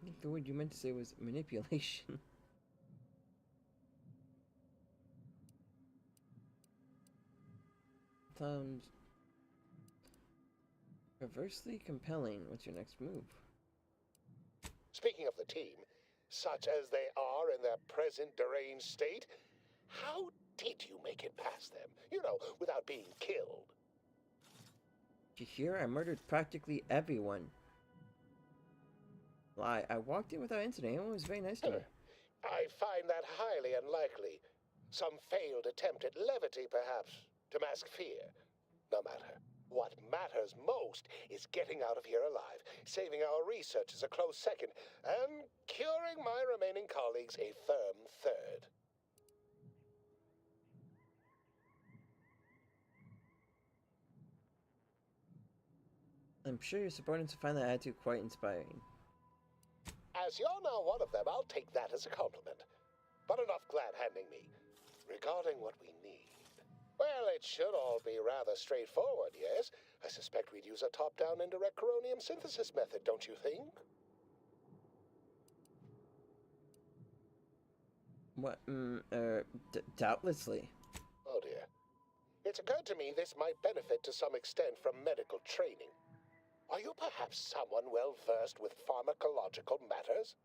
[SPEAKER 1] I think the word you meant to say was manipulation. Sounds perversely compelling. What's your next move?
[SPEAKER 3] Speaking of the team, such as they are in their present deranged state, how did you make it past them? You know, without being killed.
[SPEAKER 1] Did you hear? I murdered practically everyone. Lie. I walked in without incident. Everyone was very nice to me.
[SPEAKER 3] I find that highly unlikely. Some failed attempt at levity, perhaps, to mask fear. No matter. What matters most is getting out of here alive, saving our researchers a close second, and curing my remaining colleagues a firm third.
[SPEAKER 1] I'm sure your subordinates will find that attitude quite inspiring.
[SPEAKER 3] As you're now one of them, I'll take that as a compliment. But enough glad-handing me. Regarding what we need, well, it should all be rather straightforward, yes? I suspect we'd use a top-down indirect coronium synthesis method, don't you think?
[SPEAKER 1] What? Doubtlessly.
[SPEAKER 3] Oh dear. It's occurred to me this might benefit to some extent from medical training. Are you perhaps someone well-versed with pharmacological matters?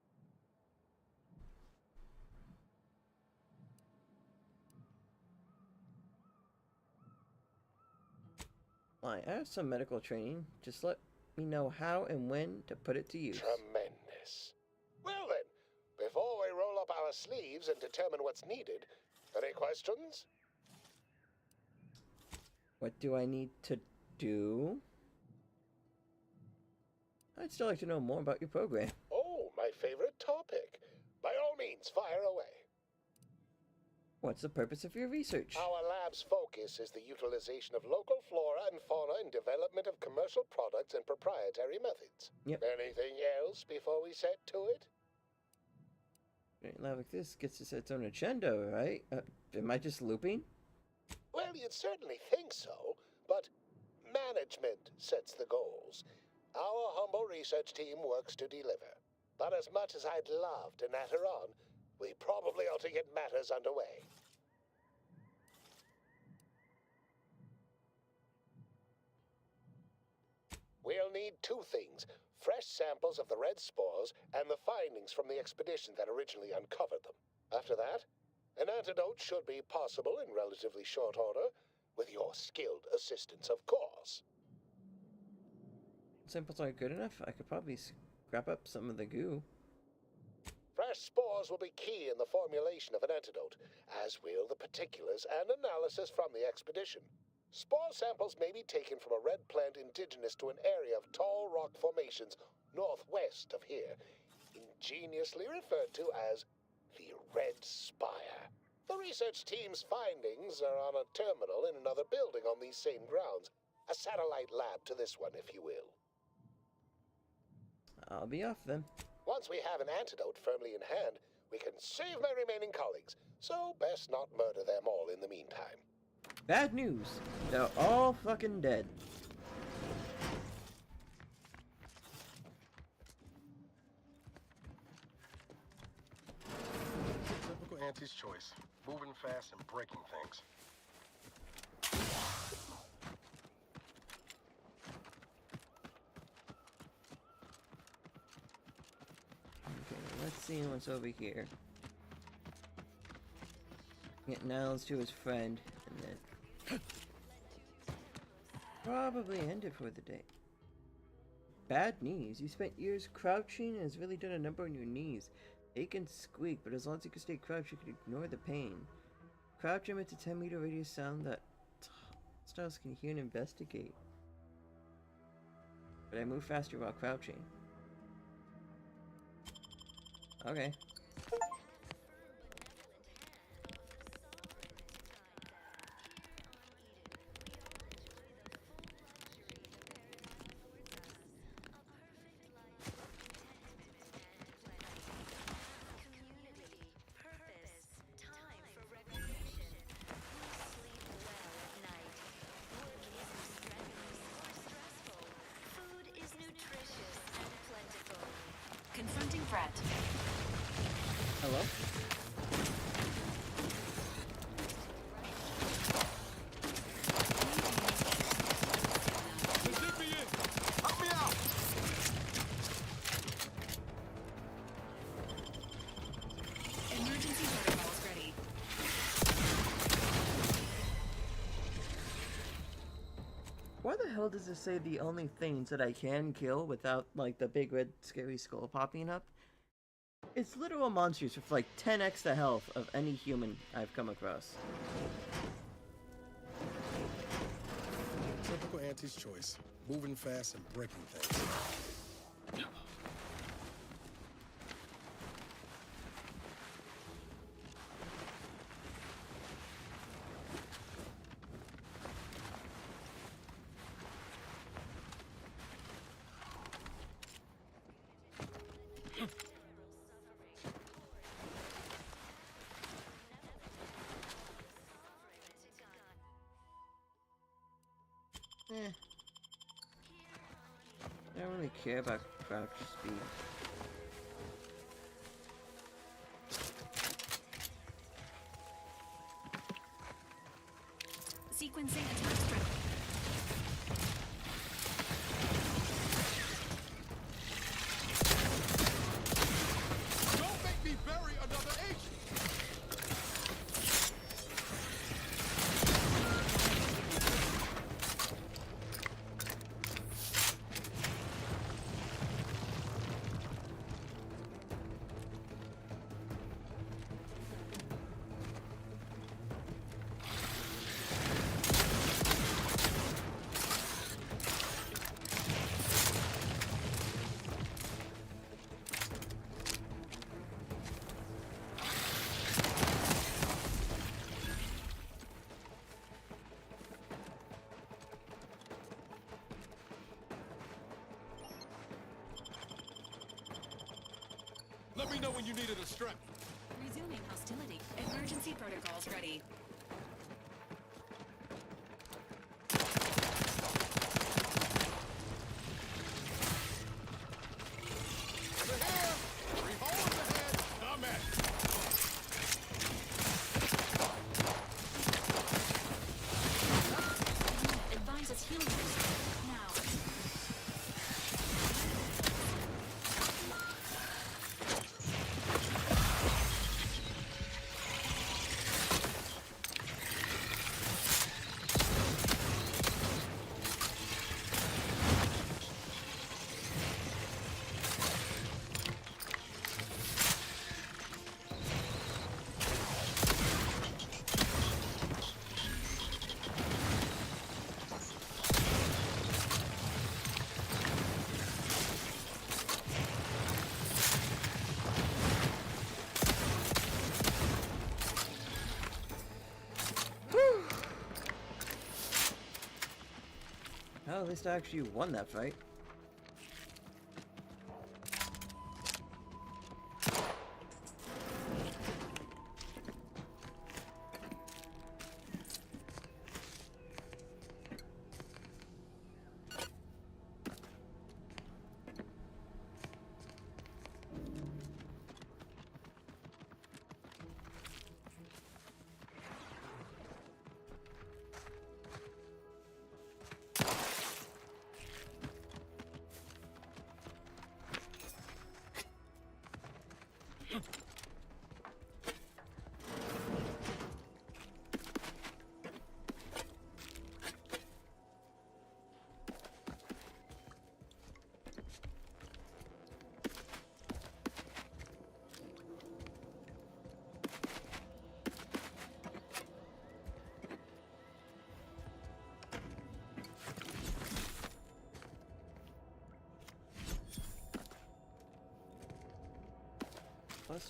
[SPEAKER 1] I have some medical training. Just let me know how and when to put it to use.
[SPEAKER 3] Tremendous. Well then, before we roll up our sleeves and determine what's needed, any questions?
[SPEAKER 1] What do I need to do? I'd still like to know more about your program.
[SPEAKER 3] Oh, my favorite topic. By all means, fire away.
[SPEAKER 1] What's the purpose of your research?
[SPEAKER 3] Our lab's focus is the utilization of local flora and fauna in development of commercial products and proprietary methods.
[SPEAKER 1] Yep.
[SPEAKER 3] Anything else before we set to it?
[SPEAKER 1] A lab like this gets to set its own agenda, right? Am I just looping?
[SPEAKER 3] Well, you'd certainly think so, but management sets the goals. Our humble research team works to deliver. But as much as I'd love to natter on, we probably ought to get matters underway. We'll need two things: fresh samples of the red spores and the findings from the expedition that originally uncovered them. After that, an antidote should be possible in relatively short order, with your skilled assistance, of course.
[SPEAKER 1] Samples aren't good enough? I could probably scrap up some of the goo.
[SPEAKER 3] Fresh spores will be key in the formulation of an antidote, as will the particulars and analysis from the expedition. Spore samples may be taken from a red plant indigenous to an area of tall rock formations northwest of here, ingeniously referred to as the Red Spire. The research team's findings are on a terminal in another building on these same grounds. A satellite lab to this one, if you will.
[SPEAKER 1] I'll be off then.
[SPEAKER 3] Once we have an antidote firmly in hand, we can save my remaining colleagues, so best not murder them all in the meantime.
[SPEAKER 1] Bad news. They're all fucking dead.
[SPEAKER 5] Typical Auntie's choice. Moving fast and breaking things.
[SPEAKER 1] Okay, let's see what's over here. Get Niles to his friend, and then probably end it for the day. Bad knees. You spent years crouching and has really done a number on your knees. They can squeak, but as long as you can stay crouched, you can ignore the pain. Crouch emits a 10-meter radius sound that hostiles can hear and investigate. But I move faster while crouching. Okay.
[SPEAKER 17] Confronting threat.
[SPEAKER 1] Hello?
[SPEAKER 19] Help me out!
[SPEAKER 17] Emergency protocols ready.
[SPEAKER 1] Why the hell does it say the only things that I can kill without, like, the big red scary skull popping up? It's literal monsters with, like, 10x the health of any human I've come across.
[SPEAKER 5] Typical Auntie's choice. Moving fast and breaking things.
[SPEAKER 1] I don't really care about crouch speed.
[SPEAKER 17] Sequencing attack script.
[SPEAKER 19] Don't make me bury another agent! Let me know when you needed a strength.
[SPEAKER 17] Resuming hostility. Emergency protocols ready.
[SPEAKER 19] They're here!
[SPEAKER 1] Well, at least I actually won that fight.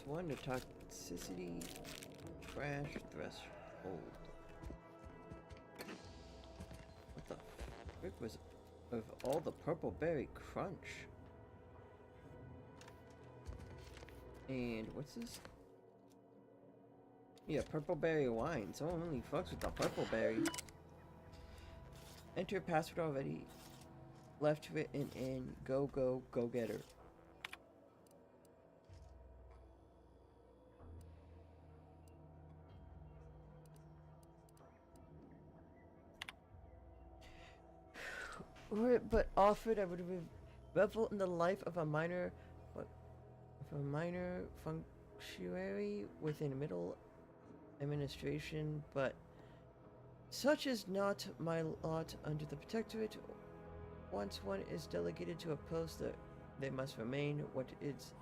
[SPEAKER 1] +1 to toxicity crash threshold. What the frick was of all the purple berry crunch? And what's this? Yeah, purple berry wine. Someone only fucks with the purple berry. Enter password already. Left written in. Go, go, go getter. Were it but offered, I would revel in the life of a minor, functionary within middle administration, but such is not my lot under the protectorate. Once one is delegated to a post, that they must remain. What is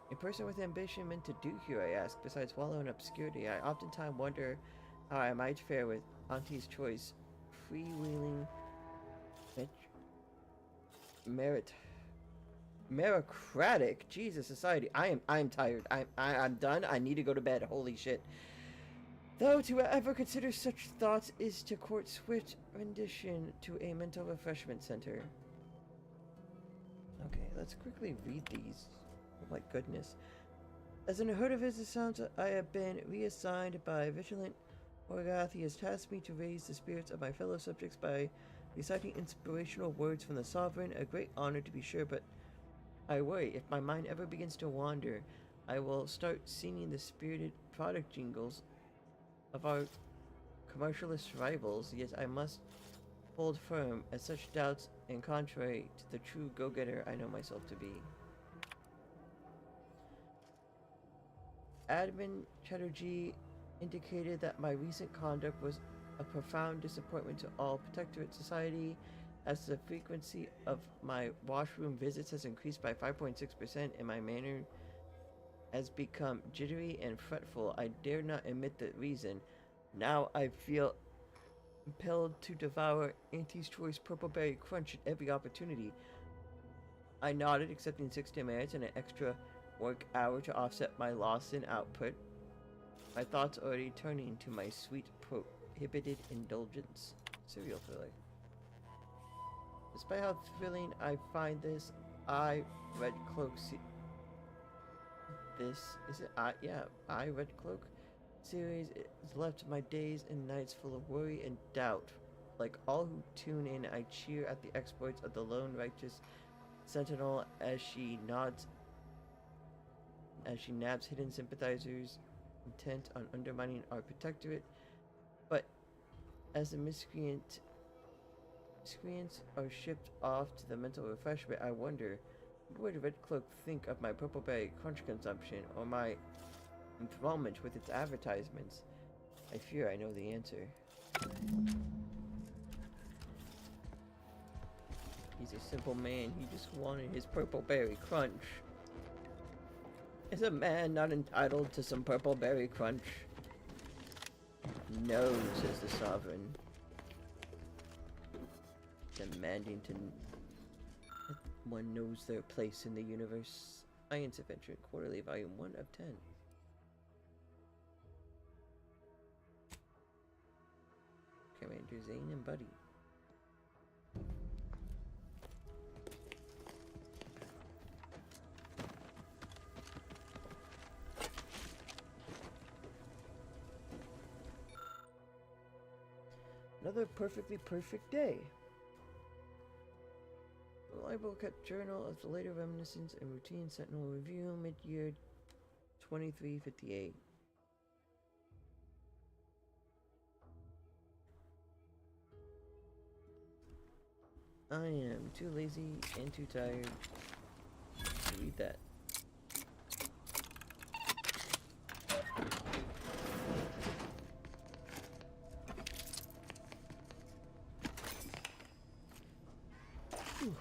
[SPEAKER 1] a person with ambition meant to do here, I ask, besides wallow in obscurity? I oftentimes wonder how I might fare with Auntie's choice, freewheeling meritocratic Jesus society. I am tired. I'm done. I need to go to bed. Holy shit. Though to ever consider such thoughts is to court swift rendition to a mental refreshment center. Okay, let's quickly read these. Oh my goodness. As an herd of his sounds, I have been reassigned by Vigilant Orgath. He has tasked me to raise the spirits of my fellow subjects by reciting inspirational words from the Sovereign. A great honor, to be sure, but I worry if my mind ever begins to wander, I will start singing the spirited product jingles of our commercialist rivals. Yet I must hold firm, as such doubts and contrary to the true go-getter I know myself to be. Admin Chatterjee indicated that my recent conduct was a profound disappointment to all Protectorate society, as the frequency of my washroom visits has increased by 5.6% and my manner has become jittery and fretful. I dare not admit the reason. Now I feel impelled to devour Auntie's Choice Purple Berry Crunch at every opportunity. I nodded, accepting 6 demerits and an extra work hour to offset my loss in output. My thoughts already turning to my sweet prohibited indulgence. Serial filler. Despite how thrilling I find this, Red Cloak Red Cloak series has left my days and nights full of worry and doubt. Like all who tune in, I cheer at the exploits of the lone righteous sentinel as she nabs hidden sympathizers intent on undermining our protectorate. But as the miscreants are shipped off to the mental refreshment, I wonder, what would Red Cloak think of my Purple Berry Crunch consumption, or my enthrallment with its advertisements? I fear I know the answer. He's a simple man. He just wanted his Purple Berry Crunch. Is a man not entitled to some Purple Berry Crunch? No, says the Sovereign. Demanding to one knows their place in the universe. Science Adventure, Quarterly, Volume 1 of 10. Commander Zane and Buddy. Another perfectly perfect day. Reliable kept journal of the later reminiscence and routine sentinel review mid-year 2358. I am too lazy and too tired to read that. Whew.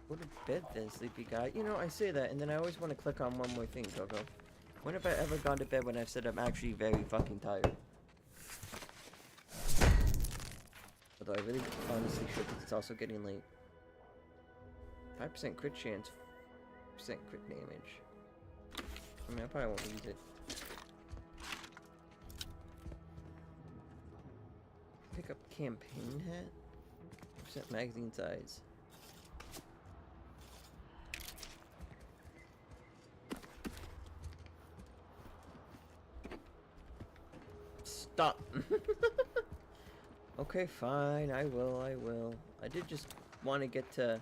[SPEAKER 1] Go to bed then, sleepy guy. You know, I say that, and then I always want to click on one more thing, Coco. When have I ever gone to bed when I've said I'm actually very fucking tired? Although I really honestly should, because it's also getting late. 5% crit chance, 5% crit damage. I mean, I probably won't use it. Pick up campaign hat. Percent magazine size. Stop. Okay, fine. I will. I did just want to get to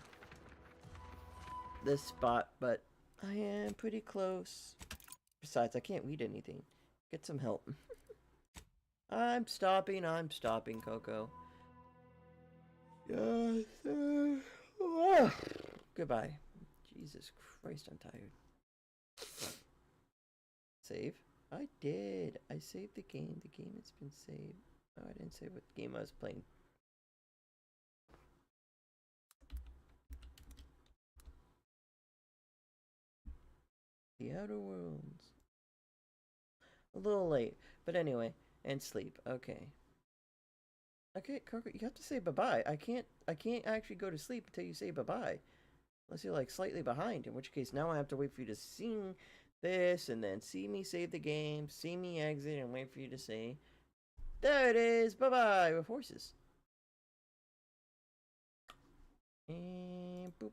[SPEAKER 1] this spot, but I am pretty close. Besides, I can't read anything. Get some help. I'm stopping, Coco. Yes, goodbye. Jesus Christ, I'm tired. Save? I did. I saved the game. The game has been saved. Oh, I didn't save what game I was playing. The Outer Worlds. A little late, but anyway, and sleep. Okay. Okay, Coco, you have to say bye-bye. I can't actually go to sleep until you say bye-bye. Unless you're like slightly behind, in which case now I have to wait for you to sing this and then see me save the game, see me exit, and wait for you to say, there it is, bye-bye, with horses. And boop.